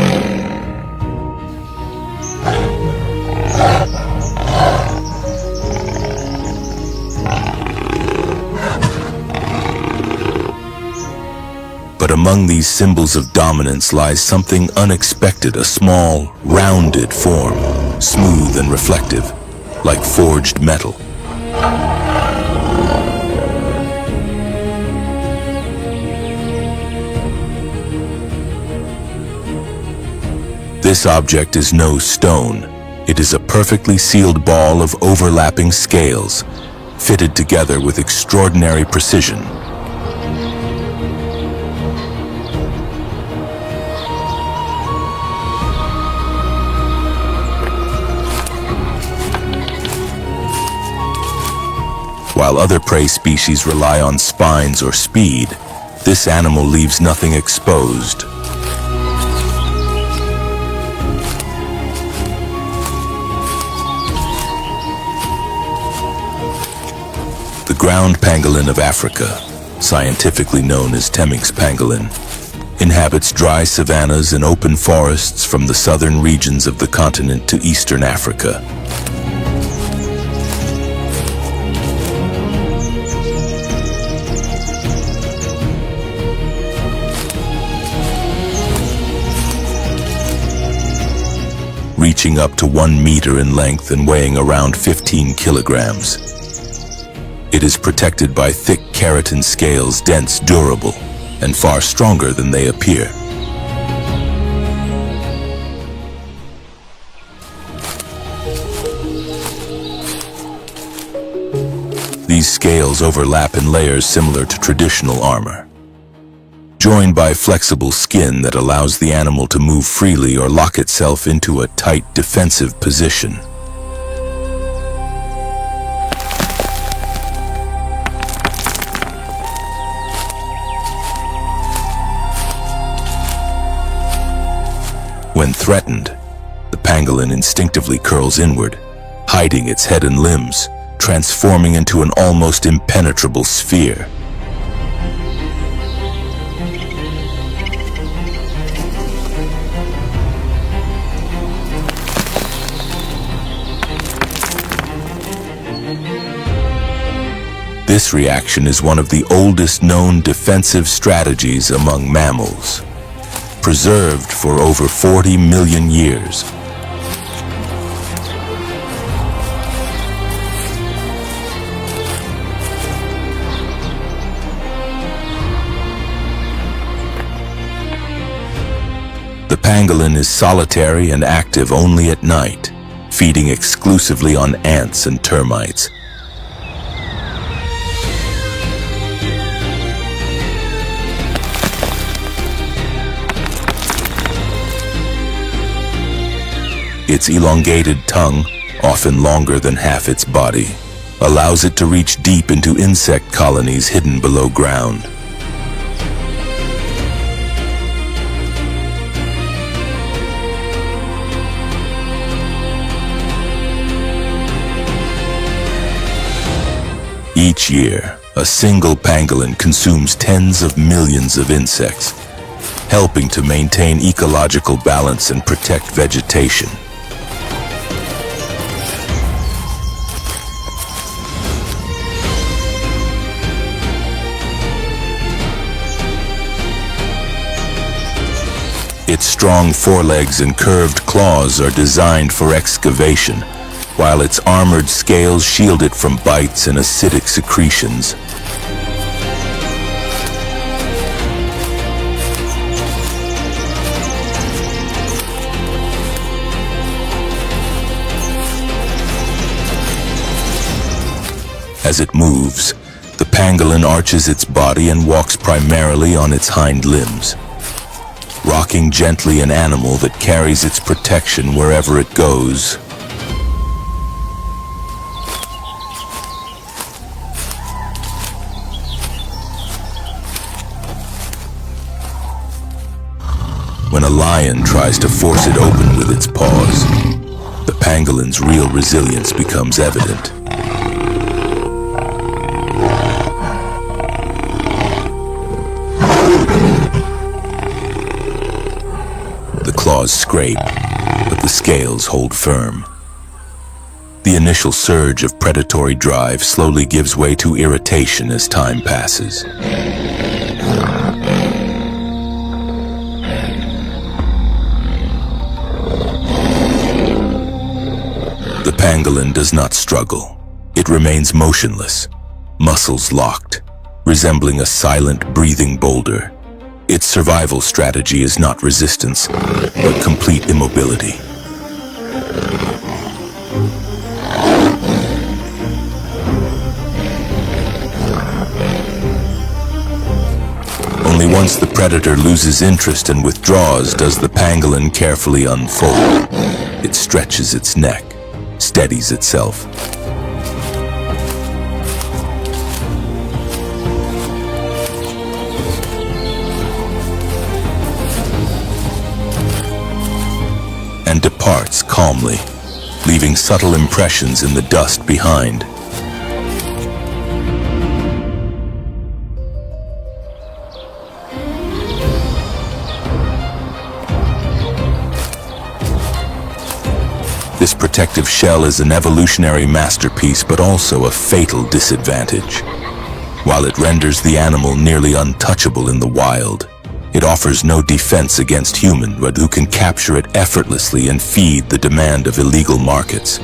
But among these symbols of dominance lies something unexpected, a small, rounded form, smooth and reflective, like forged metal. This object is no stone. It is a perfectly sealed ball of overlapping scales, fitted together with extraordinary precision. While other prey species rely on spines or speed, this animal leaves nothing exposed. The ground pangolin of Africa, scientifically known as Temminck's pangolin, inhabits dry savannas and open forests from the southern regions of the continent to eastern Africa. Reaching up to 1 meter in length and weighing around 15 kilograms. It is protected by thick keratin scales, dense, durable, and far stronger than they appear. These scales overlap in layers similar to traditional armor, joined by flexible skin that allows the animal to move freely or lock itself into a tight defensive position. When threatened, the pangolin instinctively curls inward, hiding its head and limbs, transforming into an almost impenetrable sphere. This reaction is one of the oldest known defensive strategies among mammals, preserved for over 40 million years. The pangolin is solitary and active only at night, feeding exclusively on ants and termites. Its elongated tongue, often longer than half its body, allows it to reach deep into insect colonies hidden below ground. Each year, a single pangolin consumes tens of millions of insects, helping to maintain ecological balance and protect vegetation. Its strong forelegs and curved claws are designed for excavation, while its armored scales shield it from bites and acidic secretions. As it moves, the pangolin arches its body and walks primarily on its hind limbs, rocking gently an animal that carries its protection wherever it goes. When a lion tries to force it open with its paws, the pangolin's real resilience becomes evident. The claws scrape, but the scales hold firm. The initial surge of predatory drive slowly gives way to irritation as time passes. The pangolin does not struggle. It remains motionless, muscles locked, resembling a silent, breathing boulder. Its survival strategy is not resistance, but complete immobility. Only once the predator loses interest and withdraws does the pangolin carefully unfold. It stretches its neck, steadies itself. And departs calmly, leaving subtle impressions in the dust behind. This protective shell is an evolutionary masterpiece, but also a fatal disadvantage. While it renders the animal nearly untouchable in the wild, it offers no defense against humans, but who can capture it effortlessly and feed the demand of illegal markets.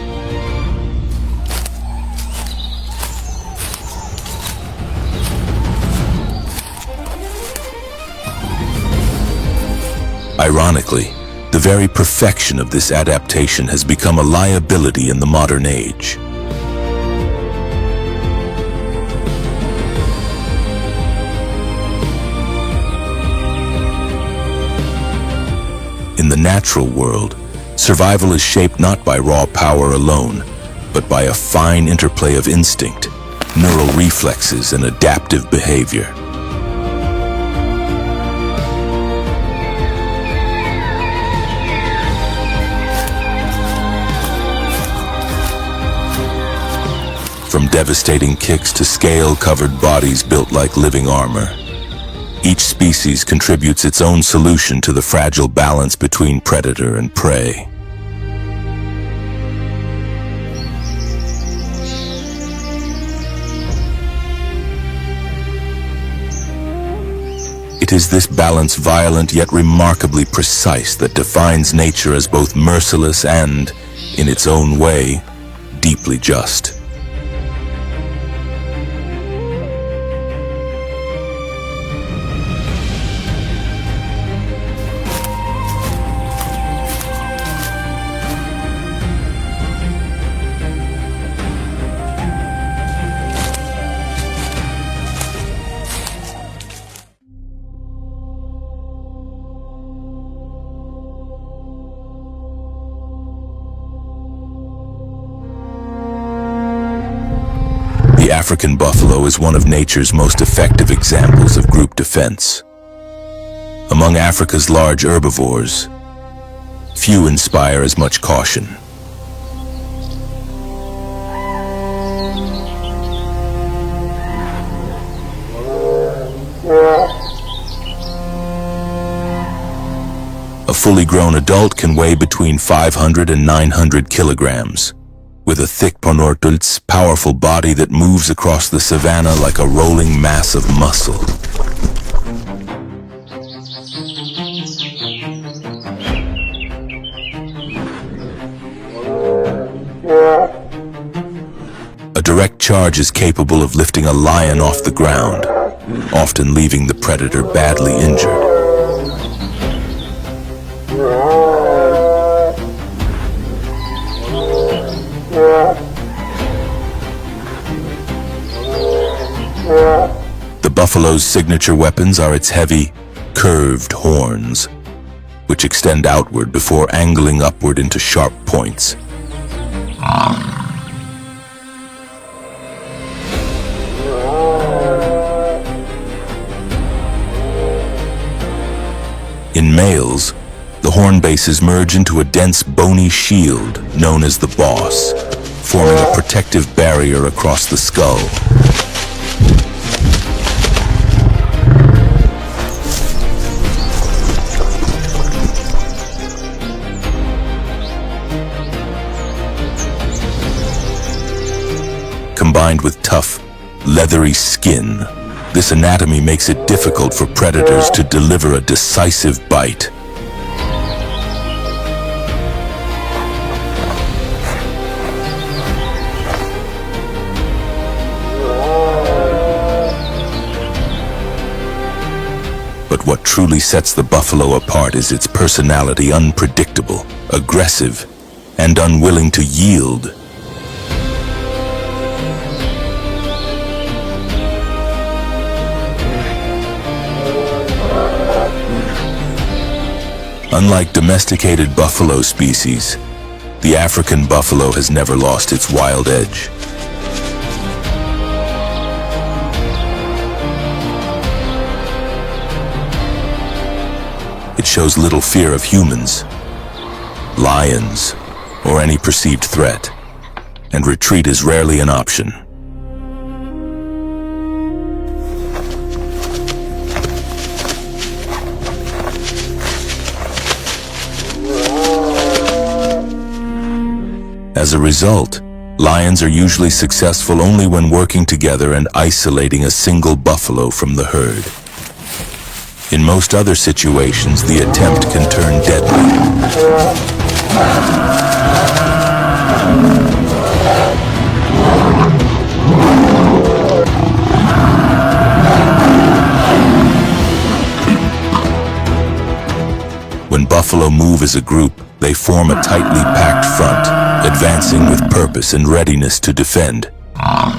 Ironically, the very perfection of this adaptation has become a liability in the modern age. In the natural world, survival is shaped not by raw power alone, but by a fine interplay of instinct, neural reflexes, and adaptive behavior. From devastating kicks to scale-covered bodies built like living armor, each species contributes its own solution to the fragile balance between predator and prey. It is this balance, violent yet remarkably precise, that defines nature as both merciless and, in its own way, deeply just. The African buffalo is one of nature's most effective examples of group defense. Among Africa's large herbivores, few inspire as much caution. A fully grown adult can weigh between 500 and 900 kilograms. With a thick ponortul's powerful body that moves across the savannah like a rolling mass of muscle. A direct charge is capable of lifting a lion off the ground, often leaving the predator badly injured. The buffalo's signature weapons are its heavy, curved horns, which extend outward before angling upward into sharp points. In males, the horn bases merge into a dense bony shield known as the boss, forming a protective barrier across the skull. Combined with tough, leathery skin, this anatomy makes it difficult for predators to deliver a decisive bite. But what truly sets the buffalo apart is its personality, unpredictable, aggressive, and unwilling to yield. Unlike domesticated buffalo species, the African buffalo has never lost its wild edge. It shows little fear of humans, lions, or any perceived threat, and retreat is rarely an option. As a result, lions are usually successful only when working together and isolating a single buffalo from the herd. In most other situations, the attempt can turn deadly. When buffalo move as a group, they form a tightly packed front, advancing with purpose and readiness to defend.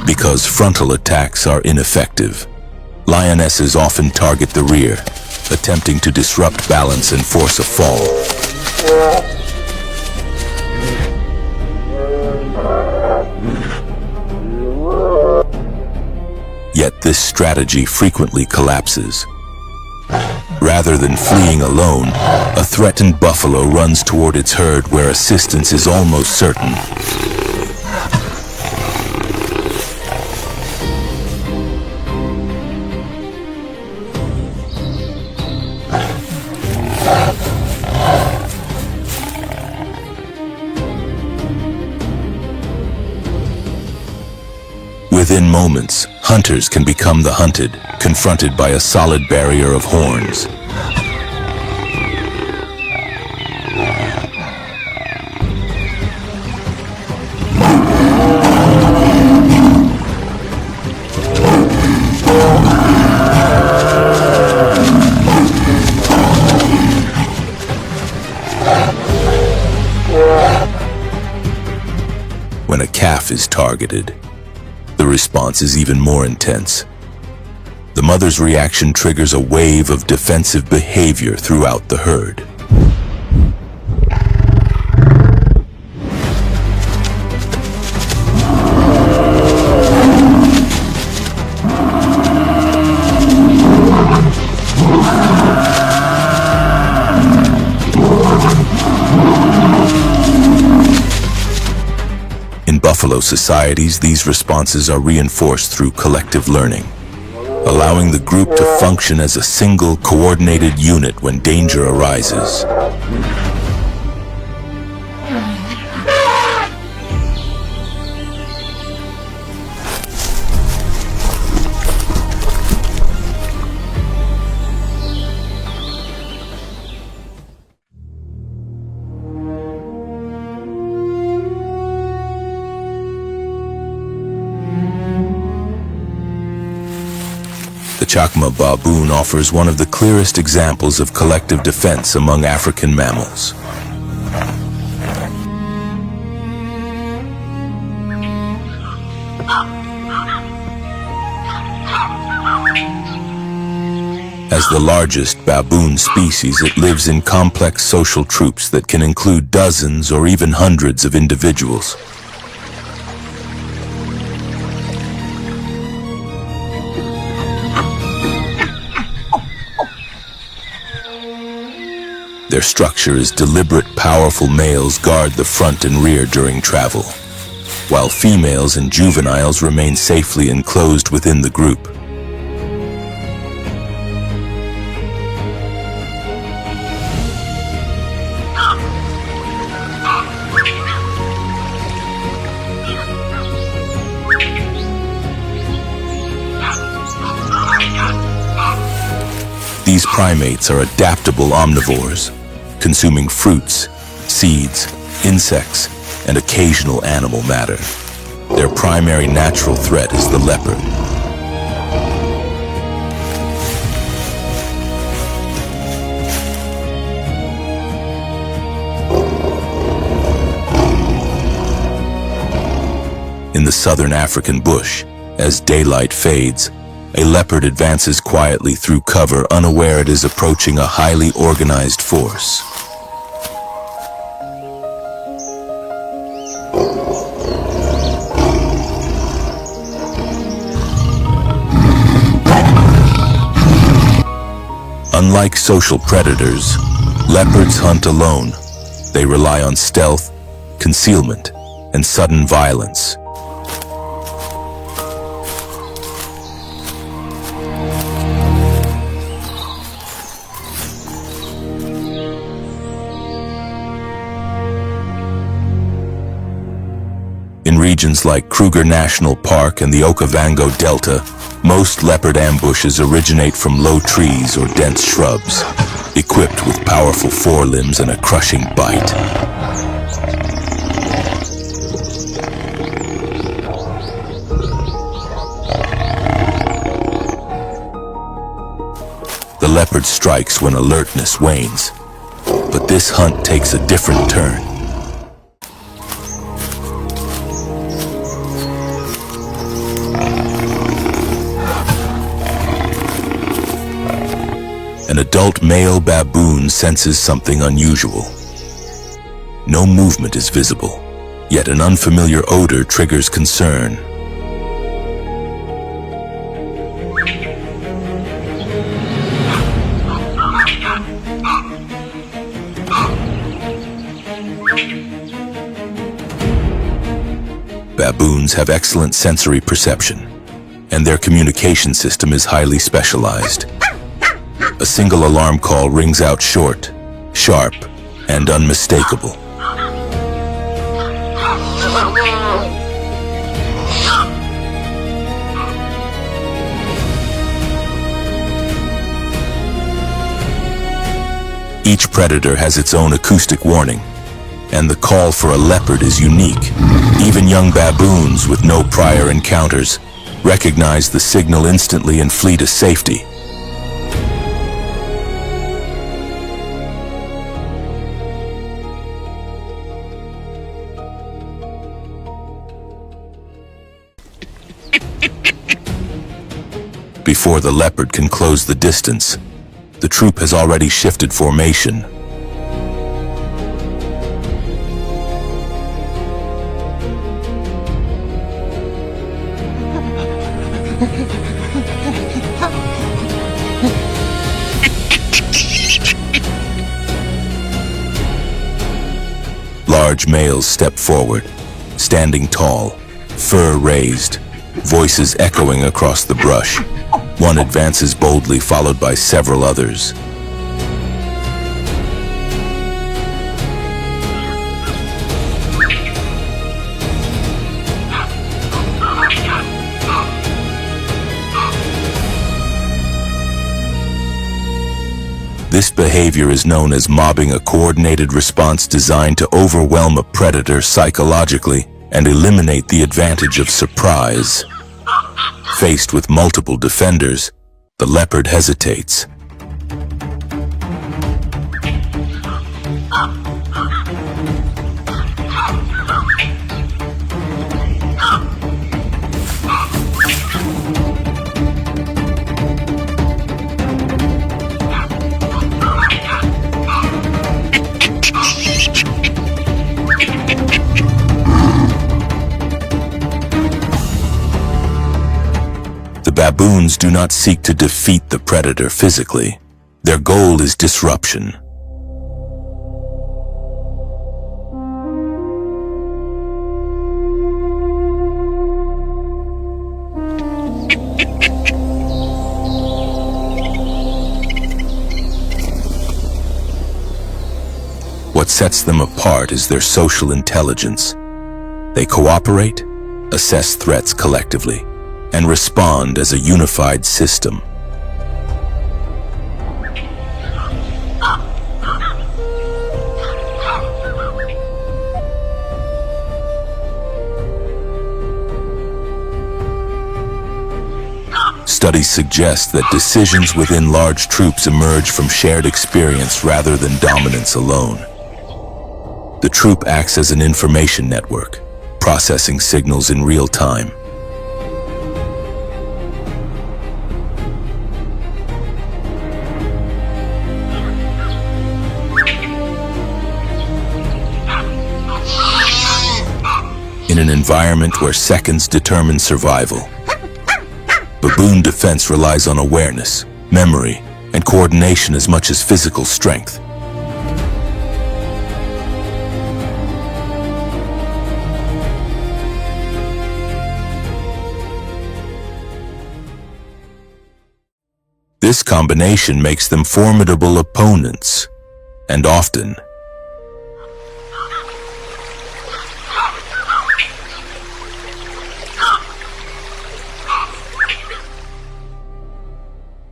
Because frontal attacks are ineffective, lionesses often target the rear, attempting to disrupt balance and force a fall. Yet this strategy frequently collapses. Rather than fleeing alone, a threatened buffalo runs toward its herd where assistance is almost certain. Within moments, Hunters can become the hunted, confronted by a solid barrier of horns. When a calf is targeted, the response is even more intense. The mother's reaction triggers a wave of defensive behavior throughout the herd. In buffalo societies, these responses are reinforced through collective learning, allowing the group to function as a single, coordinated unit when danger arises. The Chacma baboon offers one of the clearest examples of collective defense among African mammals. As the largest baboon species, it lives in complex social troops that can include dozens or even hundreds of individuals. Their structure is deliberate. Powerful males guard the front and rear during travel, while females and juveniles remain safely enclosed within the group. These primates are adaptable omnivores, consuming fruits, seeds, insects, and occasional animal matter. Their primary natural threat is the leopard. In the southern African bush, as daylight fades, a leopard advances quietly through cover, unaware it is approaching a highly organized force. Unlike social predators, leopards hunt alone. They rely on stealth, concealment, and sudden violence. In regions like Kruger National Park and the Okavango Delta, most leopard ambushes originate from low trees or dense shrubs, equipped with powerful forelimbs and a crushing bite. The leopard strikes when alertness wanes, but this hunt takes a different turn. An adult male baboon senses something unusual. No movement is visible, yet an unfamiliar odor triggers concern. Baboons have excellent sensory perception, and their communication system is highly specialized. A single alarm call rings out short, sharp, and unmistakable. Each predator has its own acoustic warning, and the call for a leopard is unique. Even young baboons with no prior encounters recognize the signal instantly and flee to safety. Before the leopard can close the distance, the troop has already shifted formation. Large males step forward, standing tall, fur raised, voices echoing across the brush. One advances boldly, followed by several others. This behavior is known as mobbing, a coordinated response designed to overwhelm a predator psychologically and eliminate the advantage of surprise. Faced with multiple defenders, the leopard hesitates. Baboons do not seek to defeat the predator physically. Their goal is disruption. What sets them apart is their social intelligence. They cooperate, assess threats collectively, and respond as a unified system. Studies suggest that decisions within large troops emerge from shared experience rather than dominance alone. The troop acts as an information network, processing signals in real time. In an environment where seconds determine survival, baboon defense relies on awareness, memory, and coordination as much as physical strength. This combination makes them formidable opponents, and often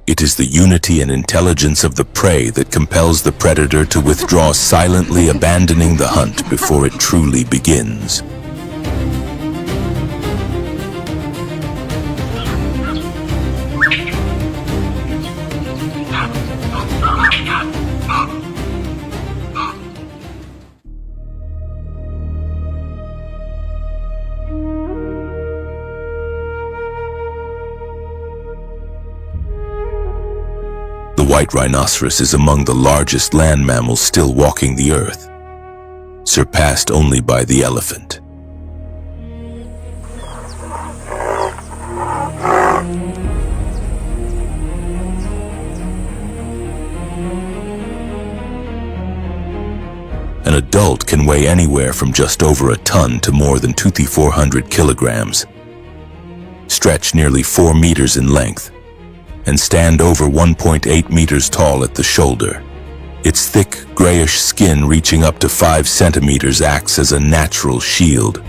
it is the unity and intelligence of the prey that compels the predator to withdraw silently, abandoning the hunt before it truly begins. The white rhinoceros is among the largest land mammals still walking the earth, surpassed only by the elephant. An adult can weigh anywhere from just over a ton to more than 2,400 kilograms, stretch nearly 4 meters in length, and stand over 1.8 meters tall at the shoulder. Its thick, grayish skin reaching up to 5 centimeters acts as a natural shield.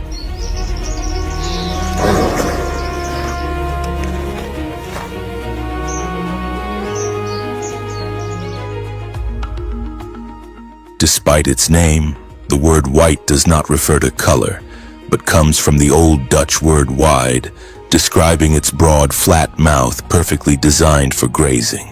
Despite its name, the word white does not refer to color, but comes from the Old Dutch word wide, describing its broad, flat mouth perfectly designed for grazing.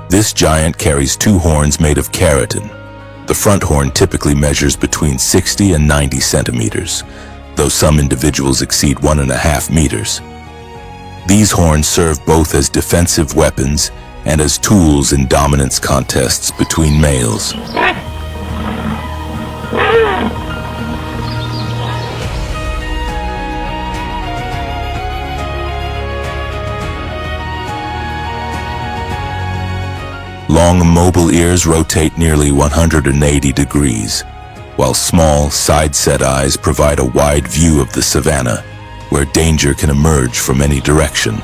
This giant carries two horns made of keratin. The front horn typically measures between 60 and 90 centimeters, though some individuals exceed 1.5 meters. These horns serve both as defensive weapons and as tools in dominance contests between males. Long mobile ears rotate nearly 180 degrees, while small, side-set eyes provide a wide view of the savannah, where danger can emerge from any direction.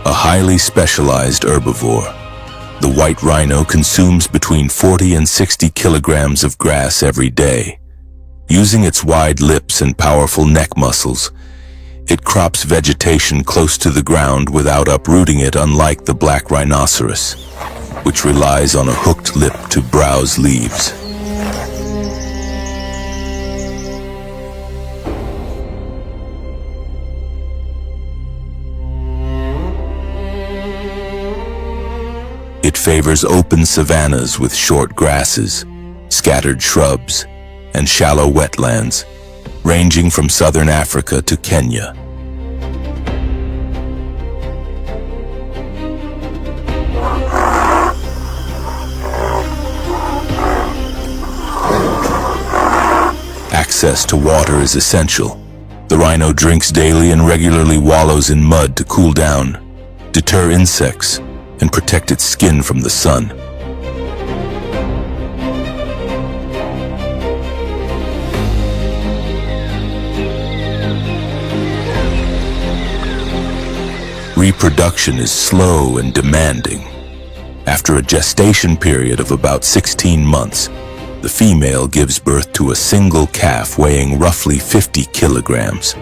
A highly specialized herbivore, the white rhino consumes between 40 and 60 kilograms of grass every day. Using its wide lips and powerful neck muscles, it crops vegetation close to the ground without uprooting it, unlike the black rhinoceros, which relies on a hooked lip to browse leaves. It favors open savannas with short grasses, scattered shrubs, and shallow wetlands, ranging from southern Africa to Kenya. Access to water is essential. The rhino drinks daily and regularly wallows in mud to cool down, deter insects, and protect its skin from the sun. Reproduction is slow and demanding. After a gestation period of about 16 months, the female gives birth to a single calf weighing roughly 50 kilograms.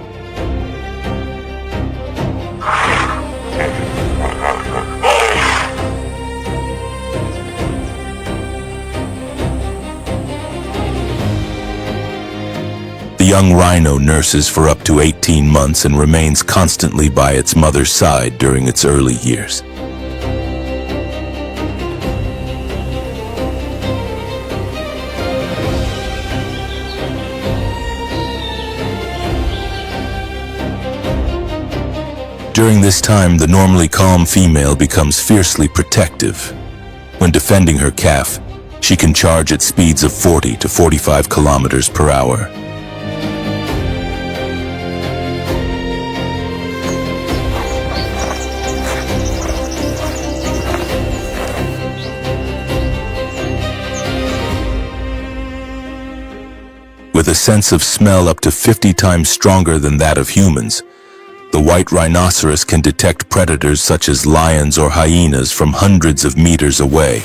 The young rhino nurses for up to 18 months and remains constantly by its mother's side during its early years. During this time, the normally calm female becomes fiercely protective. When defending her calf, she can charge at speeds of 40 to 45 kilometers per hour. With a sense of smell up to 50 times stronger than that of humans, the white rhinoceros can detect predators such as lions or hyenas from hundreds of meters away.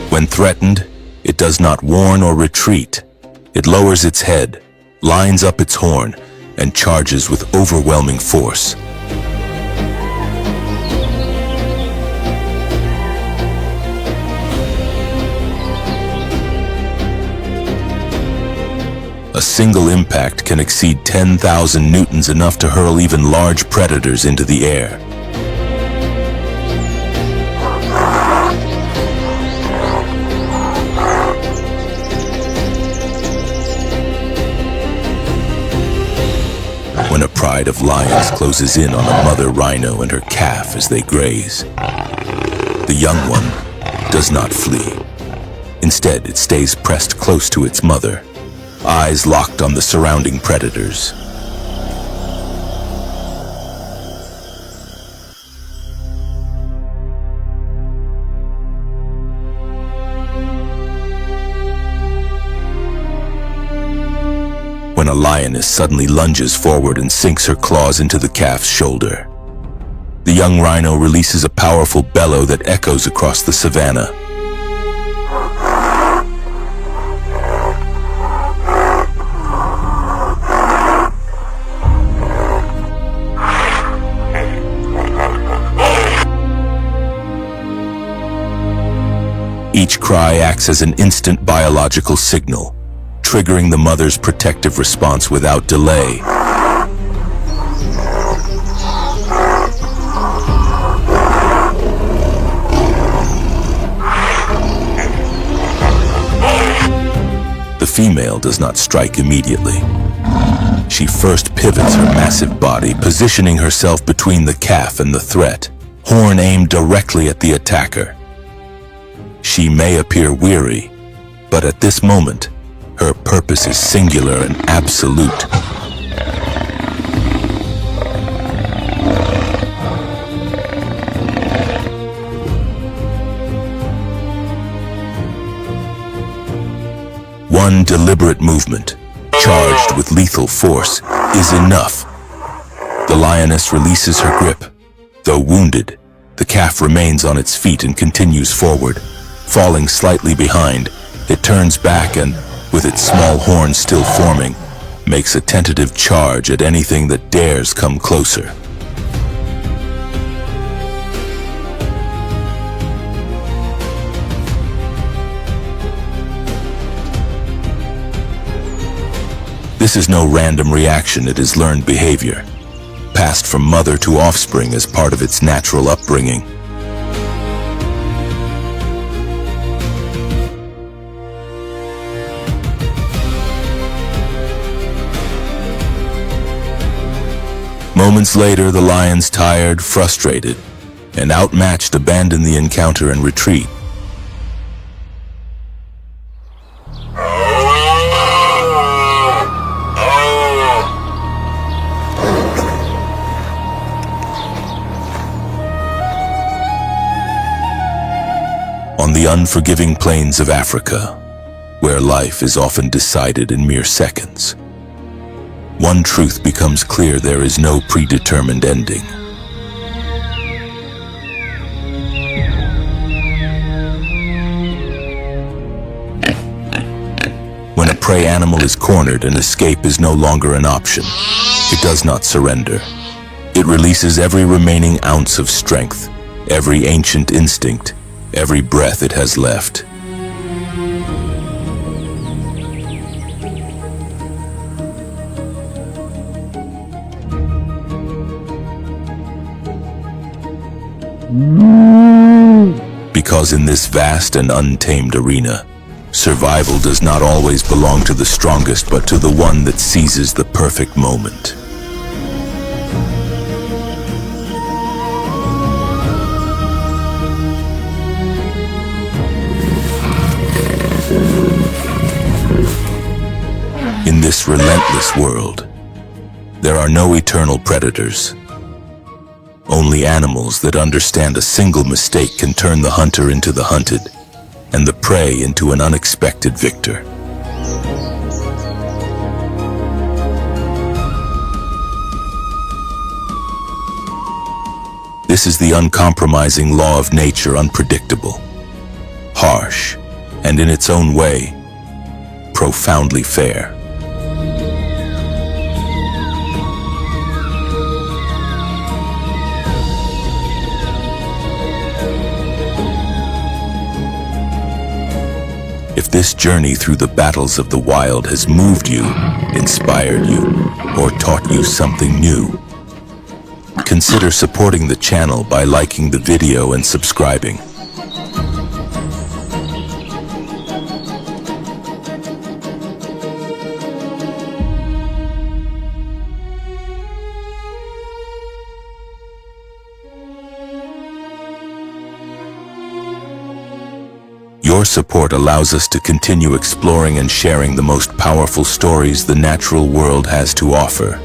When threatened, it does not warn or retreat. It lowers its head, lines up its horn, and charges with overwhelming force. A single impact can exceed 10,000 newtons, enough to hurl even large predators into the air. When a pride of lions closes in on a mother rhino and her calf as they graze, the young one does not flee. Instead, it stays pressed close to its mother, eyes locked on the surrounding predators. when a lioness suddenly lunges forward and sinks her claws into the calf's shoulder. The young rhino releases a powerful bellow that echoes across the savannah. Each cry acts as an instant biological signal, triggering the mother's protective response without delay. The female does not strike immediately. She first pivots her massive body, positioning herself between the calf and the threat, horn aimed directly at the attacker. She may appear weary, but at this moment, her purpose is singular and absolute. One deliberate movement, charged with lethal force, is enough. The lioness releases her grip. Though wounded, the calf remains on its feet and continues forward. Falling slightly behind, it turns back and, with its small horn still forming, makes a tentative charge at anything that dares come closer. This is no random reaction, it is learned behavior, passed from mother to offspring as part of its natural upbringing. Moments later, the lions, tired, frustrated, and outmatched, abandon the encounter and retreat. On the unforgiving plains of Africa, where life is often decided in mere seconds, one truth becomes clear: there is no predetermined ending. When a prey animal is cornered and escape is no longer an option, it does not surrender. It releases every remaining ounce of strength, every ancient instinct, every breath it has left. Because in this vast and untamed arena, survival does not always belong to the strongest, but to the one that seizes the perfect moment. In this relentless world, there are no eternal predators. Only animals that understand a single mistake can turn the hunter into the hunted, and the prey into an unexpected victor. This is the uncompromising law of nature, unpredictable, harsh, and in its own way, profoundly fair. If this journey through the battles of the wild has moved you, inspired you, or taught you something new, consider supporting the channel by liking the video and subscribing. Your support allows us to continue exploring and sharing the most powerful stories the natural world has to offer.